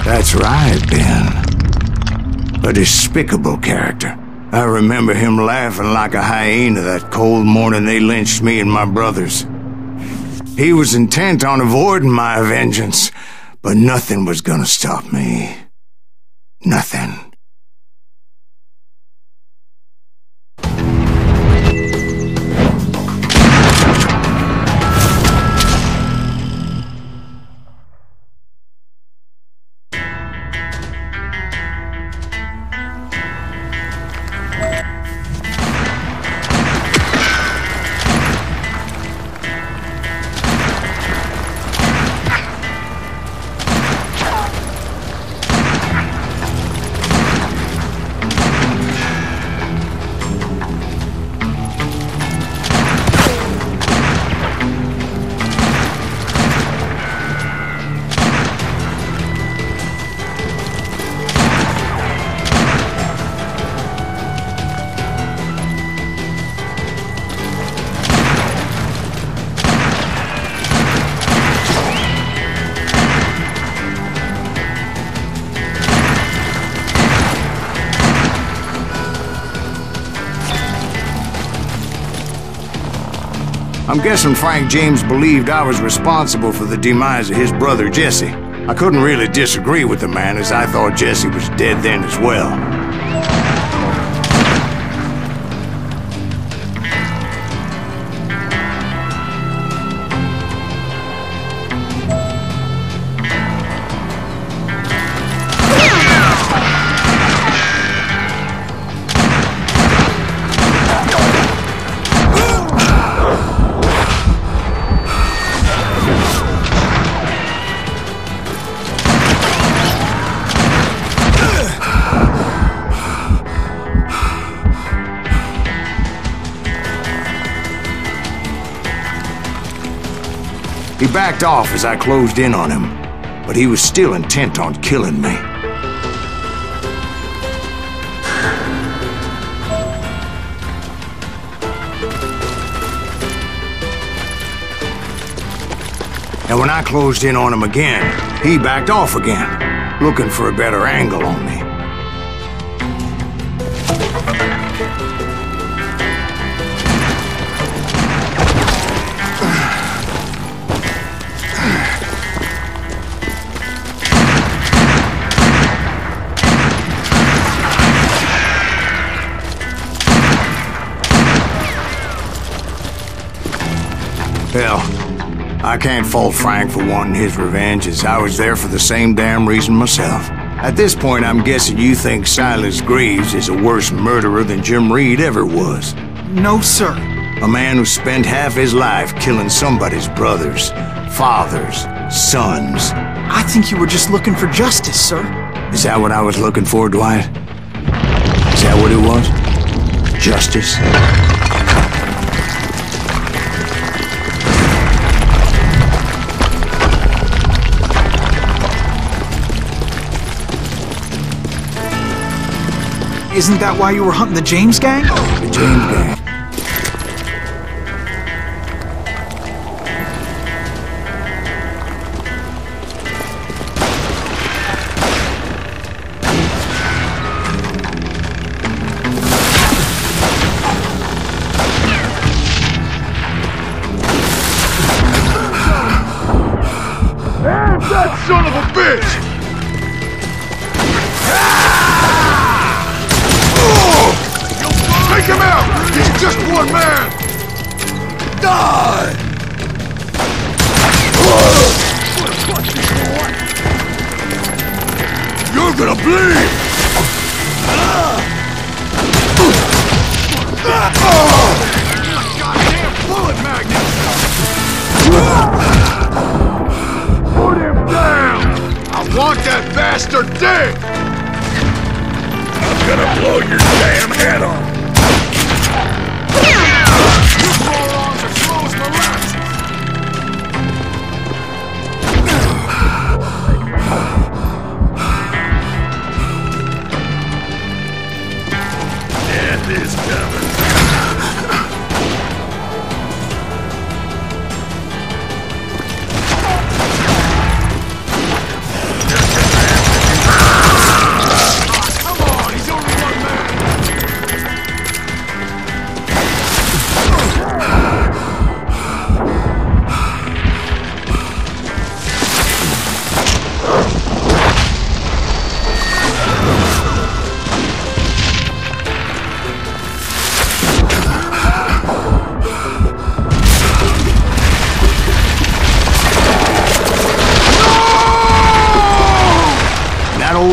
That's right, Ben. A despicable character. I remember him laughing like a hyena that cold morning they lynched me and my brothers. He was intent on avoiding my vengeance, but nothing was gonna stop me. Nothing. I'm guessing Frank James believed I was responsible for the demise of his brother Jesse. I couldn't really disagree with the man, as I thought Jesse was dead then as well. He backed off as I closed in on him, but he was still intent on killing me. And when I closed in on him again, he backed off again, looking for a better angle on me. Hell, I can't fault Frank for wanting his revenge, as I was there for the same damn reason myself. At this point, I'm guessing you think Silas Greaves is a worse murderer than Jim Reed ever was. No, sir. A man who spent half his life killing somebody's brothers, fathers, sons. I think you were just looking for justice, sir. Is that what I was looking for, Dwight? Is that what it was? Justice? Isn't that why you were hunting the James gang? The James gang? Damn that son of a bitch! Take him out! He's just one man! Die! You're gonna bleed! Goddamn bullet magnet! Put him down! I want that bastard dead! I'm gonna blow your damn head off! Your forearms are slow as molasses! Death is coming.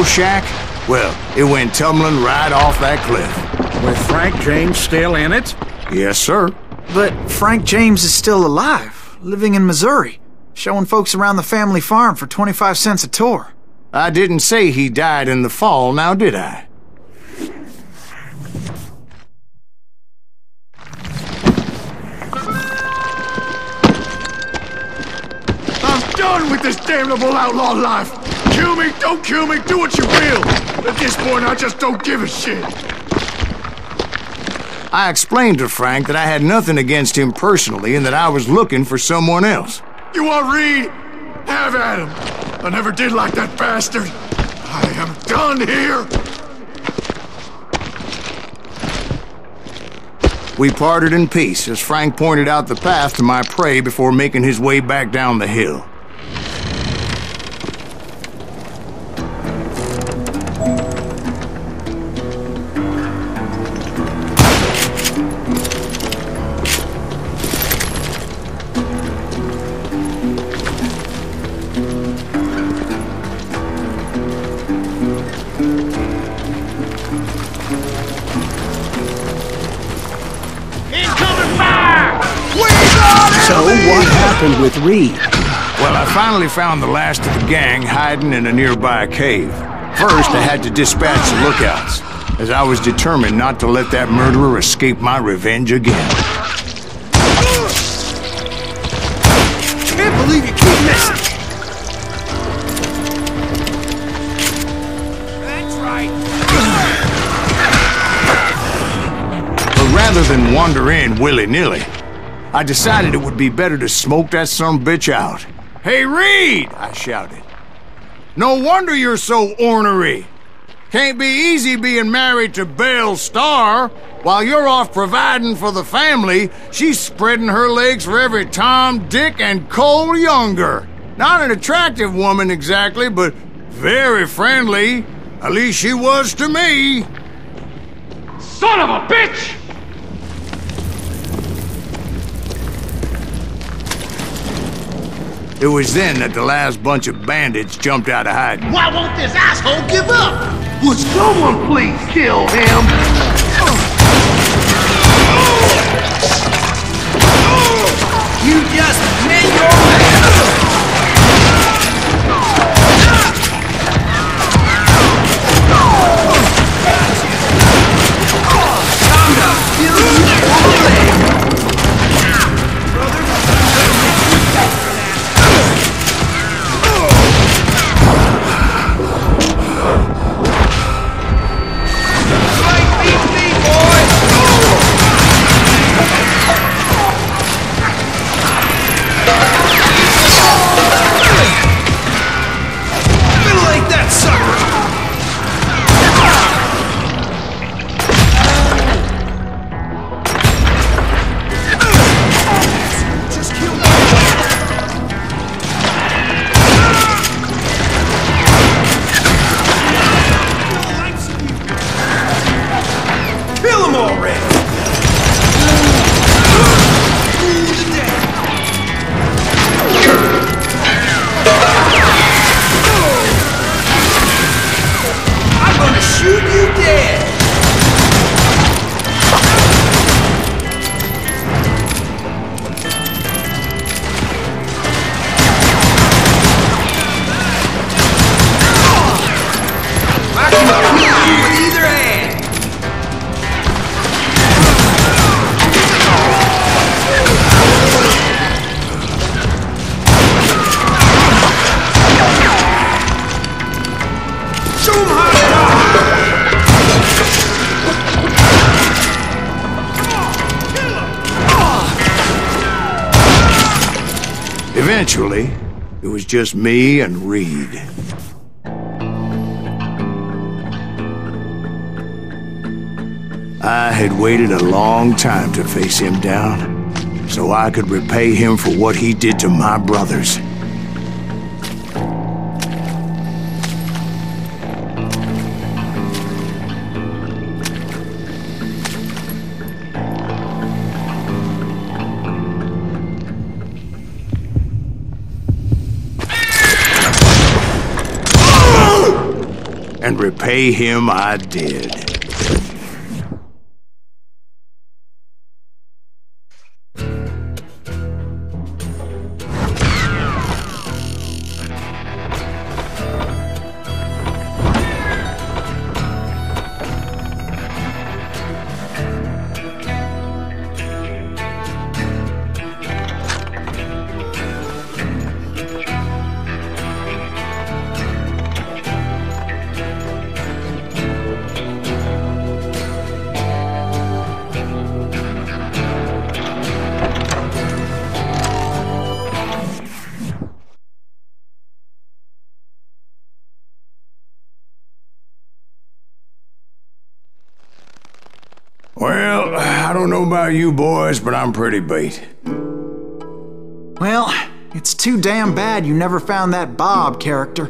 Shack? Well, it went tumbling right off that cliff. With Frank James still in it? Yes, sir. But Frank James is still alive, living in Missouri, showing folks around the family farm for 25 cents a tour. I didn't say he died in the fall, now did I? I'm done with this damnable outlaw life! Kill me, don't kill me, do what you will! At this point, I just don't give a shit. I explained to Frank that I had nothing against him personally and that I was looking for someone else. You want Reed? Have at him. I never did like that bastard. I am done here. We parted in peace as Frank pointed out the path to my prey before making his way back down the hill. So what happened with Reed? Well, I finally found the last of the gang hiding in a nearby cave. First, I had to dispatch the lookouts, as I was determined not to let that murderer escape my revenge again. Can't believe you keep missing. That's right. But rather than wander in willy-nilly, I decided it would be better to smoke that sumbitch out. "Hey, Reed!" I shouted. "No wonder you're so ornery. Can't be easy being married to Belle Starr. While you're off providing for the family, she's spreading her legs for every Tom, Dick, and Cole Younger. Not an attractive woman exactly, but very friendly. At least she was to me." Son of a bitch! It was then that the last bunch of bandits jumped out of hiding. Why won't this asshole give up? Would someone please kill him? You just met your man. Time to kill you all. Eventually, it was just me and Reed. I had waited a long time to face him down, so I could repay him for what he did to my brothers. And repay him I did. Well, I don't know about you boys, but I'm pretty beat. Well, it's too damn bad you never found that Bob character.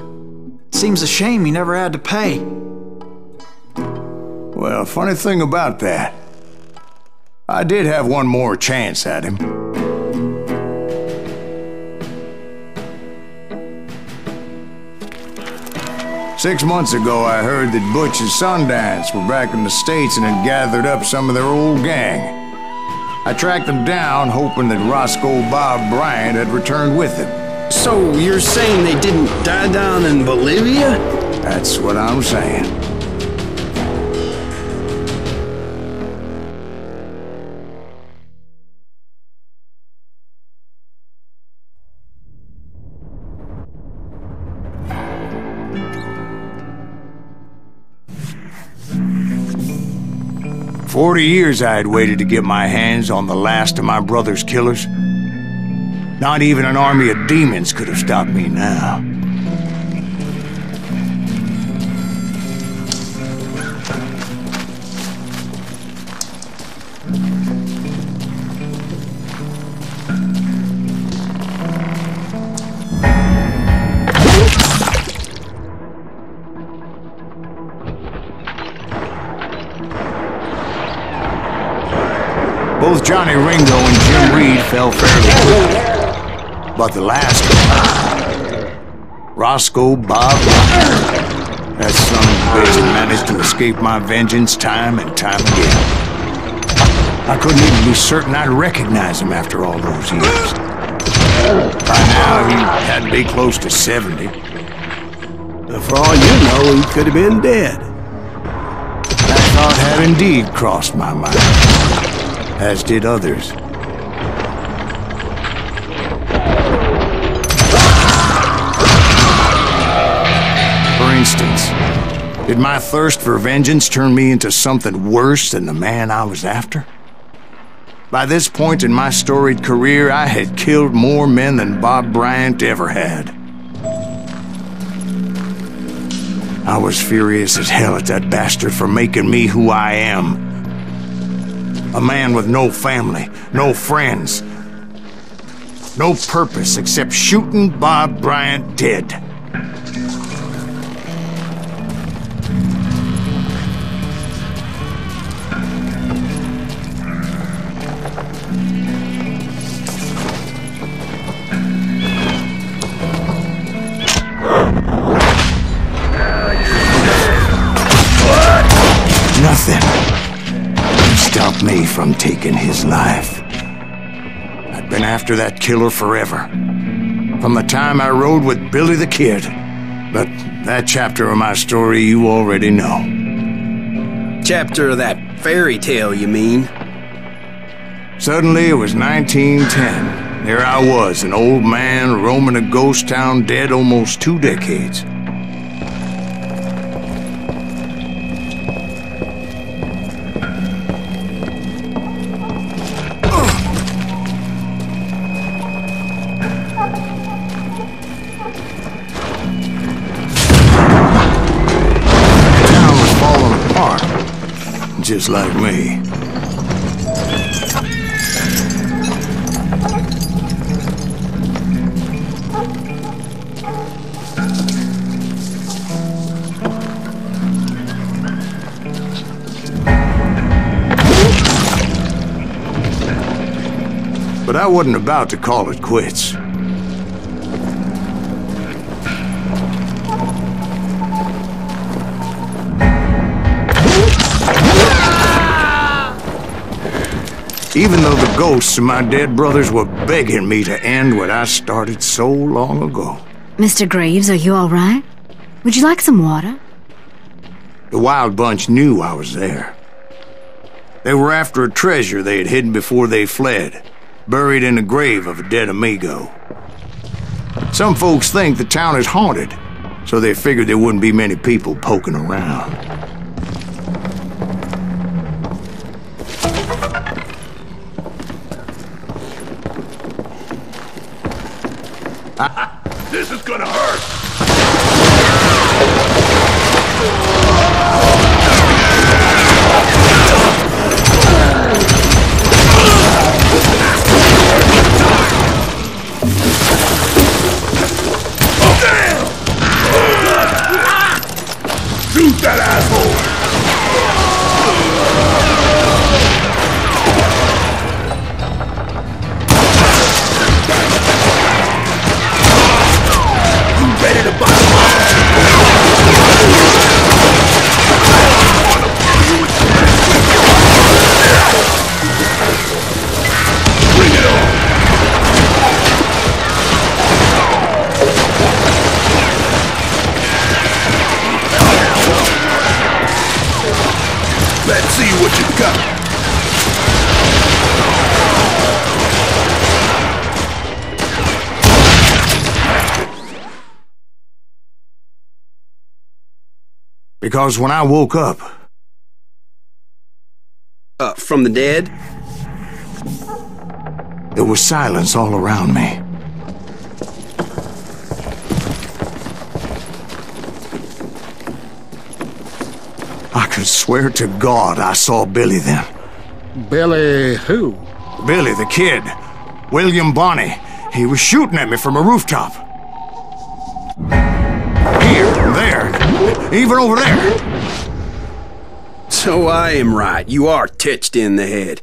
Seems a shame you never had to pay. Well, funny thing about that, I did have one more chance at him. Six months ago, I heard that Butch and Sundance were back in the States and had gathered up some of their old gang. I tracked them down, hoping that Roscoe Bob Bryant had returned with them. So you're saying they didn't die down in Bolivia? That's what I'm saying. For 40 years I had waited to get my hands on the last of my brother's killers. Not even an army of demons could have stopped me now. Both Johnny Ringo and Jim Reed fell fairly quickly. But the last one, Roscoe Bob Bryant, that son of a bitch had managed to escape my vengeance time and time again. I couldn't even be certain I'd recognize him after all those years. By now, he had to be close to 70. But for all you know, he could have been dead. That thought had indeed crossed my mind, as did others. For instance, did my thirst for vengeance turn me into something worse than the man I was after? By this point in my storied career, I had killed more men than Bob Bryant ever had. I was furious as hell at that bastard for making me who I am. A man with no family, no friends, no purpose except shooting Bob Bryant dead. Nothing stopped me from taking his life. I'd been after that killer forever, from the time I rode with Billy the Kid. But that chapter of my story you already know. Chapter of that fairy tale, you mean? Suddenly it was 1910. There I was, an old man roaming a ghost town dead almost 2 decades. Just like me. But I wasn't about to call it quits. Even though the ghosts of my dead brothers were begging me to end what I started so long ago. Mr. Graves, are you all right? Would you like some water? The Wild Bunch knew I was there. They were after a treasure they had hidden before they fled, buried in the grave of a dead amigo. Some folks think the town is haunted, so they figured there wouldn't be many people poking around. This is gonna hurt! Shoot that asshole! You ready to buy? Bring it on! Let's see what you got. Because when I woke up... From the dead? There was silence all around me. I could swear to God I saw Billy then. Billy who? Billy, the kid. William Bonney. He was shooting at me from a rooftop. Here, there, even over there. So I am right. You are touched in the head.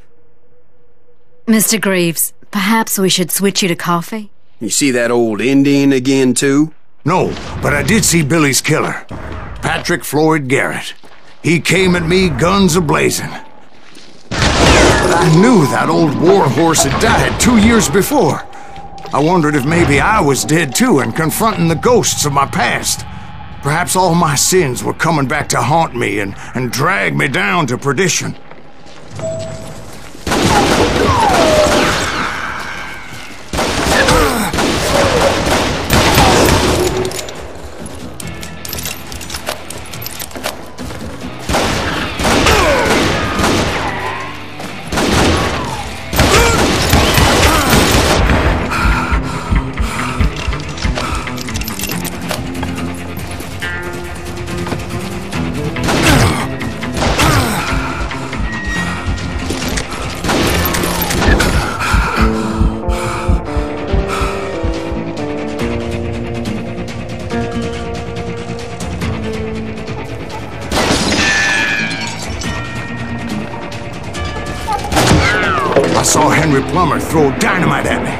Mr. Greaves, perhaps we should switch you to coffee? You see that old Indian again, too? No, but I did see Billy's killer. Patrick Floyd Garrett. He came at me guns a-blazing. But I knew that old war horse had died 2 years before. I wondered if maybe I was dead too and confronting the ghosts of my past. Perhaps all my sins were coming back to haunt me and drag me down to perdition. I saw Henry Plummer throw dynamite at me.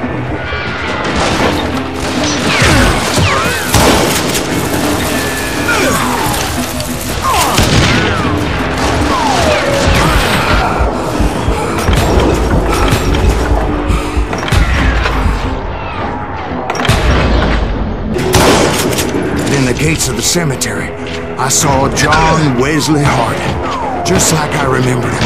In the gates of the cemetery, I saw John Wesley Hardin, just like I remembered him.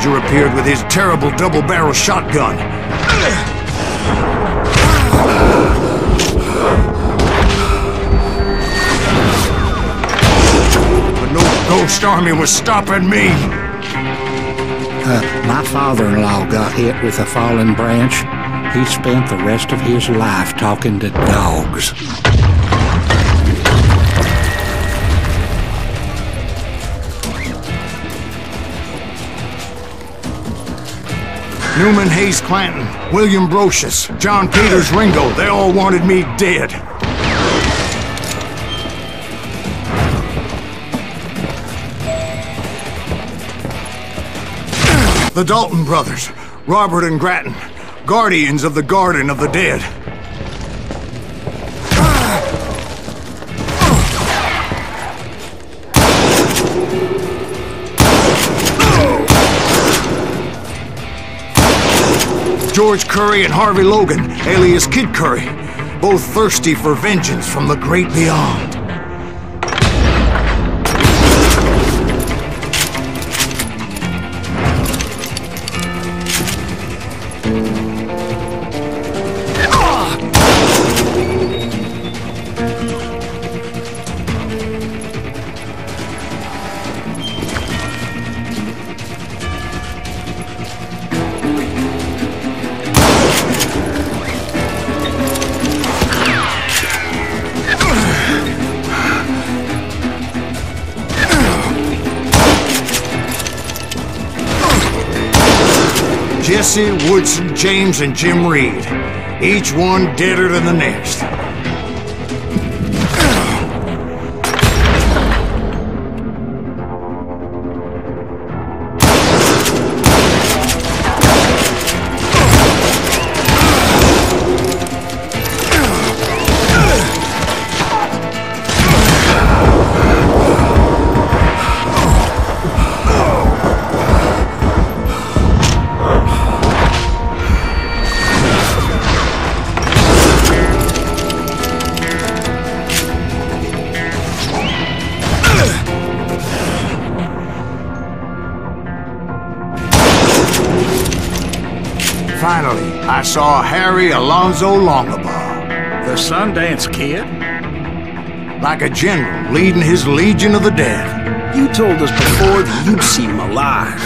Appeared with his terrible double-barrel shotgun. But no ghost army was stopping me. My father-in-law got hit with a fallen branch. He spent the rest of his life talking to dogs. Newman Hayes Clanton, William Brocious, John Peters Ringo, they all wanted me dead. The Dalton brothers, Robert and Grattan, guardians of the Garden of the Dead. George Curry and Harvey Logan, alias Kid Curry, both thirsty for vengeance from the great beyond. Jesse, Woodson, James, and Jim Reed. Each one deader than the next. Finally, I saw Harry Alonzo Longabaugh. The Sundance Kid? Like a general leading his legion of the dead. You told us before that you'd seen him alive.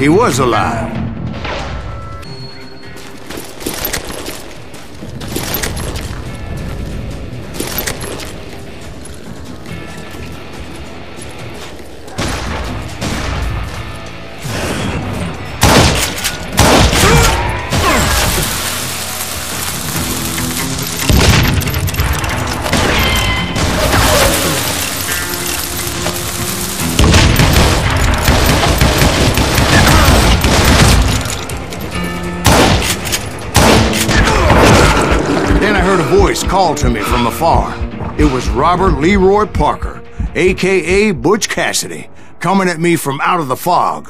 He was alive. Voice called to me from afar. It was Robert Leroy Parker, a.k.a. Butch Cassidy, coming at me from out of the fog.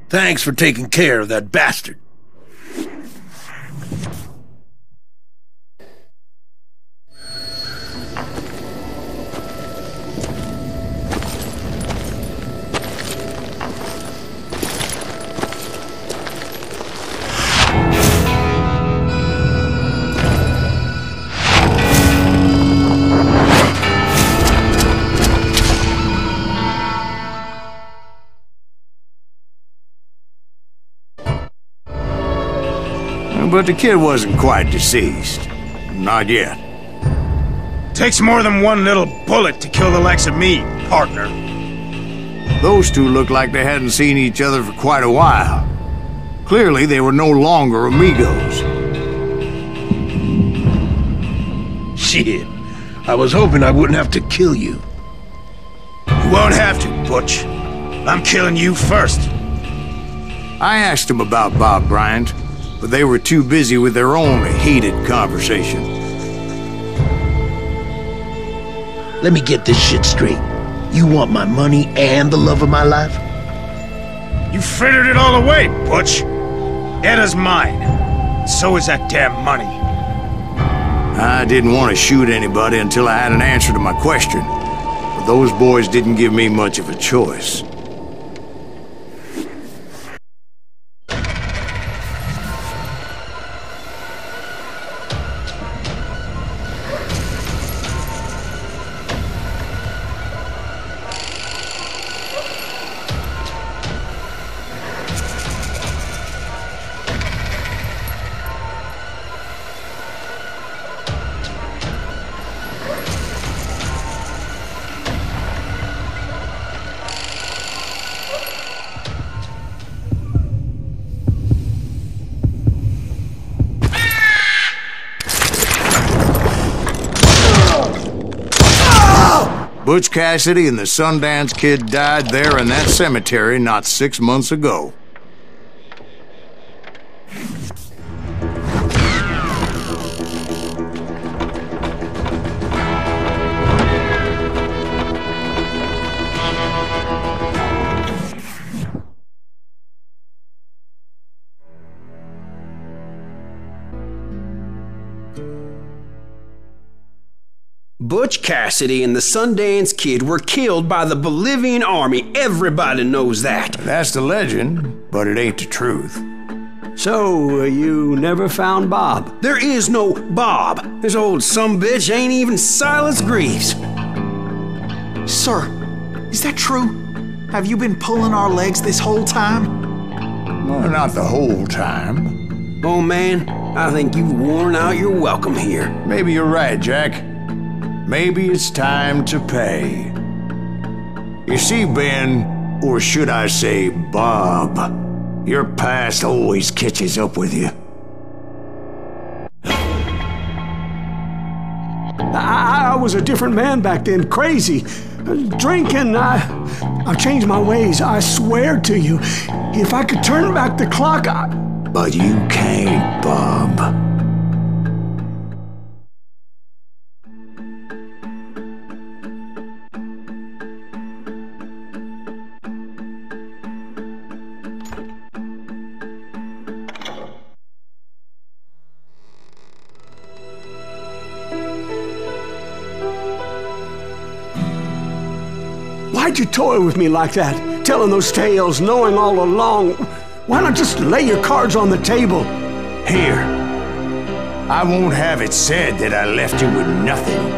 Thanks for taking care of that bastard. But the kid wasn't quite deceased. Not yet. Takes more than one little bullet to kill the likes of me, partner. Those two looked like they hadn't seen each other for quite a while. Clearly, they were no longer amigos. Shit. I was hoping I wouldn't have to kill you. You won't have to, Butch. I'm killing you first. I asked him about Bob Bryant, but they were too busy with their own heated conversation. Let me get this shit straight. You want my money and the love of my life? You frittered it all away, Butch. Eda's mine. So is that damn money. I didn't want to shoot anybody until I had an answer to my question, but those boys didn't give me much of a choice. Butch Cassidy and the Sundance Kid died there in that cemetery not 6 months ago. Butch Cassidy and the Sundance Kid were killed by the Bolivian army. Everybody knows that. That's the legend, but it ain't the truth. So, you never found Bob? There is no Bob. This old sumbitch ain't even Silas Greaves. Sir, is that true? Have you been pulling our legs this whole time? Well, not the whole time. Oh man, I think you've worn out your welcome here. Maybe you're right, Jack. Maybe it's time to pay. You see, Ben, or should I say Bob, your past always catches up with you. I was a different man back then, crazy. Drinking, I've changed my ways, I swear to you. If I could turn back the clock, But you can't, Bob. Why'd you toy with me like that? Telling those tales, knowing all along. Why not just lay your cards on the table? Here. I won't have it said that I left you with nothing.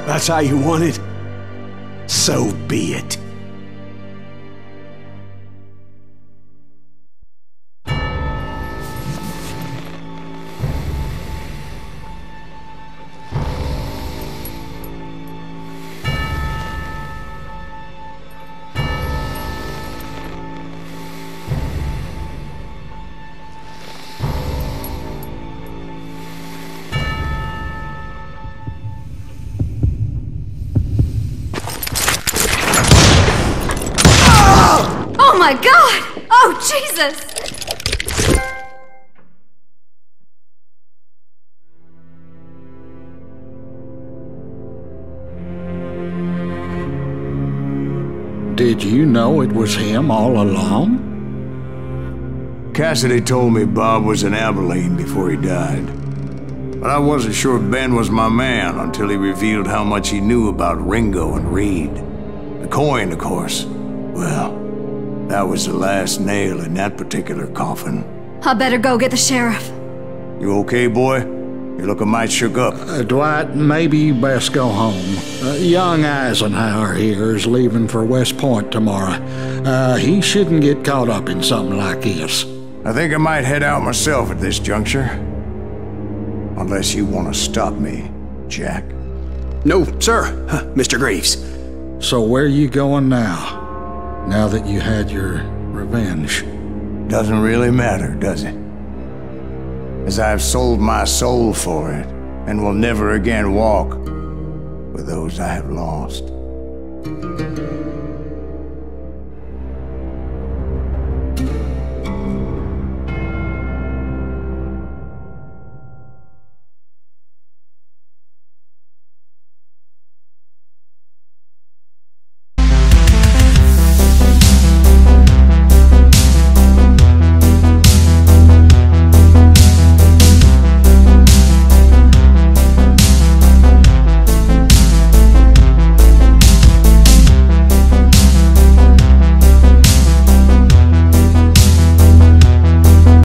That's how you want it? So be it. Oh my God! Oh, Jesus! Did you know it was him all along? Cassidy told me Bob was in Abilene before he died. But I wasn't sure Ben was my man until he revealed how much he knew about Ringo and Reed. The coin, of course. Well, that was the last nail in that particular coffin. I better go get the sheriff. You okay, boy? You're looking mighty shook up. Dwight, maybe you best go home. Young Eisenhower here is leaving for West Point tomorrow. He shouldn't get caught up in something like this. I think I might head out myself at this juncture. Unless you want to stop me, Jack. No, sir, Mr. Greaves. So where you going now? Now that you had your revenge? Doesn't really matter, does it? As I've sold my soul for it, and will never again walk with those I have lost.